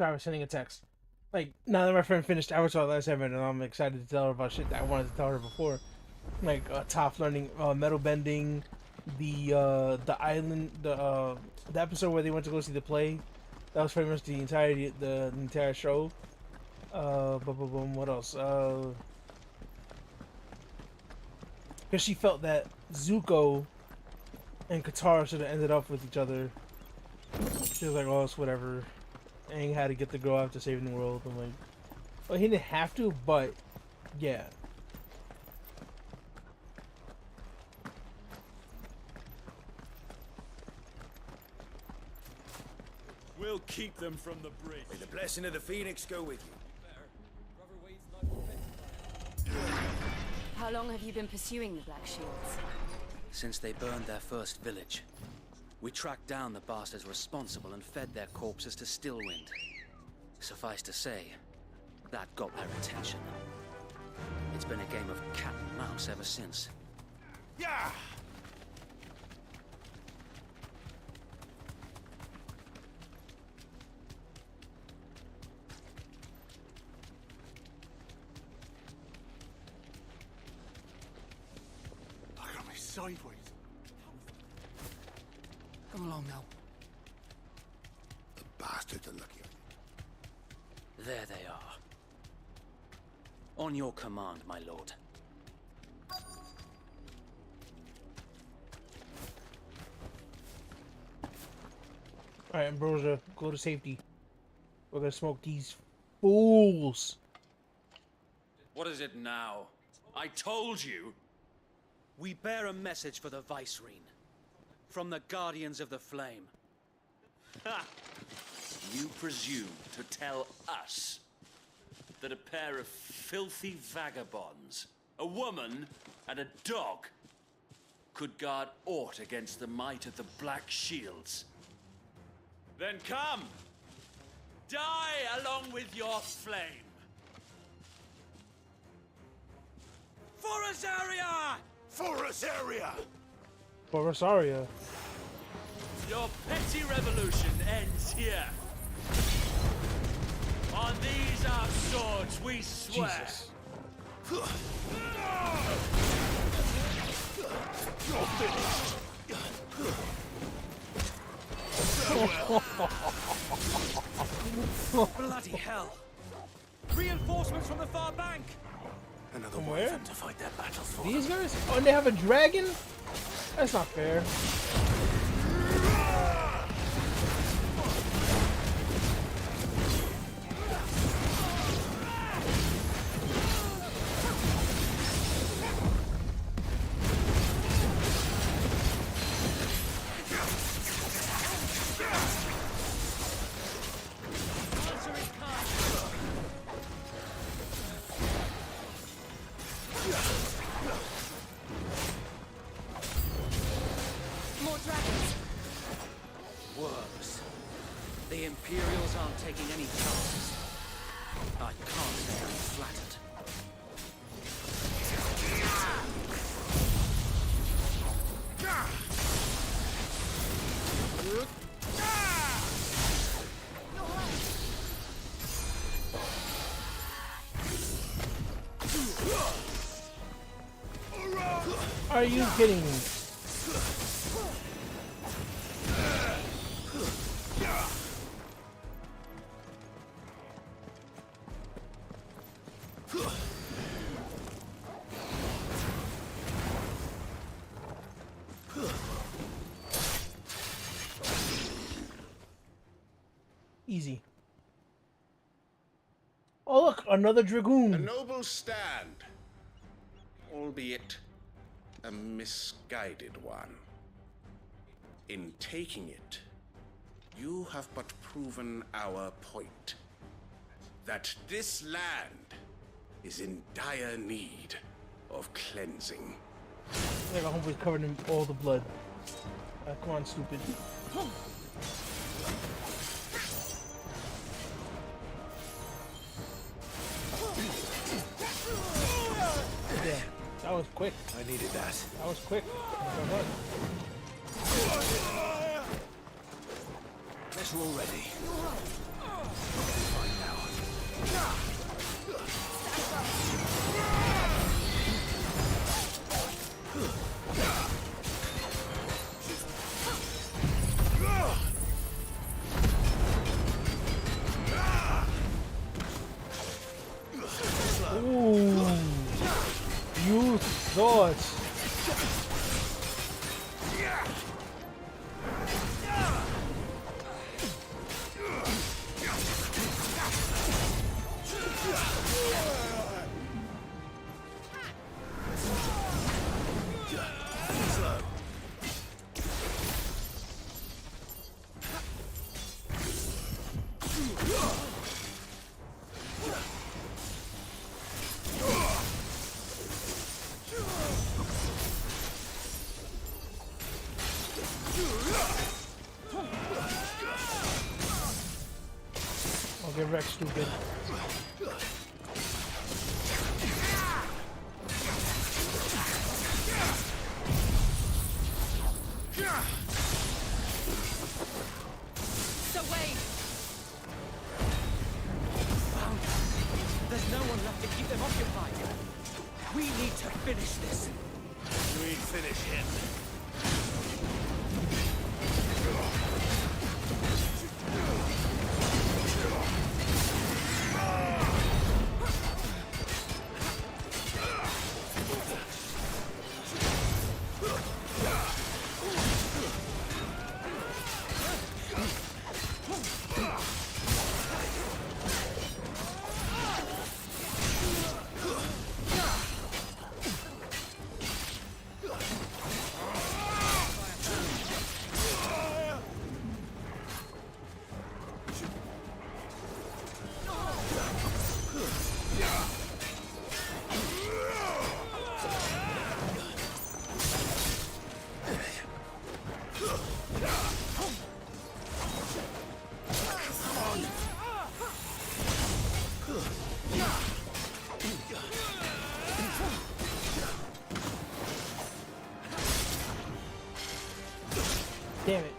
I was sending a text. Like, now that my friend finished Avatar Last Airbender, and I'm excited to tell her about shit that I wanted to tell her before. Like, Toph learning metal bending, the island, the episode where they went to go see the play. That was pretty much the entire show. What else? Because she felt that Zuko and Katara should have ended up with each other. She was like, oh, it's whatever. Aang had to get the girl after saving the world. I'm like, well, he didn't have to, but yeah. We'll keep them from the bridge. May the blessing of the Phoenix go with you. How long have you been pursuing the Black Shields? Since they burned their first village. We tracked down the bastards responsible and fed their corpses to Stillwind. Suffice to say, that got their attention. It's been a game of cat and mouse ever since. Yeah! Look at me sideways. Come along now. The bastards are looking at you. There they are. On your command, my lord. Alright, Ambrosia, go to safety. We're gonna smoke these fools. What is it now? I told you! We bear a message for the Vicereine. From the Guardians of the Flame. Ha! You presume to tell us that a pair of filthy vagabonds, a woman and a dog, could guard aught against the might of the Black Shields? Then come! Die along with your flame! For Azaria! For Azaria! For Rosaria. Your petty revolution ends here. On these our swords we swear. Jesus. You're finished. Bloody hell! Reinforcements from the far bank! Another From one where? of them to fight their battles for. These guys? Oh, and they have a dragon? That's not fair. More dragons! Worms. The Imperials aren't taking any chances. I can't say I'm flattered. Are you kidding me? Easy. Oh look, another dragoon. A noble stand, albeit a misguided one. In taking it, you have but proven our point. That this land is in dire need of cleansing. Like, I hope he's covered in all the blood. Come on, stupid. Yeah, that was quick. I needed that. That was quick. Guess we're all ready. Fine now. Ooh, you thought. wreck, stupid. So wait! Found them. There's no one left to keep them occupied. We need to finish this. We finish him. Damn it.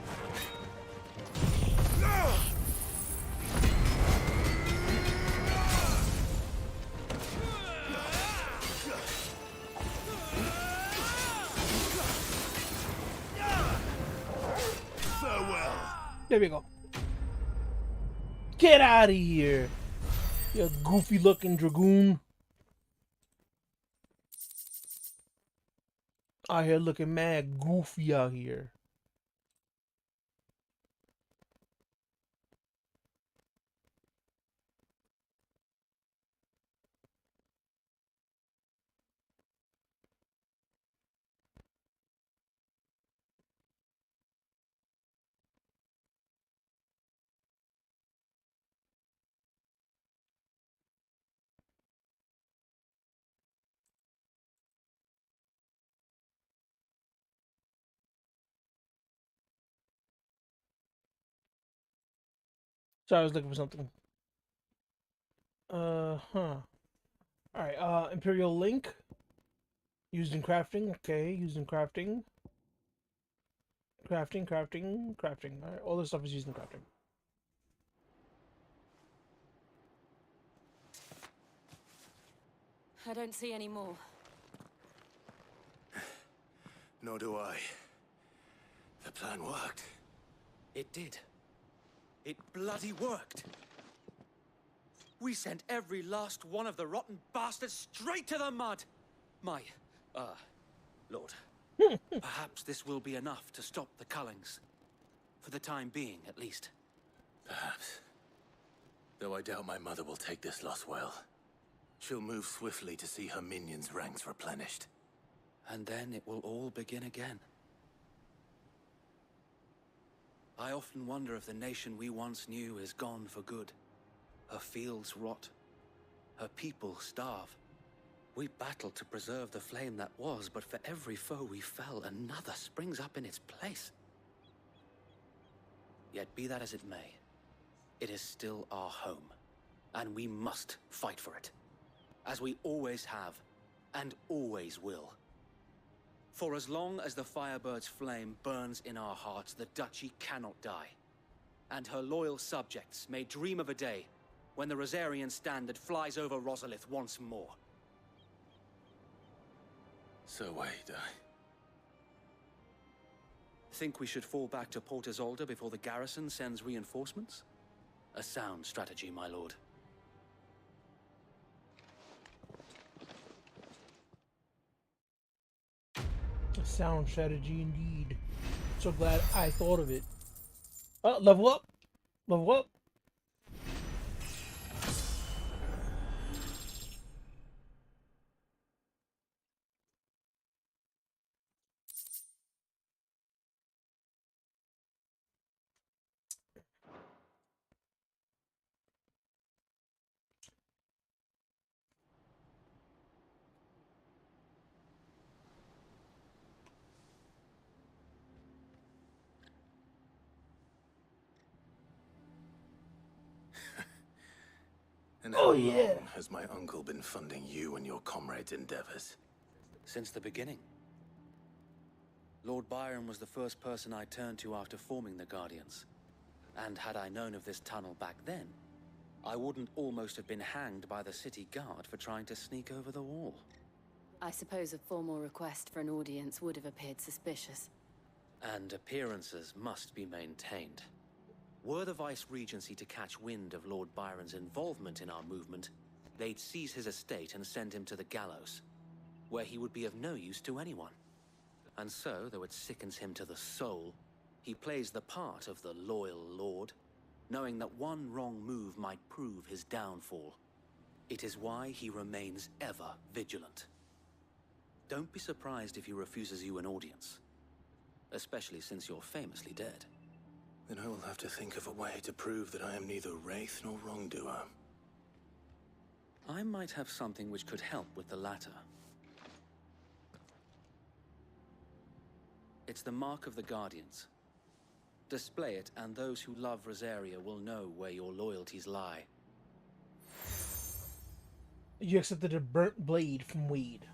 Farewell. There we go. Get out of here, you goofy looking dragoon. Out here looking mad goofy out here. Sorry, I was looking for something. Alright, Imperial Link. Used in crafting. Okay, used in crafting. Crafting. Alright, all this stuff is used in crafting. I don't see any more. Nor do I. The plan worked. It did. It bloody worked. We sent every last one of the rotten bastards straight to the mud. My, Lord. Perhaps this will be enough to stop the Cullings. For the time being, at least. Perhaps. Though I doubt my mother will take this loss well. She'll move swiftly to see her minions' ranks replenished. And then it will all begin again. I often wonder if the nation we once knew is gone for good. Her fields rot. Her people starve. We battled to preserve the flame that was, but for every foe we fell, another springs up in its place. Yet be that as it may, it is still our home, and we must fight for it, as we always have, and always will. For as long as the Firebird's flame burns in our hearts, the Duchy cannot die. And her loyal subjects may dream of a day when the Rosarian standard flies over Rosalith once more. So wait, Think we should fall back to Port Isolde before the garrison sends reinforcements? A sound strategy, my lord. A sound strategy indeed. So glad I thought of it. Oh, level up! Level up! And how long has my uncle been funding you and your comrades' endeavors? Since the beginning. Lord Byron was the first person I turned to after forming the Guardians. And had I known of this tunnel back then, I wouldn't almost have been hanged by the city guard for trying to sneak over the wall. I suppose a formal request for an audience would have appeared suspicious. And appearances must be maintained. Were the Vice-Regency to catch wind of Lord Byron's involvement in our movement, they'd seize his estate and send him to the gallows, where he would be of no use to anyone. And so, though it sickens him to the soul, he plays the part of the loyal lord, knowing that one wrong move might prove his downfall. It is why he remains ever vigilant. Don't be surprised if he refuses you an audience, especially since you're famously dead. Then I will have to think of a way to prove that I am neither wraith nor wrongdoer. I might have something which could help with the latter. It's the mark of the Guardians. Display it, and those who love Rosaria will know where your loyalties lie. You accepted a burnt blade from Weed.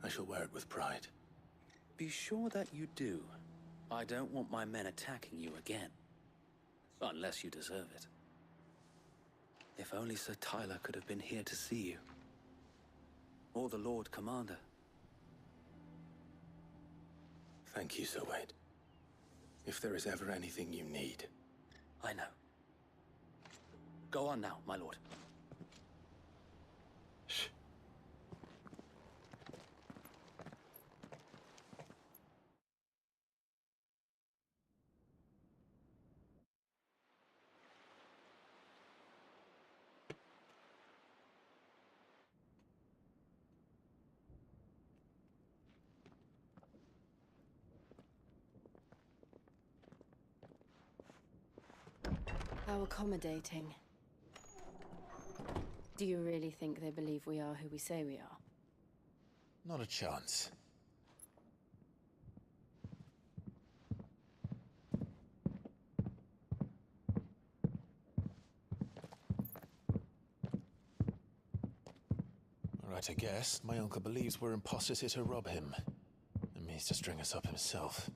I shall wear it with pride. Be sure that you do. I don't want my men attacking you again. Unless you deserve it. If only Sir Tyler could have been here to see you. Or the Lord Commander. Thank you, Sir Wade. If there is ever anything you need. I know. Go on now, my lord. How accommodating. Do you really think they believe we are who we say we are? Not a chance. Right, I guess. My uncle believes we're imposters here to rob him. And means to string us up himself.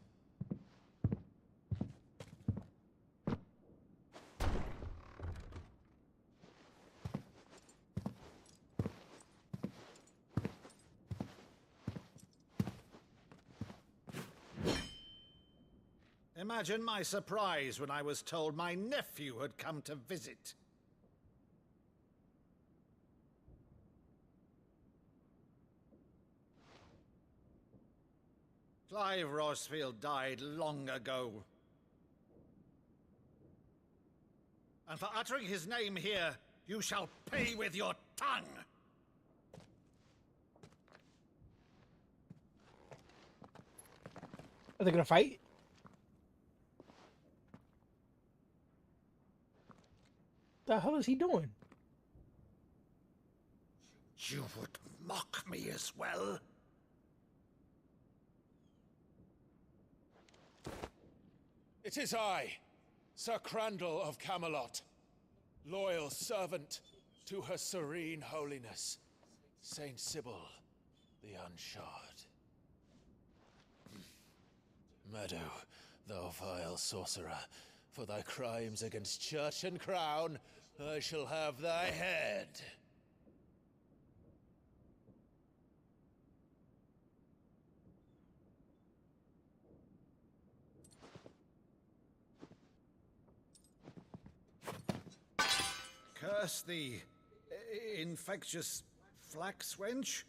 Imagine my surprise when I was told my nephew had come to visit. Clive Rosfield died long ago. And for uttering his name here, you shall pay with your tongue! Are they gonna fight? The hell is he doing? You would mock me as well? It is I, Sir Crandall of Camelot, loyal servant to Her Serene Holiness, Saint Sybil the Unshod. Meadow, thou vile sorcerer, for thy crimes against church and crown, I shall have thy head. Curse thee, infectious flax wench.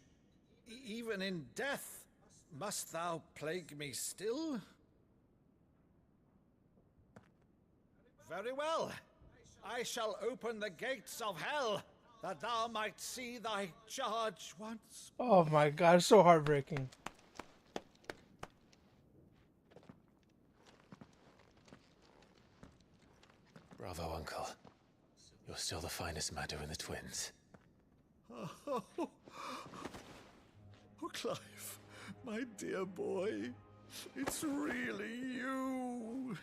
Even in death, must thou plague me still? Very well. I shall open the gates of hell, that thou might see thy charge once. Oh my god, it's so heartbreaking. Bravo, Uncle. You're still the finest Meadow in the twins. Oh, Clive, my dear boy, it's really you.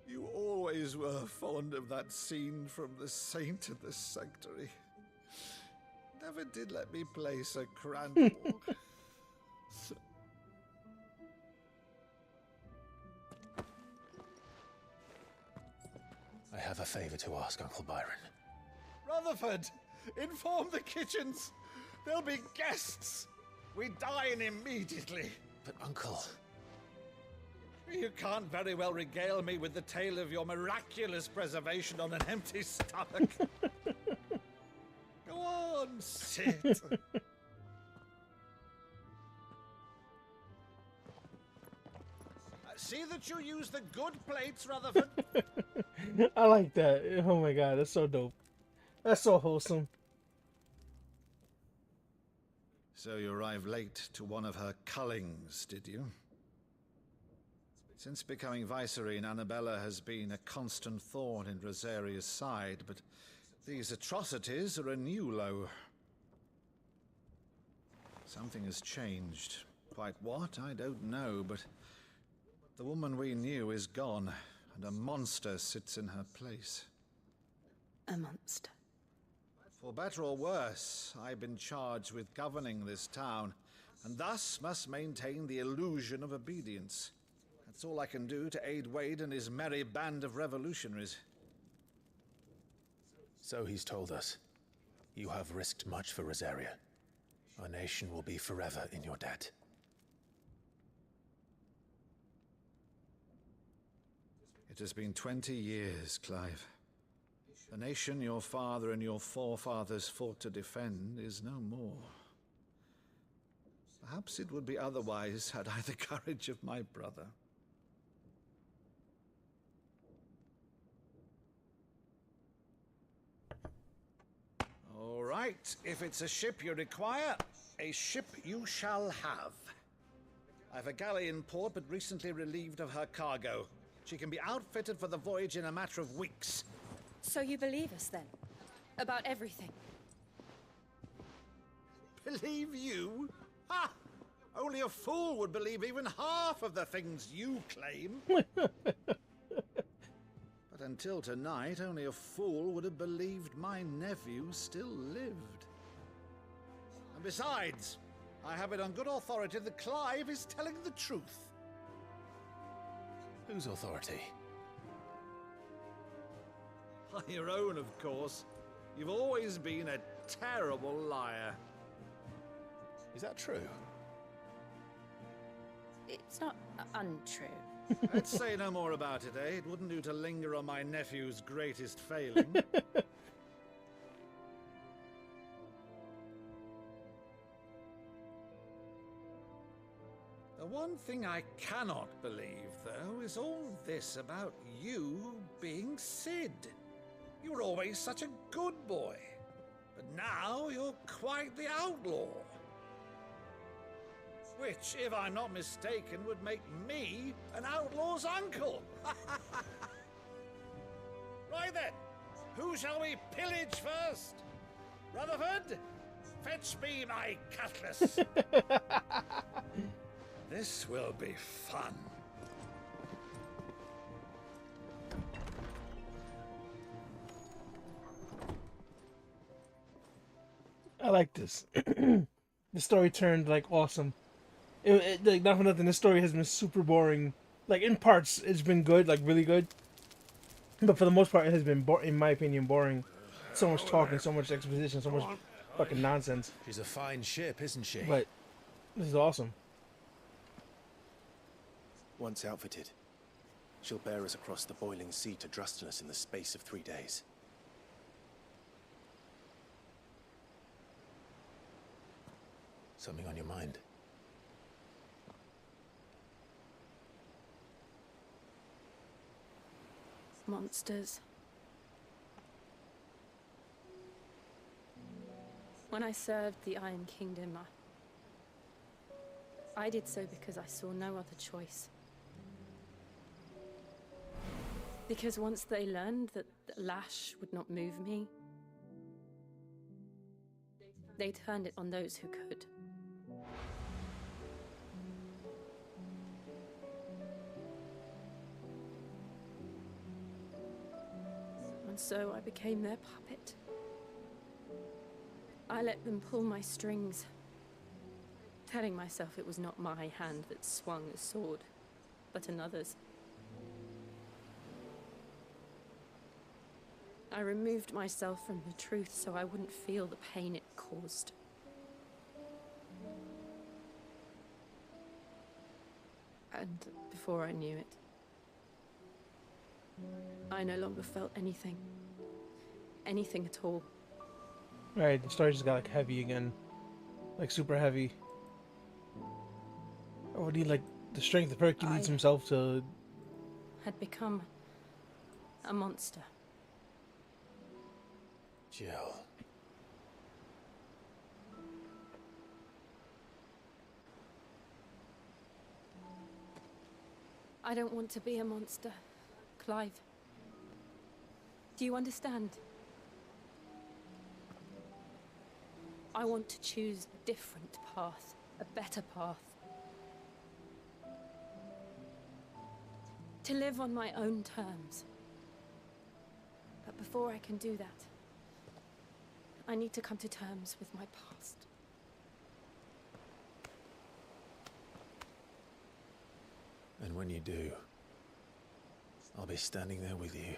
You always were fond of that scene from The Saint of the Sanctuary. Never did let me play Sir Crandall. I have a favor to ask, Uncle Byron. Rutherford, inform the kitchens. There'll be guests. We dine immediately. But, Uncle... You can't very well regale me with the tale of your miraculous preservation on an empty stomach. Go on, sit. See that you use the good plates, Rutherford. I like that. Oh my god, that's so dope. That's so wholesome. So you arrived late to one of her cullings, did you? Since becoming Vicereine, Annabella has been a constant thorn in Rosaria's side, but these atrocities are a new low. Something has changed. Quite what, I don't know, but the woman we knew is gone, and a monster sits in her place. A monster. For better or worse, I've been charged with governing this town, and thus must maintain the illusion of obedience. That's all I can do to aid Wade and his merry band of revolutionaries. So he's told us. You have risked much for Rosaria. Our nation will be forever in your debt. It has been 20 years, Clive. The nation your father and your forefathers fought to defend is no more. Perhaps it would be otherwise had I the courage of my brother. All right, if it's a ship you require, a ship you shall have. I've a galley in port, but recently relieved of her cargo. She can be outfitted for the voyage in a matter of weeks. So you believe us then? About everything? Believe you? Ha! Only a fool would believe even half of the things you claim. But until tonight, only a fool would have believed my nephew still lived. And besides, I have it on good authority that Clive is telling the truth. Whose authority? Your own, of course. You've always been a terrible liar. Is that true? It's not untrue. Let's say no more about it, eh? It wouldn't do to linger on my nephew's greatest failing. The one thing I cannot believe, though, is all this about you being Sid. You were always such a good boy, but now you're quite the outlaw. Which, if I'm not mistaken, would make me an outlaw's uncle. Right then, who shall we pillage first? Rutherford, fetch me my cutlass. This will be fun. I like this. The story turned like awesome. Like not for nothing, this story has been super boring. Like in parts, it's been good, like really good. But for the most part, it has been, in my opinion, boring. So much talking, so much exposition, so much fucking nonsense. She's a fine ship, isn't she? But this is awesome. Once outfitted, she'll bear us across the boiling sea to Drustinus in the space of 3 days. Something on your mind? Monsters. When I served the Iron Kingdom, I did so because I saw no other choice. Because once they learned that the lash would not move me, they turned it on those who could. so I became their puppet. I let them pull my strings, telling myself it was not my hand that swung the sword, but another's. I removed myself from the truth so I wouldn't feel the pain it caused. And before I knew it, I no longer felt anything. Anything at all. Alright, the story just got like heavy again. Like super heavy. I would need like the strength of Hercules himself to... Had become a monster. Jill. I don't want to be a monster, Clive. Do you understand? I want to choose a different path, a better path. To live on my own terms. But before I can do that, I need to come to terms with my past. And when you do, I'll be standing there with you,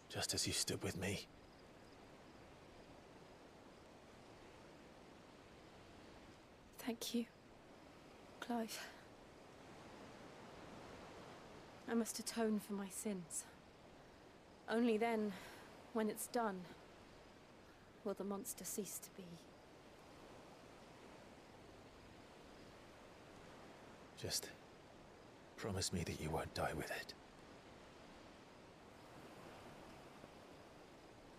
just as you stood with me. Thank you, Clive. I must atone for my sins. Only then, when it's done, will the monster cease to be. Just promise me that you won't die with it.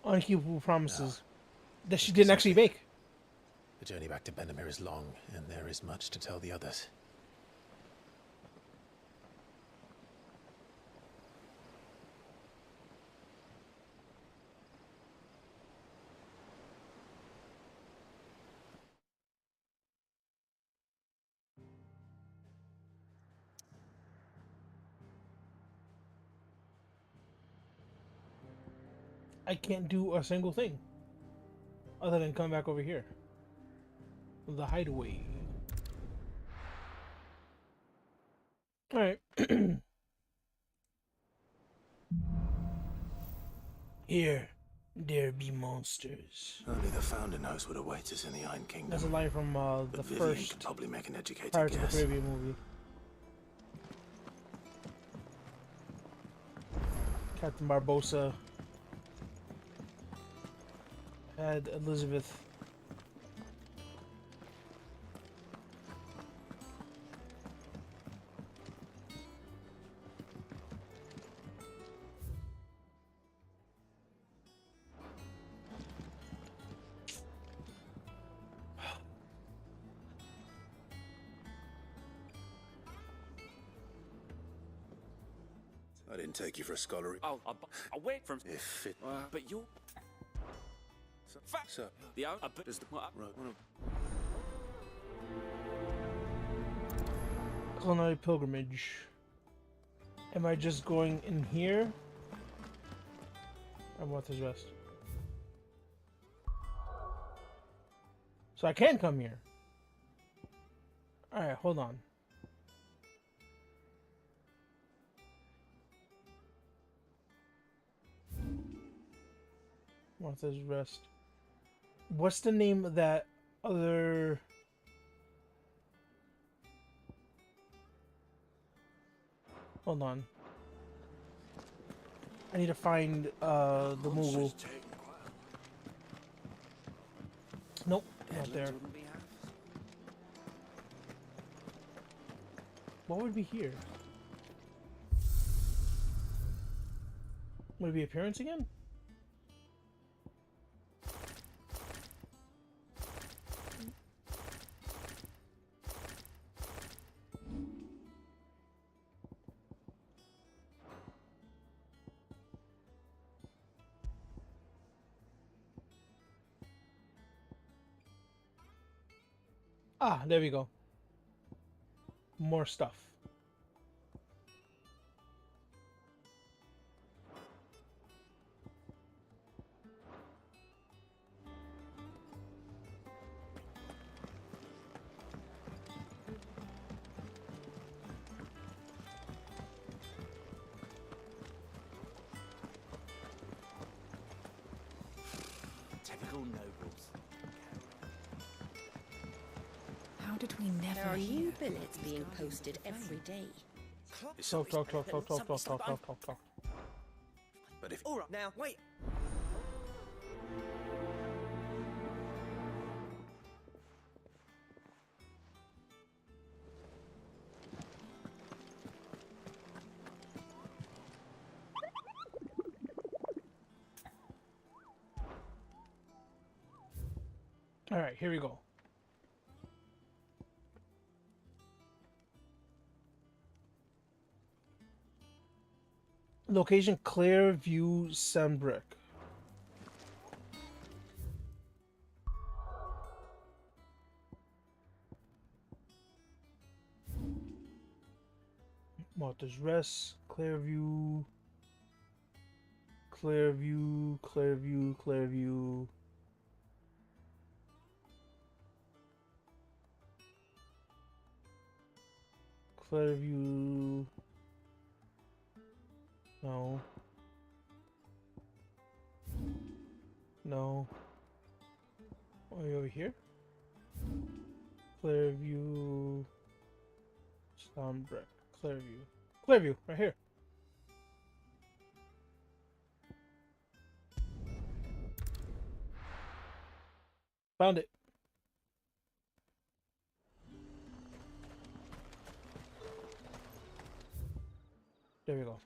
Unkeepable promises that she didn't actually make. The journey back to Benamir is long, and there is much to tell the others. I can't do a single thing other than come back over here. The hideaway. Alright. Here, there be monsters. Only the Founder knows what awaits us in the Iron Kingdom. That's a line from the But Vivian first could probably make an educated Pirates of the guess. Caribbean movie. Captain Barbossa had Elizabeth. I didn't take you for a scholar. I'll wait from. If it... But you're. So, The out. But is the. Culinary pilgrimage. Am I just going in here? I want this rest. So I can come here. Alright, hold on. Martha's Rest. What's the name of that other... Hold on. I need to find the Moogle. Nope, not there. What would be here? Would it be appearance again? Ah, there we go. More stuff. Typical nobles. How did we never There are hear new who billets these being Guardians posted of the every Flame? day. Talk. But if... Alright, now, wait! All right, here we go. Location: Clearview, Sunbrook. Martha's Rest, Clearview, Clearview. Clearview. No. No. Are you over here? Clearview. Sunbrook. Clearview. Clearview, right here. Found it. There we go.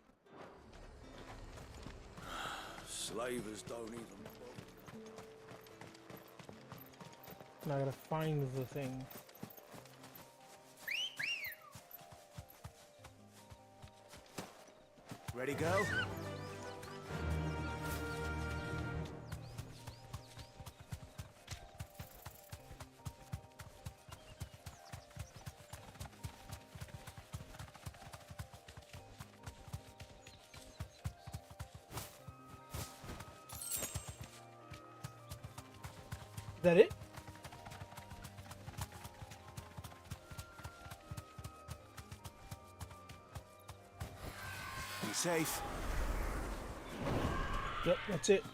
Slavers don't even... Now I gotta find the thing. Ready, go? Is that it? Be safe. Yep, that's it.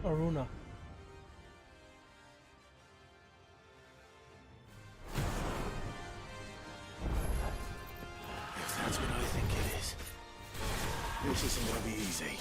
Aruna. If that's what I think it is, this isn't gonna be easy.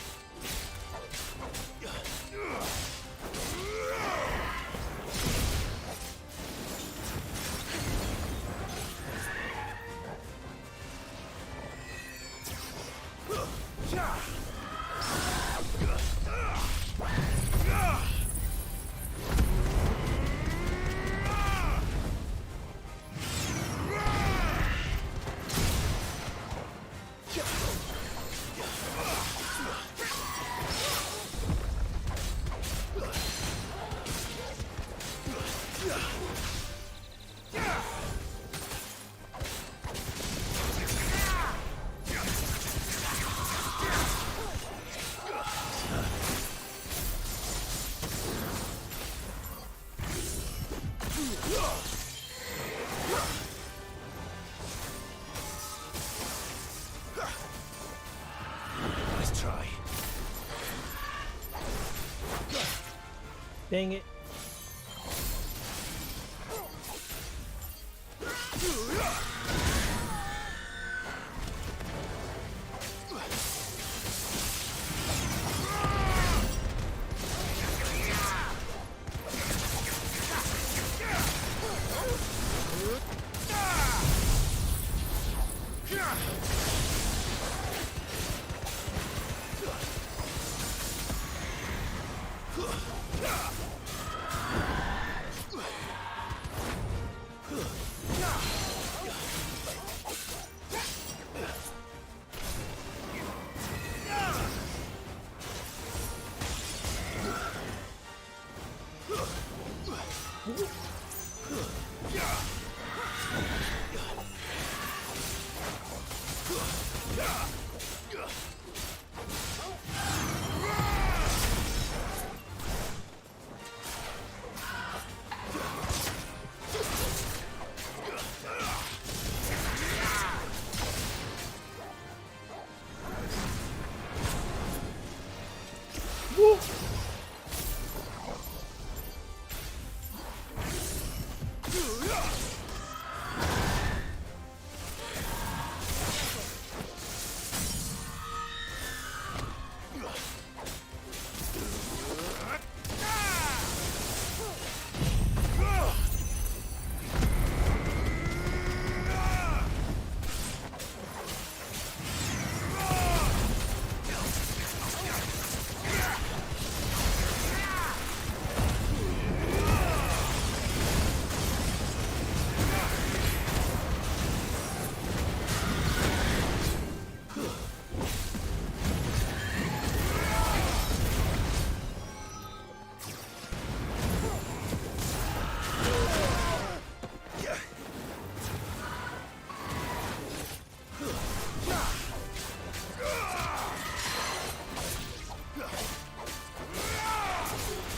Let's try. Dang it.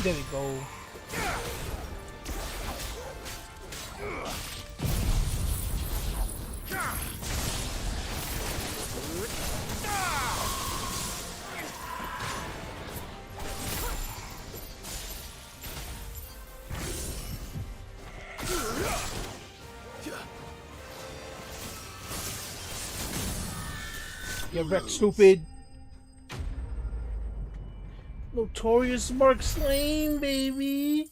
There we go. Get wrecked, stupid. Notorious Mark Slain, baby.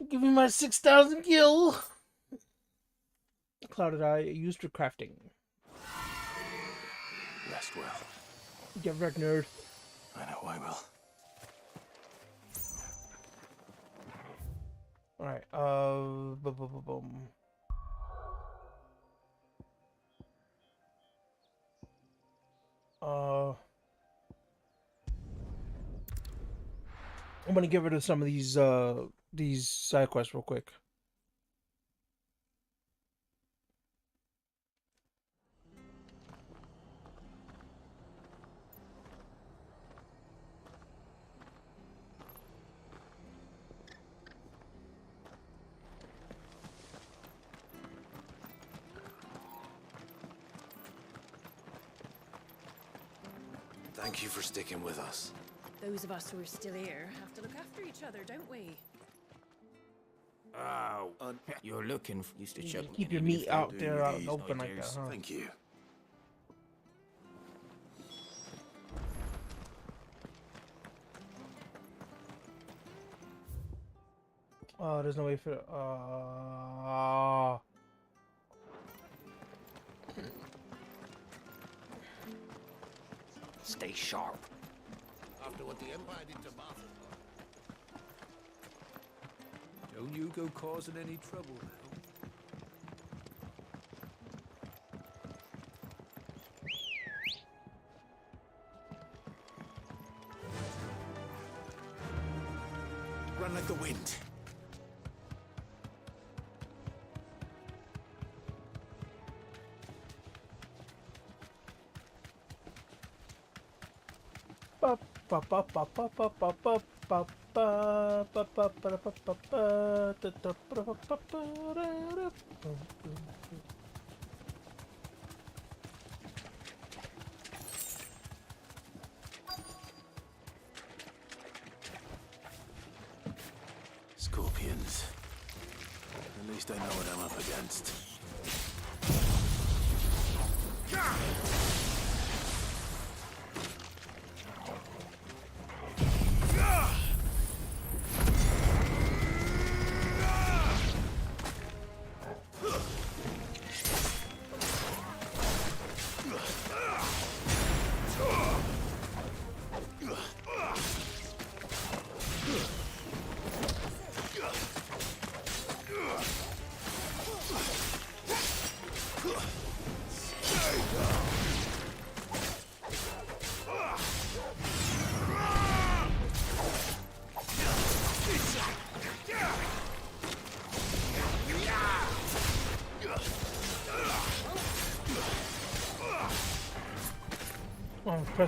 Give me my 6,000 gil. Clouded Eye used for crafting. Rest well. Get wrecked, nerd. I know I will. Alright, boom. I'm gonna get rid of some of these side quests real quick. Thank you for sticking with us. Those of us who are still here have to look after each other, don't we? Oh, you're looking for... Used to chuck Keep your meat out there out in the open like that, huh? Thank you. Oh, there's no way for... Stay sharp. After what the Empire did to Martha. Don't you go causing any trouble now. Run like the wind. Scorpions. At least I know what I'm up against.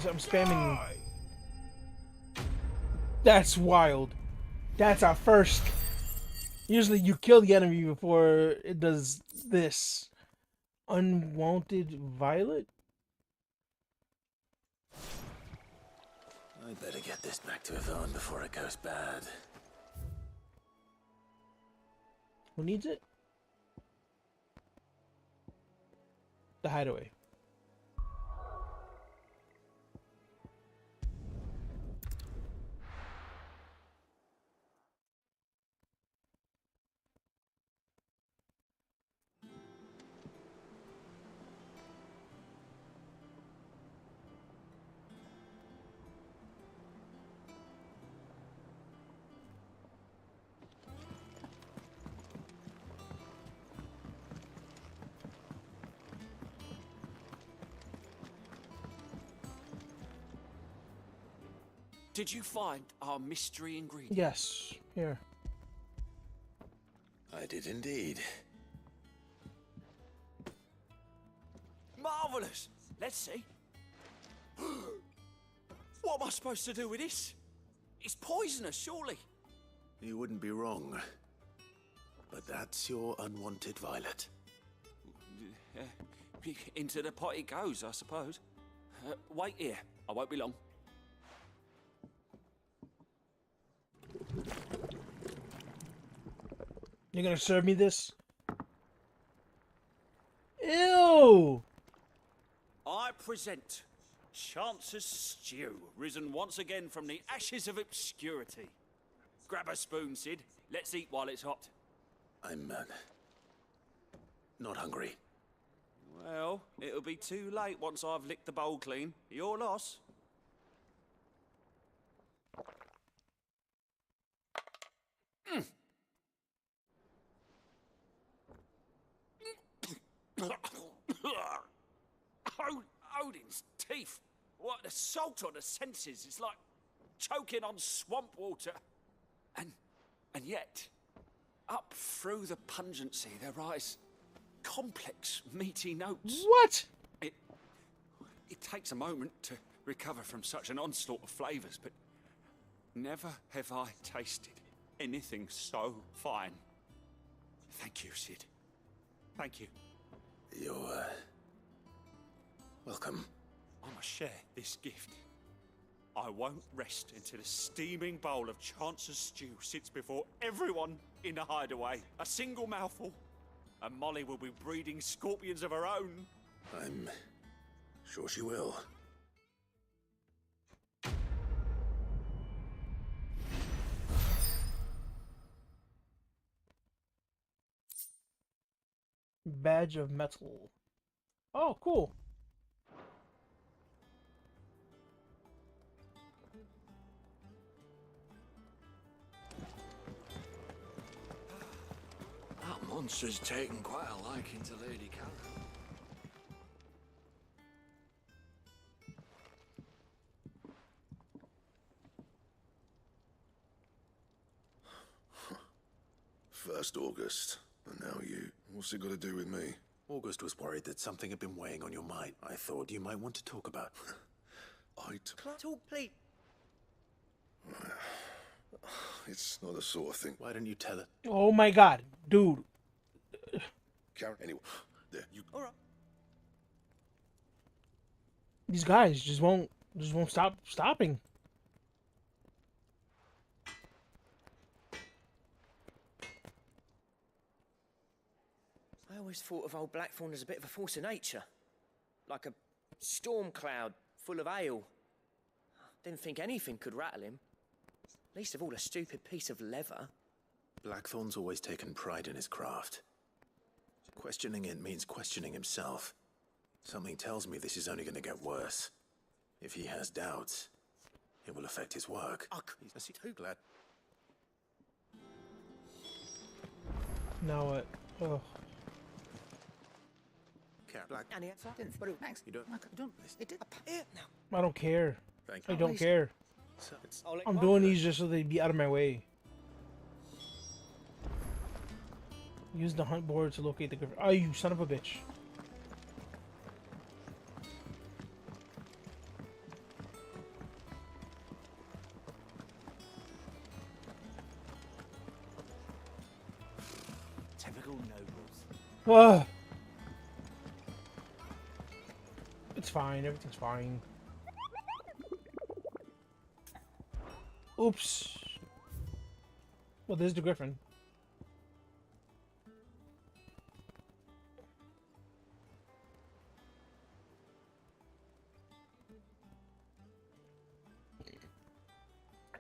I'm spamming you. That's wild. That's our first. Usually you kill the enemy before it does this. Unwanted violet? I'd better get this back to Yvonne before it goes bad. Who needs it? The hideaway. Did you find our mystery ingredient? Yes. Here. I did indeed. Marvelous! Let's see. What am I supposed to do with this? It's poisonous, surely. You wouldn't be wrong. But that's your unwanted violet. Into the pot it goes, I suppose. Wait here. I won't be long. You're gonna serve me this? Ew! I present Chance's Stew, risen once again from the ashes of obscurity. Grab a spoon, Sid. Let's eat while it's hot. I'm not hungry. Well, it'll be too late once I've licked the bowl clean. Your loss. Odin's teeth. What, the salt on the senses is like choking on swamp water. And yet, up through the pungency there rise complex, meaty notes. What? It takes a moment to recover from such an onslaught of flavours, but never have I tasted anything so fine. Thank you, Sid. Thank you. You're welcome. I must share this gift. I won't rest until a steaming bowl of Chance's Stew sits before everyone in the hideaway. A single mouthful, and Molly will be breeding scorpions of her own. I'm sure she will. Badge of metal. Oh, cool. That monster's taken quite a liking to Lady Karen. First August, and now you. What's it got to do with me? August was worried that something had been weighing on your mind. I thought you might want to talk about. Talk, please. It's not the sort of thing. Why didn't you tell it? Oh my god, dude. Karen, anyway. There, you. All right. These guys just won't stopping. I always thought of old Blackthorn as a bit of a force of nature. Like a storm cloud full of ale. Didn't think anything could rattle him. Least of all a stupid piece of leather. Blackthorn's always taken pride in his craft. Questioning it means questioning himself. Something tells me this is only going to get worse. If he has doubts, it will affect his work. He's too glad. Now what? Oh. You don't. I don't care. Thank I you. don't care. I'm doing these just so they'd be out of my way. Use the hunt board to locate the griffin. Oh, you son of a bitch. Typical nobles. Ugh. It's fine. Everything's fine. Oops. Well, there's the griffin.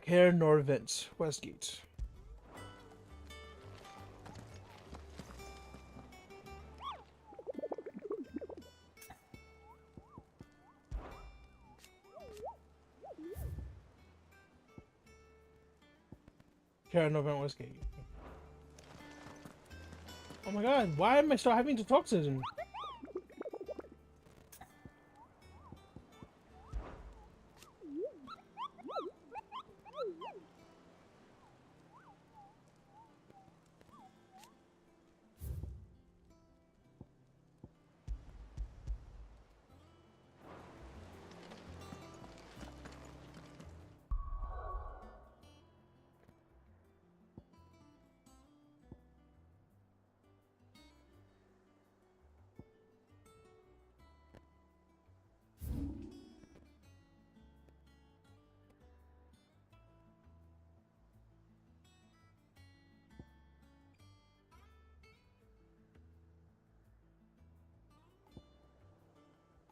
Care Norvent, Westgate. Care Norvent, Westgate. Oh my god, why am I still having to talk to him?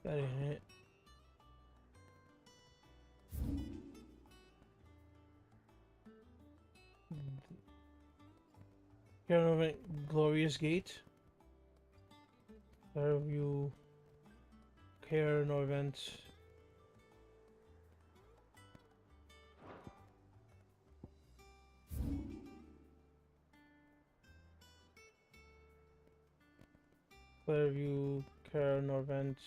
That ain't it. Caravan Glorious Gate. Fairview Care Norvent. Fairview Care Norvent.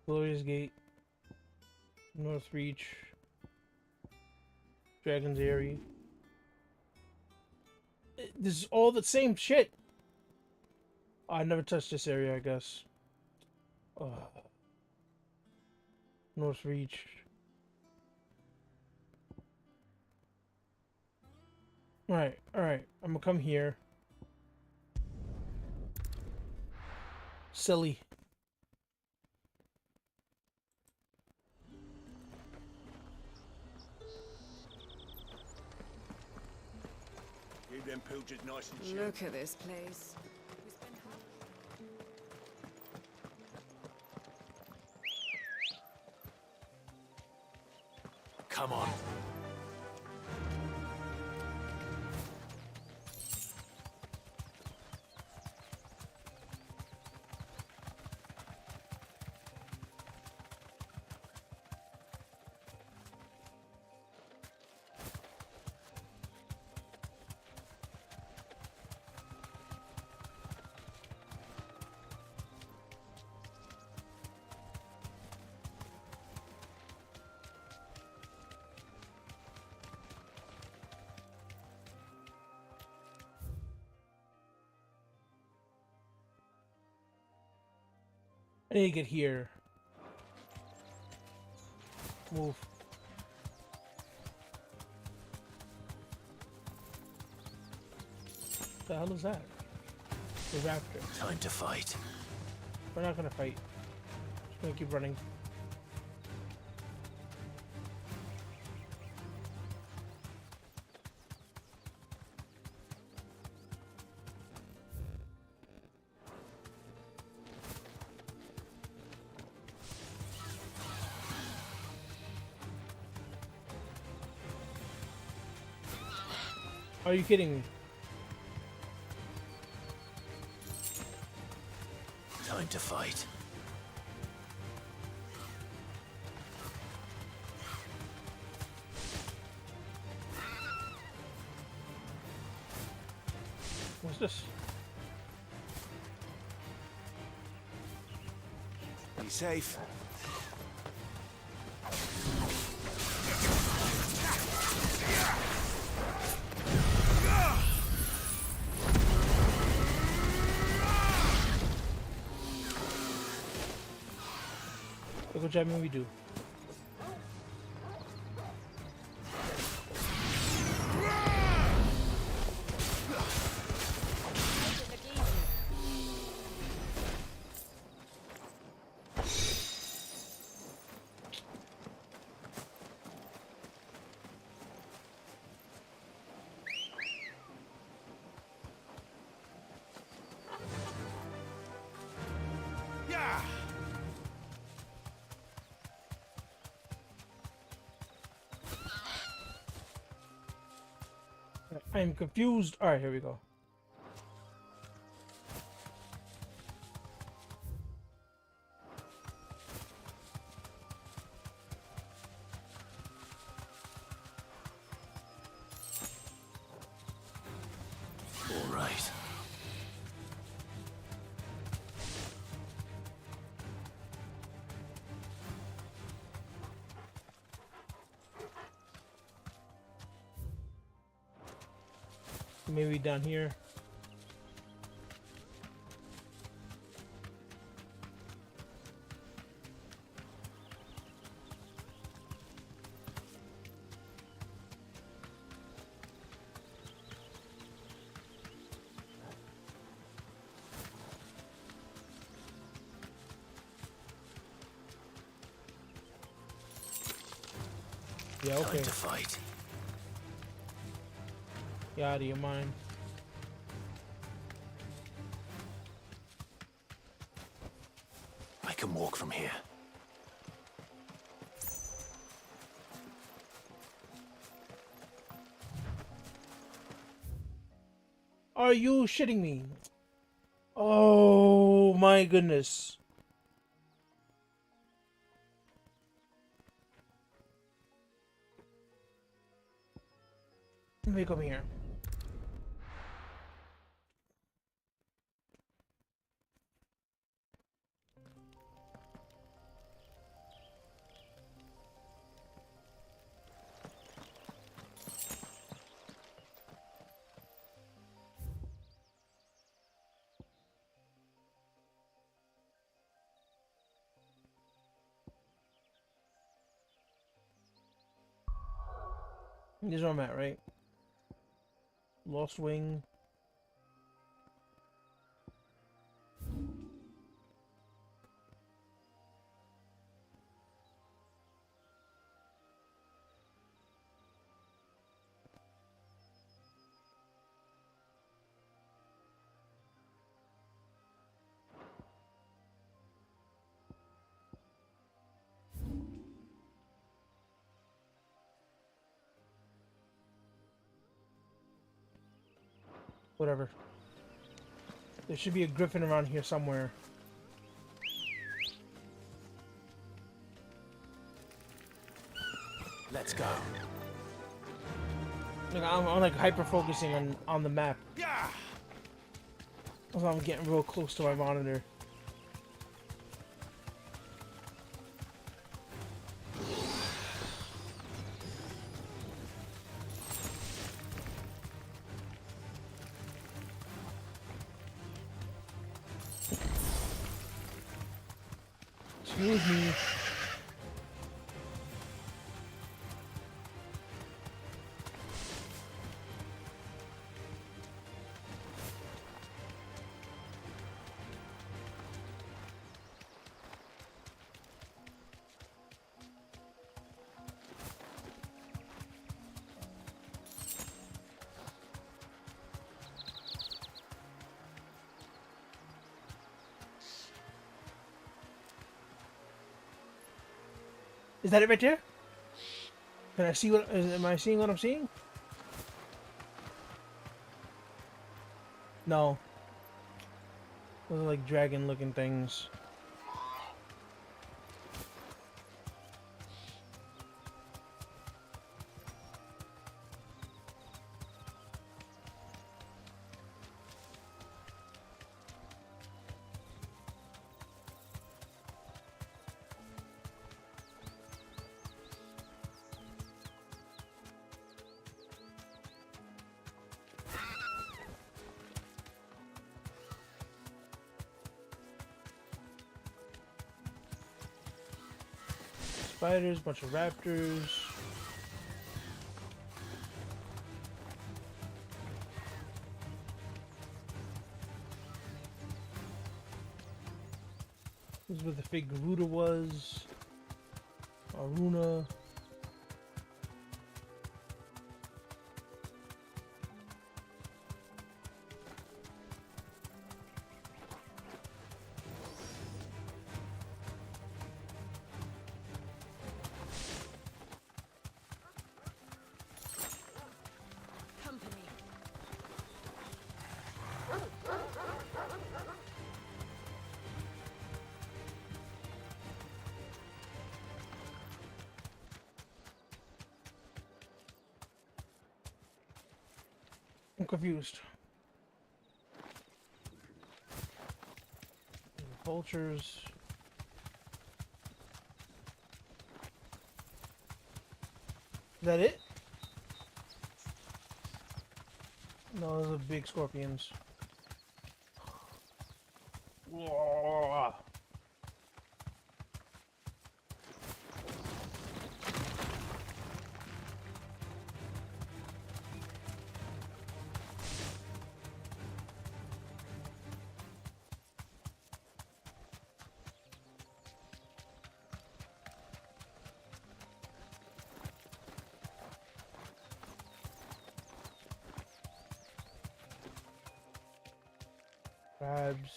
Glorious Gate. North Reach. Dragon's Eyrie. This is all the same shit. I never touched this area, I guess. North Reach. Alright, alright. I'm gonna come here. Silly. Keep them pilchers nice and chill. Look at this place. Come on. I need to get here. Move. What the hell is that? The raptor. Time to fight. We're not gonna fight. Just gonna keep running. Are you kidding me? Time to fight. What's this? Be safe. Look what jamming we do. I'm confused. Alright, here we go. All right. Maybe down here. Yeah, okay. Time to fight. Yeah, out of your mind. can walk from here. Are you shitting me? Oh my goodness. Let me come here. This is where I'm at, right? Lost Wing. Whatever. There should be a griffin around here somewhere. Let's go. Look, I'm like hyper focusing on the map. Yeah. So I'm getting real close to my monitor. Excuse me. Is that it right there? Can I see what? Am I seeing what I'm seeing? No. Those are like dragon-looking things. Spiders, bunch of raptors. This is where the fake Garuda was. Aruna. I'm confused. Vultures. Is that it? No, those are big scorpions. Whoa. Crabs.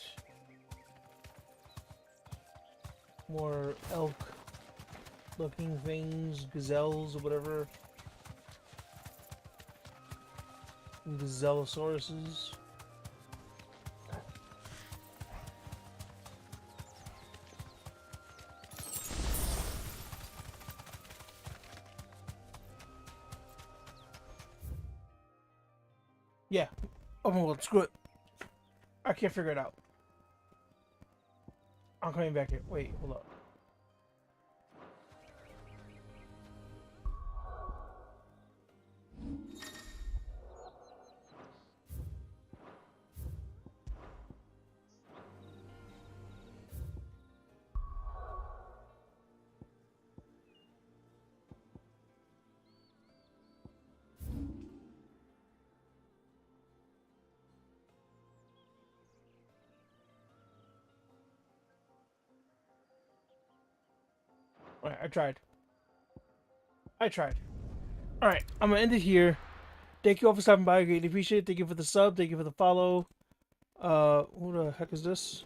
more elk-looking things, gazelles or whatever. Gazellosauruses. Yeah. Open world, screw it. I can't figure it out. I'm coming back here. Wait, hold up. Alright, I tried. Alright, I'm gonna end it here. Thank you all for stopping by. I greatly appreciate it. Thank you for the sub. Thank you for the follow. Who the heck is this?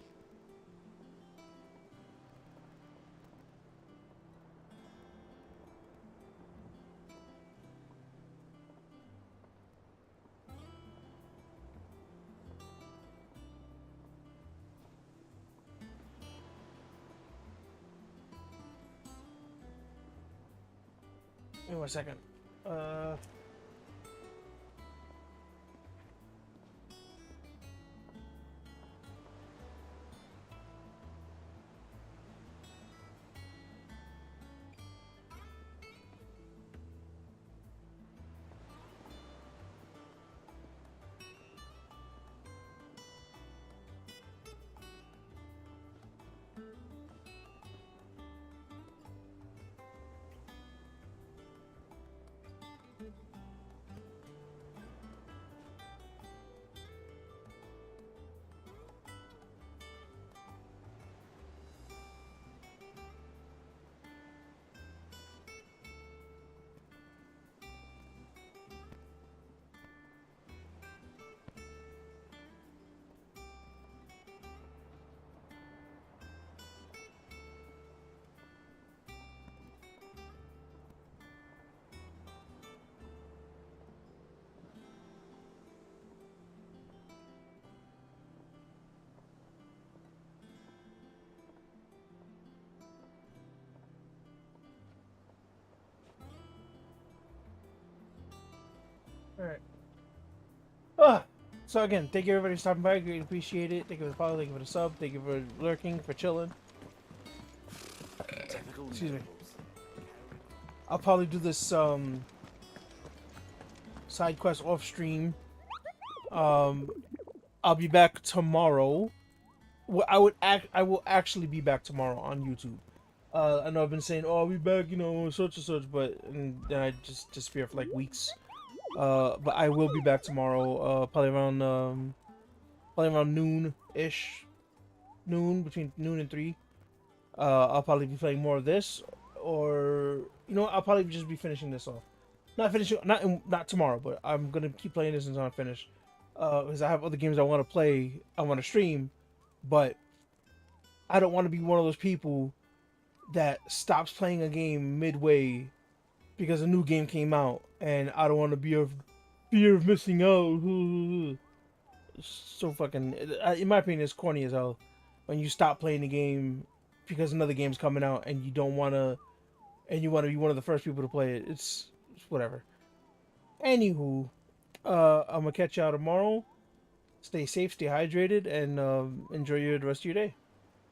Give me 1 second. Alright. So again, thank you everybody for stopping by. I greatly appreciate it. Thank you for the follow, thank you for the sub, thank you for lurking, for chilling. Excuse me. I'll probably do this side quest off stream. I'll be back tomorrow. Well, I will actually be back tomorrow on YouTube. I know I've been saying, "Oh, I'll be back," you know, such and such, but and then I just disappear for like weeks. But I will be back tomorrow. Probably around noon-ish, between noon and 3. I'll probably be playing more of this, or you know, I'll probably just be finishing this off. Not tomorrow, but I'm gonna keep playing this until I'm finished. Because I have other games I want to play, I want to stream, but I don't want to be one of those people that stops playing a game midway because a new game came out, and I don't want to be a fear of missing out. So fucking, in my opinion, it's corny as hell when you stop playing the game because another game's coming out and you don't want to, and you want to be one of the first people to play it. It's whatever. Anywho, I'm gonna catch y'all tomorrow. Stay safe, stay hydrated, and enjoy the rest of your day.